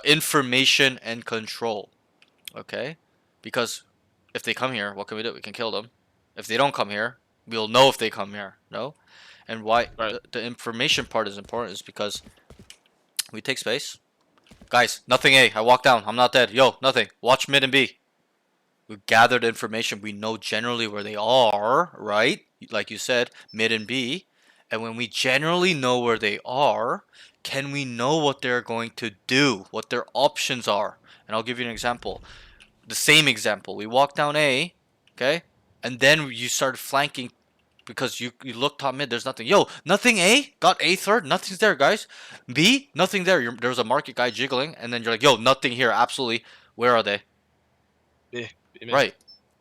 Information and control. Okay? Because if they come here, what can we do? We can kill them. If they don't come here, we'll know if they come here. No? And why Right. the information part is important is because we take space. Guys, nothing A. I walk down. I'm not dead. Yo, nothing. Watch mid and B. We gathered information. We know generally where they are, right? Like you said, mid and B. And when we generally know where they are, can we know what they're going to do? What their options are? And I'll give you an example. The same example. We walk down A, okay? And then you start flanking because you look top mid, there's nothing. Yo, nothing A? Got A third? Nothing's there, guys. B? Nothing there. There's a market guy jiggling. And then you're like, yo, nothing here. Absolutely. Where are they? B. B main. Right.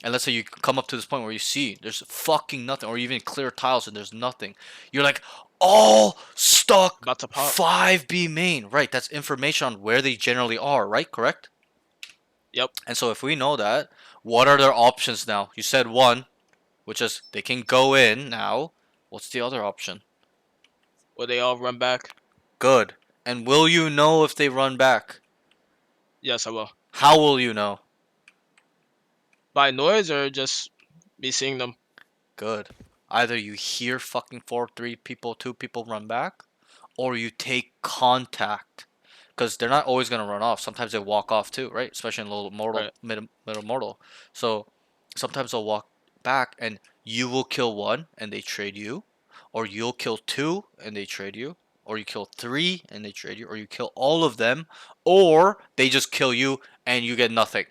And let's say you come up to this point where you see there's fucking nothing, or even clear tiles and there's nothing. You're like, all stuck About to pop. 5B main. Right. That's information on where they generally are, right? Correct? Yep. And so if we know that, what are their options now? You said one, which is they can go in now. What's the other option? Will they all run back? Good. And will you know if they run back? Yes, I will. How will you know? By noise or just me seeing them? Good. Either you hear fucking 2 people run back, or you take contact. Because they're not always going to run off. Sometimes they walk off too, right? Especially in low mortal, Right. middle mortal. So sometimes they'll walk back and you will kill one and they trade you. Or you'll kill two and they trade you. Or you kill three and they trade you. Or you kill all of them. Or they just kill you and you get nothing.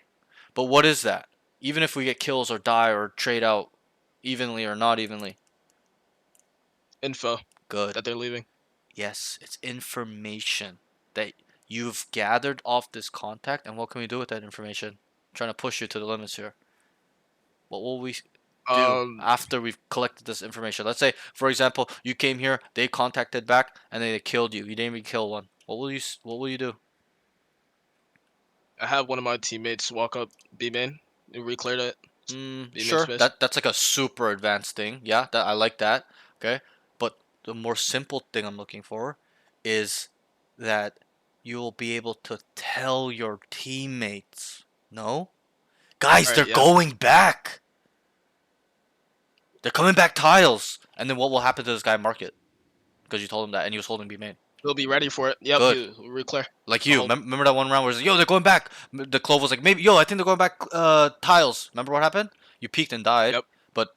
But what is that? Even if we get kills or die or trade out evenly or not evenly. Info Good. that they're leaving. Yes, it's information that you've gathered off this contact, and what can we do with that information? I'm trying to push you to the limits here. What will we do after we've collected this information? Let's say, for example, you came here, they contacted back, and they killed you. You didn't even kill one. What will you do? I have one of my teammates walk up B main and reclear it. B main Sure. space. That's like a super advanced thing. Yeah, I like that. Okay, but the more simple thing I'm looking for is that you'll be able to tell your teammates. No, guys, they're Alright, yeah. going back. They're coming back tiles. And then what will happen to this guy market? Because you told him that, and he was holding B main. He'll be ready for it. Yep, Good. he'll reclear. Like The you, whole- remember that one round where it's like, yo, they're going back. The Clove was like, maybe, yo, I think they're going back tiles. Remember what happened? You peeked and died. Yep. But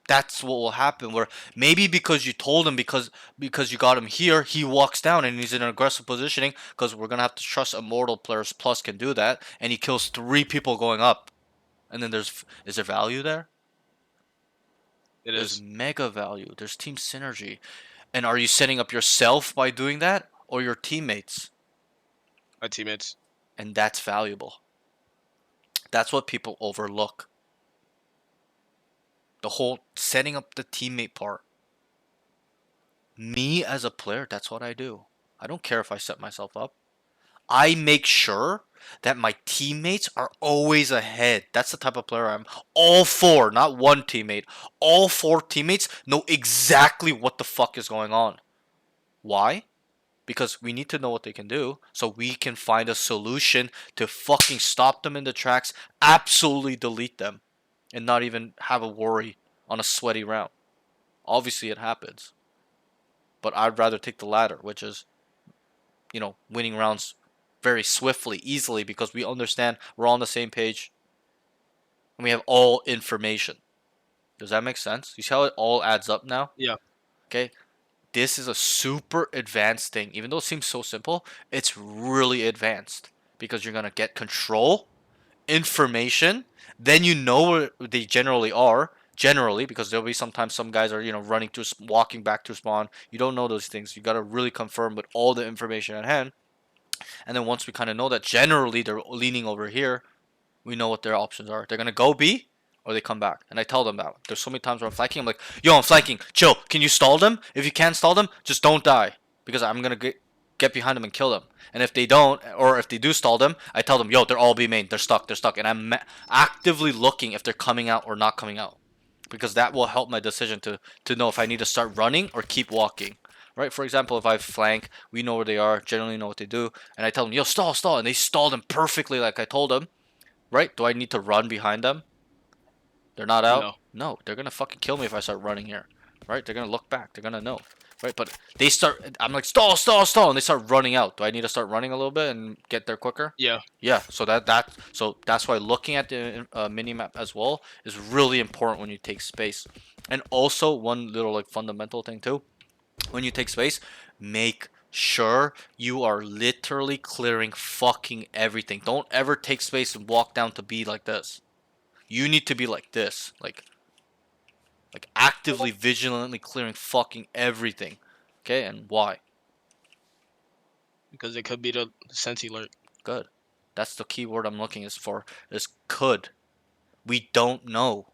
that's what will happen. Where maybe because you told him because you got him here, he walks down and he's in an aggressive positioning. Because we're gonna have to trust Immortal players plus can do that, and he kills 3 people going up. And then is there value there? There's Is. mega value. There's team synergy. And are you setting up yourself by doing that, or your teammates? My teammates. And that's valuable. That's what people overlook. The whole setting up the teammate part. Me as a player, that's what I do. I don't care if I set myself up. I make sure that my teammates are always ahead. That's the type of player I'm. All four, not one teammate. All four teammates know exactly what the fuck is going on. Why? Because we need to know what they can do so we can find a solution to fucking stop them in the tracks, absolutely delete them, and not even have a worry on a sweaty round. Obviously, it happens, but I'd rather take the latter, which is, winning rounds very swiftly, easily, because we understand we're all on the same page and we have all information. Does that make sense? You see how it all adds up now? Yeah. Okay? This is a super advanced thing. Even though it seems so simple, it's really advanced because you're going to get control, information, then you know where they generally are. Generally, because there'll be sometimes some guys are running to walking back to spawn. You don't know those things. You gotta really confirm with all the information at hand. And then once we kind of know that generally they're leaning over here, we know what their options are. They're gonna go B or they come back. And I tell them that. There's so many times where I'm flanking. I'm like, yo, I'm flanking. Chill. Can you stall them? If you can't stall them, just don't die. Because I'm gonna get behind them and kill them. And if they don't, or if they do stall them, I tell them, yo, they're all B main. They're stuck. They're stuck. And I'm actively looking if they're coming out or not coming out. Because that will help my decision to know if I need to start running or keep walking. Right? For example, if I flank, we know where they are, generally know what they do, and I tell them, yo, stall, stall, and they stall them perfectly like I told them. Right? Do I need to run behind them? They're not out? No. No, they're gonna fucking kill me if I start running here. Right? They're gonna look back. They're gonna know. Right? But they start. I'm like stall, stall, stall, and they start running out. Do I need to start running a little bit and get there quicker? Yeah. Yeah. So that's why looking at the mini map as well is really important when you take space. And also one little like fundamental thing too, when you take space, make sure you are literally clearing fucking everything. Don't ever take space and walk down to B like this. You need to be like this, like actively, vigilantly clearing fucking everything. Okay, and why? Because it could be the Sensi alert. Good. That's the key word I'm looking is could. We don't know.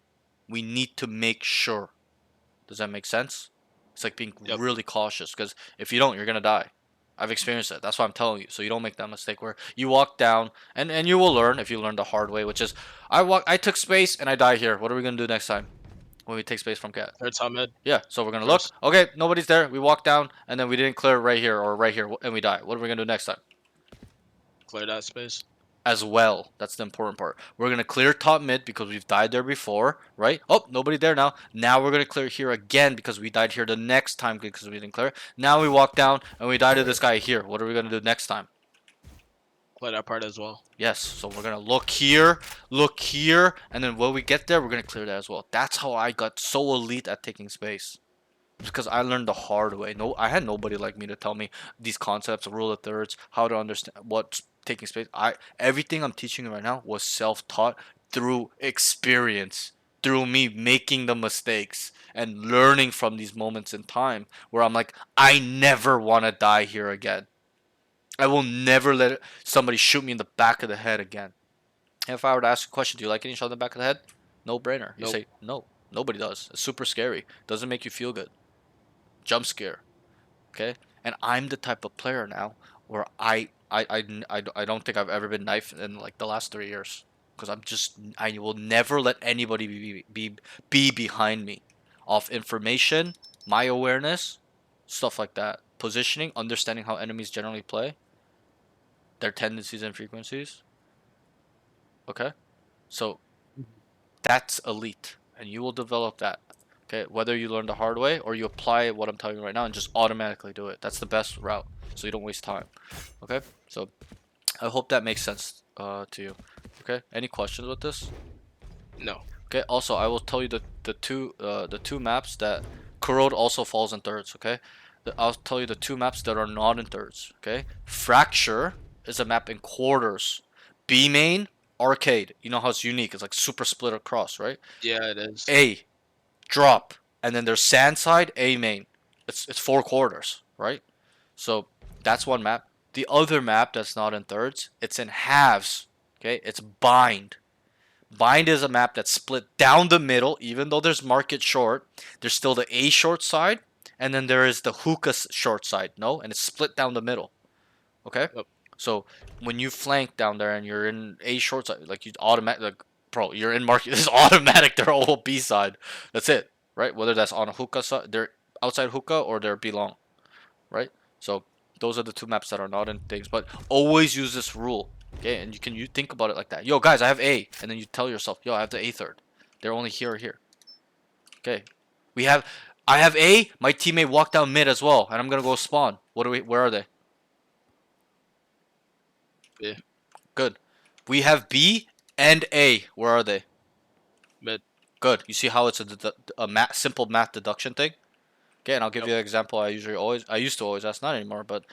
We need to make sure. Does that make sense? It's like being Yep. really cautious because if you don't, you're gonna die. I've experienced it. That's why I'm telling you. So you don't make that mistake where you walk down and you will learn if you learn the hard way, which is I took space and I die here. What are we gonna do next time when we take space from cat? Third time mid. Yeah, so we're gonna look. First. Okay, nobody's there. We walk down and then we didn't clear right here or right here and we die. What are we gonna do next time? Clear that space. As well. That's the important part. We're gonna clear top mid because we've died there before, right? Oh, nobody there now. Now we're gonna clear here again because we died here the next time because we didn't clear. Now we walk down and we die to this guy here. What are we gonna do next time? Clear that part as well. Yes, so we're gonna look here, and then when we get there, we're gonna clear that as well. That's how I got so elite at taking space. Because I learned the hard way. No, I had nobody like me to tell me these concepts, rule of thirds, how to understand what's taking space. Everything I'm teaching you right now was self-taught through experience, through me making the mistakes and learning from these moments in time where I'm like, I never want to die here again. I will never let somebody shoot me in the back of the head again. If I were to ask a question, do you like getting shot in the back of the head? No brainer. You Nope. say no. Nobody does. It's super scary. Doesn't make you feel good. Jump scare. Okay, and I'm the type of player now where I don't think I've ever been knifed in like the last 3 years because I will never let anybody be behind me off information, my awareness, stuff like that, positioning, understanding how enemies generally play, their tendencies and frequencies. Okay, so that's elite, and you will develop that. Okay, whether you learn the hard way or you apply what I'm telling you right now and just automatically do it. That's the best route, so you don't waste time. Okay, so I hope that makes sense to you. Okay, any questions with this? No. Okay, also I will tell you the two maps that Corrode also falls in thirds. Okay, I'll tell you the two maps that are not in thirds. Okay, Fracture is a map in quarters. B main arcade. You know how it's unique. It's like super split across, right? Yeah, it is. A drop, and then there's sand side, A main. It's 4 quarters, right? So that's one map. The other map that's not in thirds, it's in halves. Okay, it's bind. Bind is a map that's split down the middle, even though there's market short. There's still the A short side, and then there is the hookah short side. No, and it's split down the middle. Okay. Yep. So when you flank down there and you're in A short side, like you automatic, like bro, you're in market. This is automatic. They're all B side. That's it, right? Whether that's on a hookah side, they're outside hookah or they're B long, right? So those are the two maps that are not in things. But always use this rule, okay? And you think about it like that. Yo, guys, I have A, and then you tell yourself, yo, I have the A third. They're only here or here. Okay, I have A. My teammate walked down mid as well, and I'm gonna go spawn. Where are they? B. Good. We have B and A. Where are they? Mid. Good. You see how it's a simple math deduction thing? Okay, and I'll give Yep. you an example. I used to always ask, not anymore, but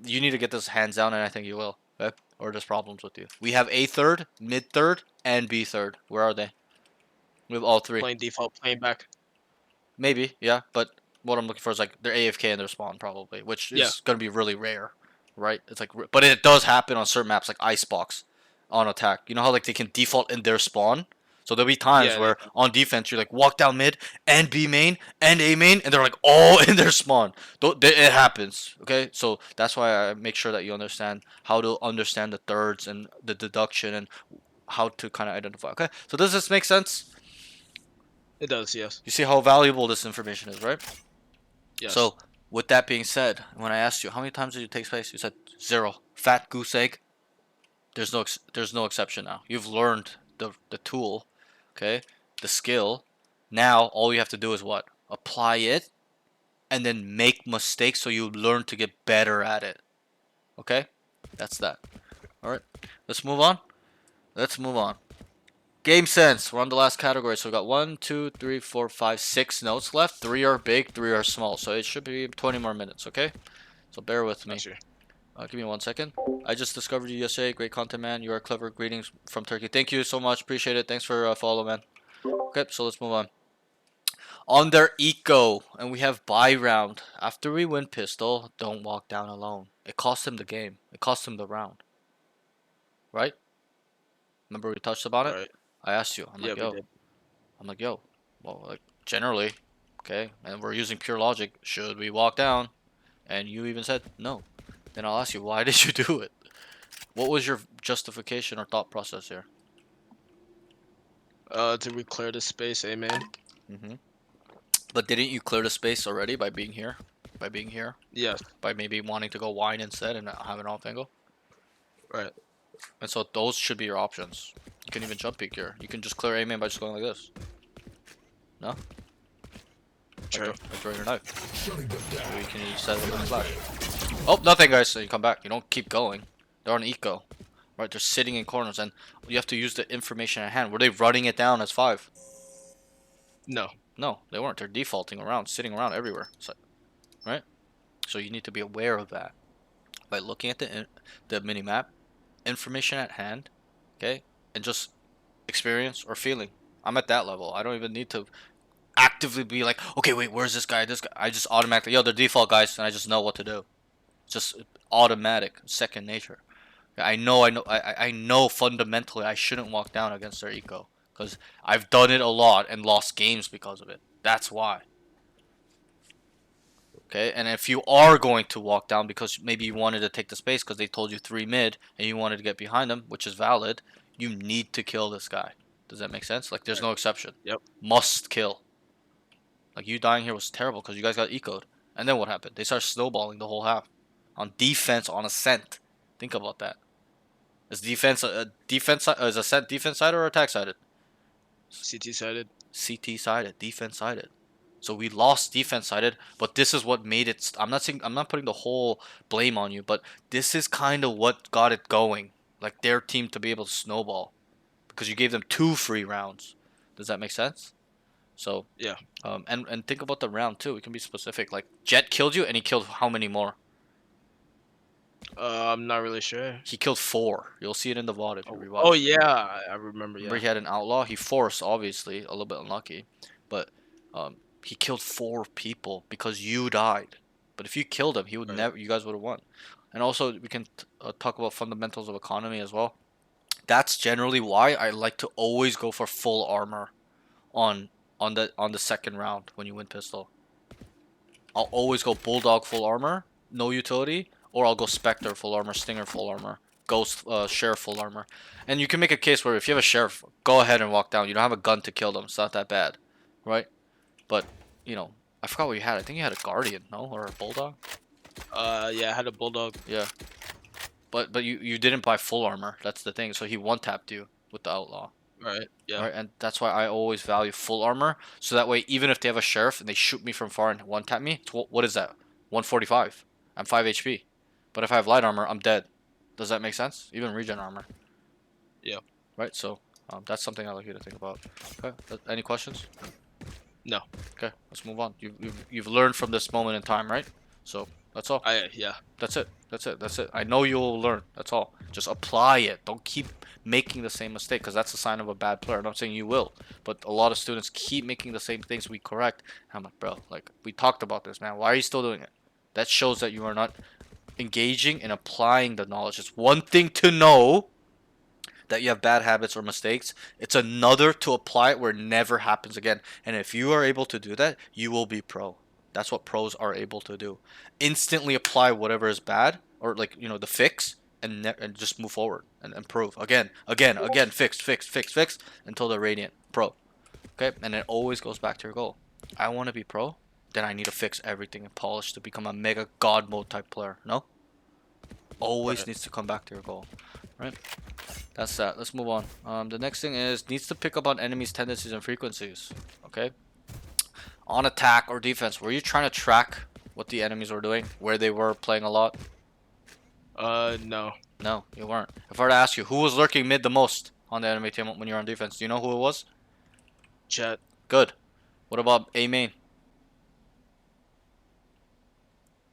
you need to get this hands down, and I think you will. Okay? Or there's problems with you. We have A third, mid third, and B third. Where are they? We have all three. Playing default, playing back. Maybe, yeah, but what I'm looking for is like they're AFK in their spawn probably, which Yeah. is gonna be really rare, right? It's like, but it does happen on certain maps like Icebox on attack. You know how like they can default in their spawn, so there'll be times Yeah, they where on defense you're like walk down mid and B main and A main, and they're like all in their spawn. It happens, okay? So that's why I make sure that you understand how to understand the thirds and the deduction and how to kind of identify. Okay, so does this make sense? It does, yes. You see how valuable this information is, right? Yes. So, with that being said, when I asked you how many times did you take space, you said 0. Fat goose egg. There's no exception now. You've learned the tool, okay, the skill. Now all you have to do is what? Apply it, and then make mistakes so you learn to get better at it. Okay, that's that. All right, let's move on. Let's move on. Game sense. We're on the last category, so we got 1, 2, 3, 4, 5, 6 notes left. 3 are big, 3 are small. So it should be 20 more minutes, okay? So bear with me. Gotcha. Give me 1 second. I just discovered you yesterday. Great content, man. You are clever. Greetings from Turkey. Thank you so much. Appreciate it. Thanks for follow, man. Okay, so let's move on. On their eco, and we have buy round. After we win pistol, don't walk down alone. It cost him the game. It cost him the round. Right? Remember we touched about it? Right. I asked you. Yeah, we did. I'm like, yo, well, like, generally, okay, and we're using pure logic, should we walk down? And you even said no. Then I'll ask you, why did you do it? What was your justification or thought process here? Did we clear the space, amen? Mm-hmm. But didn't you clear the space already by being here? By being here? Yes. By maybe wanting to go wine instead and not have an off angle? Right. And so those should be your options. You can even jump peek here. You can just clear A main by just going like this. No? Sure. Like throwing your knife. Or you can just set it with a flash. Oh, nothing, guys. So you come back. You don't keep going. They're on eco. Right? They're sitting in corners, and you have to use the information at hand. Were they running it down as 5? No. No, they weren't. They're defaulting around, sitting around everywhere. So, right? So you need to be aware of that by looking at the mini map, information at hand, okay, and just experience or feeling. I'm at that level. I don't even need to actively be like, okay, wait, where's this guy? This guy. I just automatically, yo, they're default guys, and I just know what to do. Just automatic, second nature. I know fundamentally I shouldn't walk down against their eco because I've done it a lot and lost games because of it. That's why. Okay, and if you are going to walk down because maybe you wanted to take the space because they told you 3 mid and you wanted to get behind them, which is valid, you need to kill this guy. Does that make sense? Like, there's no exception. Yep. Must kill. Like, you dying here was terrible because you guys got ecoed. And then what happened? They started snowballing the whole half. On defense, on ascent. Think about that. Is defense is ascent defense sided or attack sided? CT sided. CT sided, defense sided. So we lost defense sided, but this is what made it. I'm not putting the whole blame on you, but this is kind of what got it going. Like their team to be able to snowball, because you gave them 2 free rounds. Does that make sense? So Yeah. And think about the round too. We can be specific. Like Jet killed you, and he killed how many more? I'm not really sure. He killed 4. You'll see it in the VOD if you rewatch. Oh yeah, I remember. Remember, Yeah. he had an outlaw. He forced, obviously, a little bit unlucky, but he killed 4 people because you died. But if you killed him, he would Right. never. You guys would have won. And also, we can talk about fundamentals of economy as well. That's generally why I like to always go for full armor on the second round when you win pistol. I'll always go bulldog full armor, no utility, or I'll go Spectre full armor, Stinger full armor, Ghost Sheriff full armor. And you can make a case where if you have a Sheriff, go ahead and walk down. You don't have a gun to kill them. It's not that bad, right? But you know, I forgot what you had. I think you had a Guardian, no, or a Bulldog. Yeah, I had a bulldog. Yeah, but you didn't buy full armor. That's the thing. So he one tapped you with the Outlaw. Right. Yeah. Right, and that's why I always value full armor. So that way, even if they have a sheriff and they shoot me from far and one tap me, it's, what is that? 145. I'm 5 HP. But if I have light armor, I'm dead. Does that make sense? Even regen armor. Yeah. Right. So that's something I'd like you to think about. Okay. Any questions? No. Okay. Let's move on. You've learned from this moment in time, right? So that's all. Yeah. That's it. That's it. That's it. I know you'll learn. That's all. Just apply it. Don't keep making the same mistake because that's a sign of a bad player. I'm not saying you will, but a lot of students keep making the same things we correct. I'm like, bro, like we talked about this, man. Why are you still doing it? That shows that you are not engaging and applying the knowledge. It's one thing to know that you have bad habits or mistakes. It's another to apply it where it never happens again. And if you are able to do that, you will be pro. That's what pros are able to do. Instantly apply whatever is bad or like, you know, the fix and just move forward and improve. Again, fix until they're radiant pro. Okay? And it always goes back to your goal. I want to be pro, then I need to fix everything and polish to become a mega god mode type player. No? Always Right. needs to come back to your goal. Right? That's that. Let's move on. The next thing is needs to pick up on enemies' tendencies and frequencies. Okay. On attack or defense, were you trying to track what the enemies were doing, where they were playing a lot? No. No, you weren't. If I were to ask you, who was lurking mid the most on the enemy team when you were on defense, do you know who it was? Jet. Good. What about A main?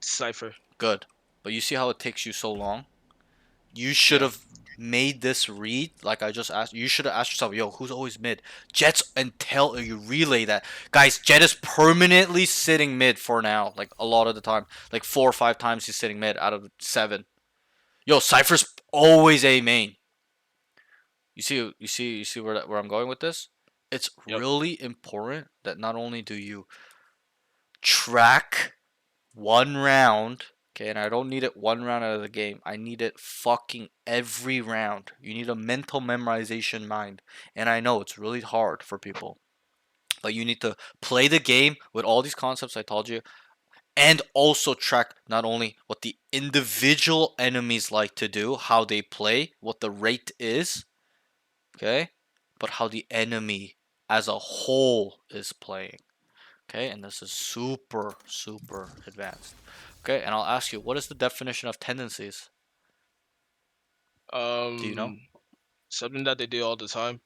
Cypher. Good. But you see how it takes you so long? You should have made this read like I just asked. You should have asked yourself, yo, who's always mid? Jet's until you relay that. Guys, Jet is permanently sitting mid for now. Like a lot of the time. Like 4 or 5 times he's sitting mid out of 7. Yo, Cypher's always A main. You see where I'm going with this? It's Yep. really important that not only do you track one round. Okay, and I don't need it one round out of the game. I need it fucking every round. You need a mental memorization mind. And I know it's really hard for people. But you need to play the game with all these concepts I told you. And also track not only what the individual enemies like to do, how they play, what the rate is. Okay? But how the enemy as a whole is playing. Okay, and this is super, super advanced. Okay, and I'll ask you, what is the definition of tendencies? Do you know? Something that they do all the time.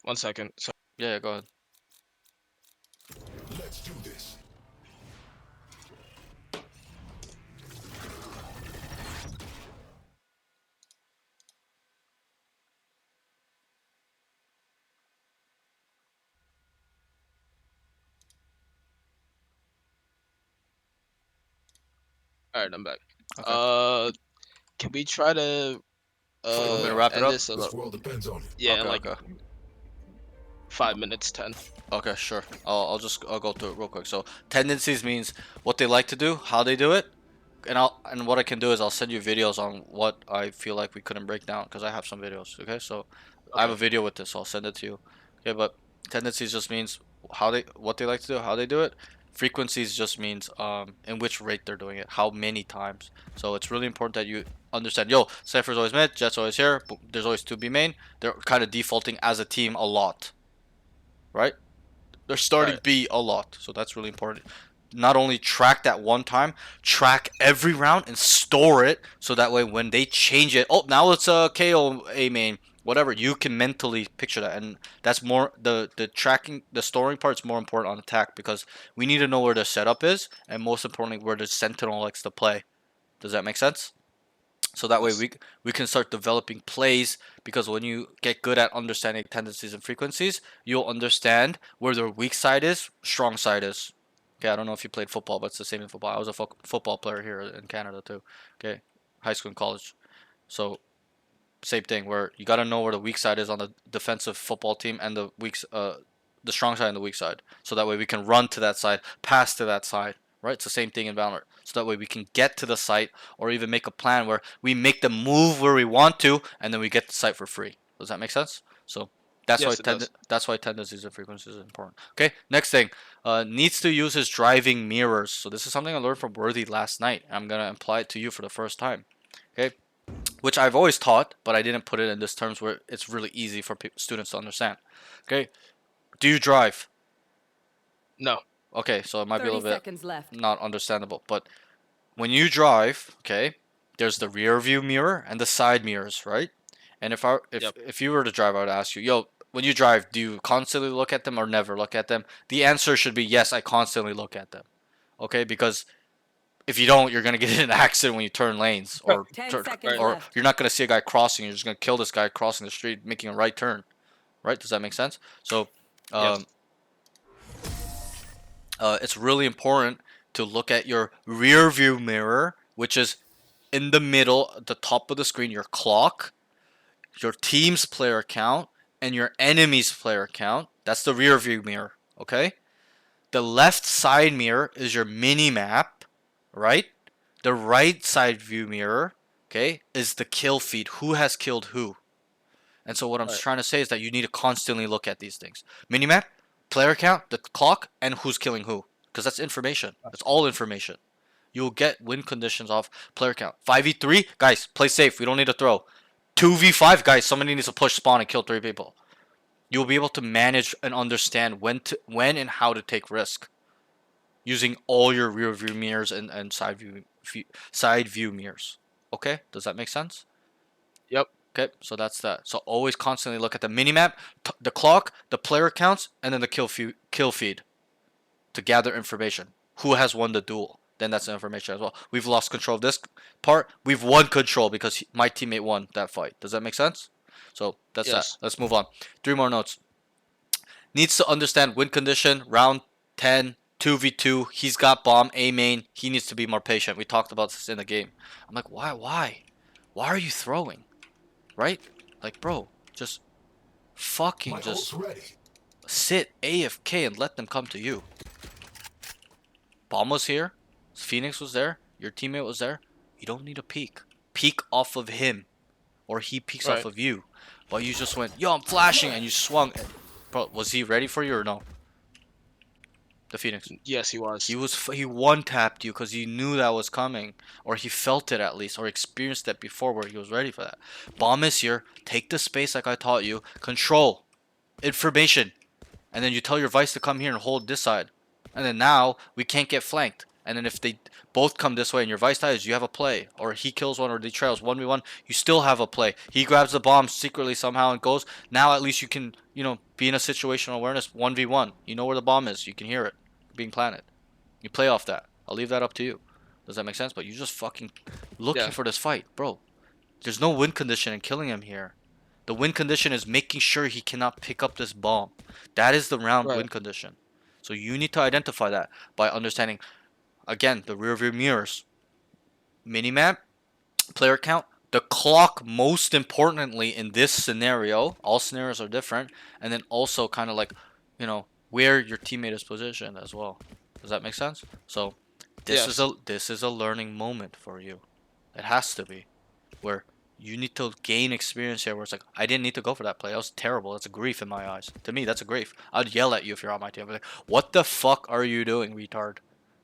1 second. So, Yeah, go ahead. Let's do this. all right, I'm back. Okay. Can we try to You want me to wrap it end up? this This world depends on it. yeah, Okay, like okay. 5 minutes, 10. Okay, sure. I'll go through it real quick. So tendencies means what they like to do, how they do it, and what I can do is I'll send you videos on what I feel like we couldn't break down because I have some videos. Okay, so I have a video with this, so I'll send it to you. Okay, but tendencies just means what they like to do, how they do it. Frequencies just means in which rate they're doing it, how many times. So it's really important that you understand. Yo, Cypher's always mid, Jet's always here. There's always 2B main. They're kind of defaulting as a team a lot, right? They're starting Right. B a lot, so that's really important. Not only track that one time, track every round and store it so that way when they change it, oh, now it's a KO A main, whatever, you can mentally picture that. And that's more the tracking, the storing part's more important on attack because we need to know where the setup is and most importantly where the sentinel likes to play. Does that make sense? So that way Yes. we can start developing plays because when you get good at understanding tendencies and frequencies, you'll understand where their weak side is, strong side is. Okay, I don't know if you played football, but it's the same in football. I was a football player here in Canada too. Okay, high school and college. So same thing where you got to know where the weak side is on the defensive football team and the strong side and the weak side. So that way we can run to that side, pass to that side, right? It's the same thing in Valorant. So that way we can get to the site or even make a plan where we make them move where we want to and then we get the site for free. Does that make sense? So Yes, it does. that's why tendencies and frequencies is important. Okay, next thing. Needs to use his driving mirrors. So this is something I learned from Worthy last night. I'm gonna apply it to you for the first time. Okay, which I've always taught, but I didn't put it in this terms where it's really easy for students to understand. Okay, do you drive? No. Okay, so it might be a 30 little bit seconds left. not understandable, but when you drive, okay, there's the rear view mirror and the side mirrors, right? And Yep. if you were to drive, I would ask you, yo, when you drive, do you constantly look at them or never look at them? The answer should be yes, I constantly look at them. Okay, because if you don't, you're gonna get in an accident when you turn lanes, or 10 turn, seconds or left. you're not gonna see a guy crossing. You're just gonna kill this guy crossing the street, making a right turn. Right? Does that make sense? So, Yes. it's really important to look at your rear view mirror, which is in the middle, at the top of the screen, your clock, your team's player count, and your enemy's player count. That's the rear view mirror, okay? The left side mirror is your mini map, right? The right side view mirror, okay, is the kill feed. Who has killed who? And so what I'm Right. trying to say is that you need to constantly look at these things. Minimap, player count, the clock, and who's killing who. Because that's information. That's all information. You'll get win conditions off player count. 5v3, guys, play safe. We don't need to throw. 2v5, guys, somebody needs to push spawn and kill 3 people. You'll be able to manage and understand when and how to take risk using all your rear view mirrors and side view mirrors. Okay? Does that make sense? Yep. Okay, so that's that. So always constantly look at the minimap, the clock, the player counts, and then the kill feed to gather information. Who has won the duel? Then that's the information as well. We've lost control of this part. We've won control because my teammate won that fight. Does that make sense? So that's that. Yes. Let's move on. 3 more notes. Needs to understand win condition, round 10, 2v2. He's got bomb, A main. He needs to be more patient. We talked about this in the game. I'm like, why? Why are you throwing? Right? Like, bro, just fucking just sit AFK and let them come to you. Bomb was here. Phoenix was there. Your teammate was there. You don't need to peek. Peek off of him. Or he peeks off Right. of you. But you just went, yo, I'm flashing, and you swung. Bro, was he ready for you or no? The Phoenix. Yes, he was. He one tapped you because he knew that was coming, or he felt it at least, or experienced it before where he was ready for that. Bomb is here. Take the space like I taught you. Control, information, and then you tell your vice to come here and hold this side. And then now we can't get flanked. And then if they both come this way and your vice dies, you have a play. Or he kills one or they trails 1v1, you still have a play. He grabs the bomb secretly somehow and goes. Now at least you can, be in a situational awareness 1v1. You know where the bomb is. You can hear it being planted. You play off that. I'll leave that up to you. Does that make sense? But you're just fucking looking for this fight, bro. There's no win condition in killing him here. The win condition is making sure he cannot pick up this bomb. That is the round Right. win condition. So you need to identify that by understanding, again, the rear view mirrors, minimap, player count, the clock, most importantly in this scenario. All scenarios are different, and then also kind of like, where your teammate is positioned as well. Does that make sense? So this Yes. is a learning moment for you. It has to be, where you need to gain experience here. Where it's like, I didn't need to go for that play. That was terrible. That's a grief in my eyes. To me, that's a grief. I'd yell at you if you're on my team. I'd be like, what the fuck are you doing, retard?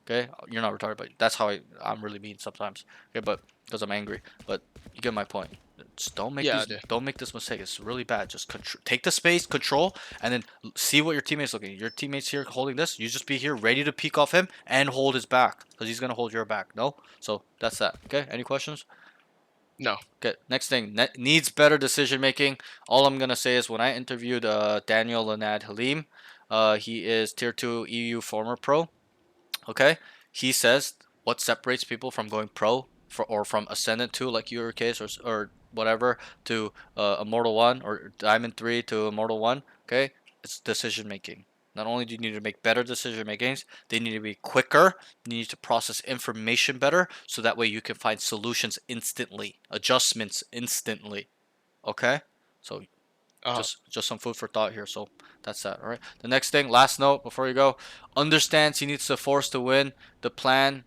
Okay, you're not retarded, but that's how I'm really mean sometimes. Okay, but because I'm angry. But you get my point. Just don't make Yeah, I do. don't make this mistake. It's really bad. Just take the space, control, and then see what your teammates looking. Your teammates here holding this. You just be here ready to peek off him and hold his back because he's gonna hold your back. No, so that's that. Okay, any questions? No. Okay, next thing, needs better decision making. All I'm gonna say is when I interviewed Daniel Lanad Halim, he is tier 2 EU former pro. Okay, he says what separates people from going pro or from Ascendant 2 like your case or whatever to Immortal 1 or Diamond 3 to Immortal 1. Okay, it's decision making. Not only do you need to make better decision makings, they need to be quicker. You need to process information better so that way you can find solutions instantly, adjustments instantly. Okay? So Just some food for thought here. So that's that. All right. The next thing, last note before you go, understands he needs to force to win. The plan.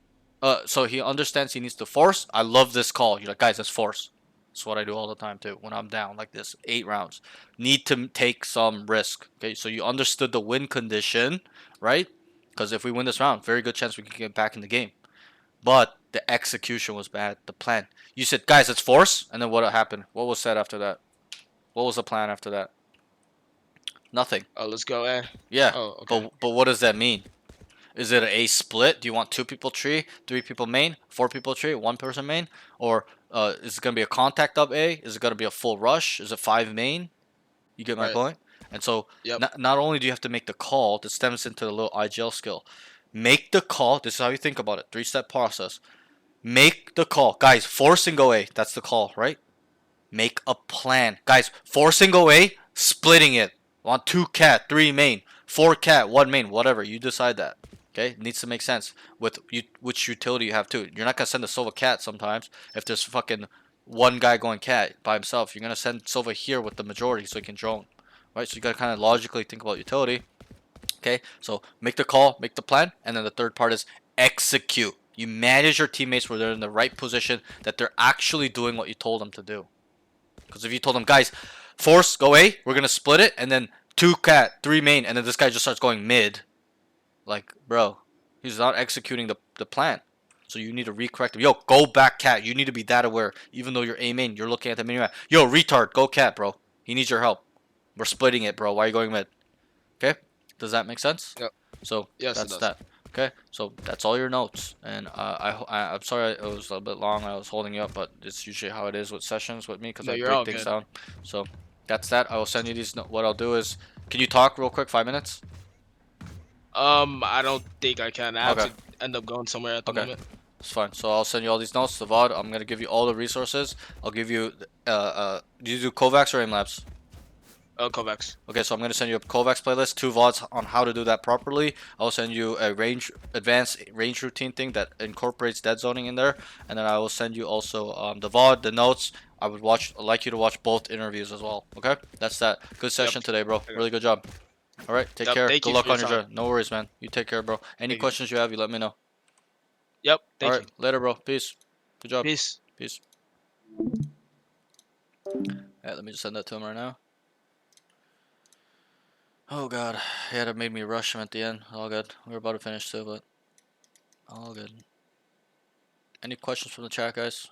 So he understands he needs to force. I love this call. You're like, guys, let's force. That's what I do all the time too. When I'm down like this, 8 rounds, need to take some risk. Okay. So you understood the win condition, right? Because if we win this round, very good chance we can get back in the game. But the execution was bad. The plan. You said, guys, let's force, and then what happened? What was said after that? What was the plan after that? Nothing. Oh, let's go A. Yeah, Oh, okay. but what does that mean? Is it a split? Do you want 2 people tree, 3 people main, 4 people tree, 1 person main, or is it gonna be a contact up A? Is it gonna be a full rush? Is it 5 main? You get my Right. point? And so Yep. not only do you have to make the call, this stems into the little IGL skill. Make the call. This is how you think about it. 3-step process. Make the call, guys. Force and go A. That's the call, right? Make a plan, guys. Forcing away, splitting it. Want 2 cat, 3 main, 4 cat, 1 main, whatever. You decide that. Okay, it needs to make sense with you, which utility you have too. You're not gonna send a Sova cat sometimes if there's fucking one guy going cat by himself. You're gonna send Sova here with the majority so he can drone, right? So you gotta kind of logically think about utility. Okay, so make the call, make the plan, and then the third part is execute. You manage your teammates where they're in the right position, that they're actually doing what you told them to do. Because if you told them, guys, force, go A, we're going to split it, and then 2 cat, 3 main, and then this guy just starts going mid. Like, bro, he's not executing the plan. So you need to recorrect him. Yo, go back cat. You need to be that aware. Even though you're A main, you're looking at the mini map. Yo, retard, go cat, bro. He needs your help. We're splitting it, bro. Why are you going mid? Okay? Does that make sense? Yep. So Yes, it that's does. that. Okay, so that's all your notes, and I'm sorry it was a bit long. I was holding you up, but it's usually how it is with sessions with me because No, I you're break all things good. down. So that's that. I will send you these. What I'll do is, can you talk real quick? 5 minutes. I don't think I can. I have Okay. to end up going somewhere at the Okay. moment. It's fine. So I'll send you all these notes. The VOD. I'm gonna give you all the resources. I'll give you. Do you do Kovacs or AIM Labs? Kovacs. Okay, so I'm gonna send you a Kovacs playlist, 2 VODs on how to do that properly. I'll send you a advanced range routine thing that incorporates dead zoning in there, and then I will send you also the VOD, the notes. I'd like you to watch both interviews as well. Okay, that's that. Good session today, bro. Really good job. All right, take Yep. care. Thank Good you for luck your on your time. journey. No worries, man. You take care, bro. Any Thank you. questions you have, you let me know. Yep. All Thank right, you. later, bro. Peace. Good job. Peace. Peace. Yeah, let me just send that to him right now. Oh god, yeah, that made me rush him at the end. All good. We were about to finish too, but all good. Any questions from the chat, guys?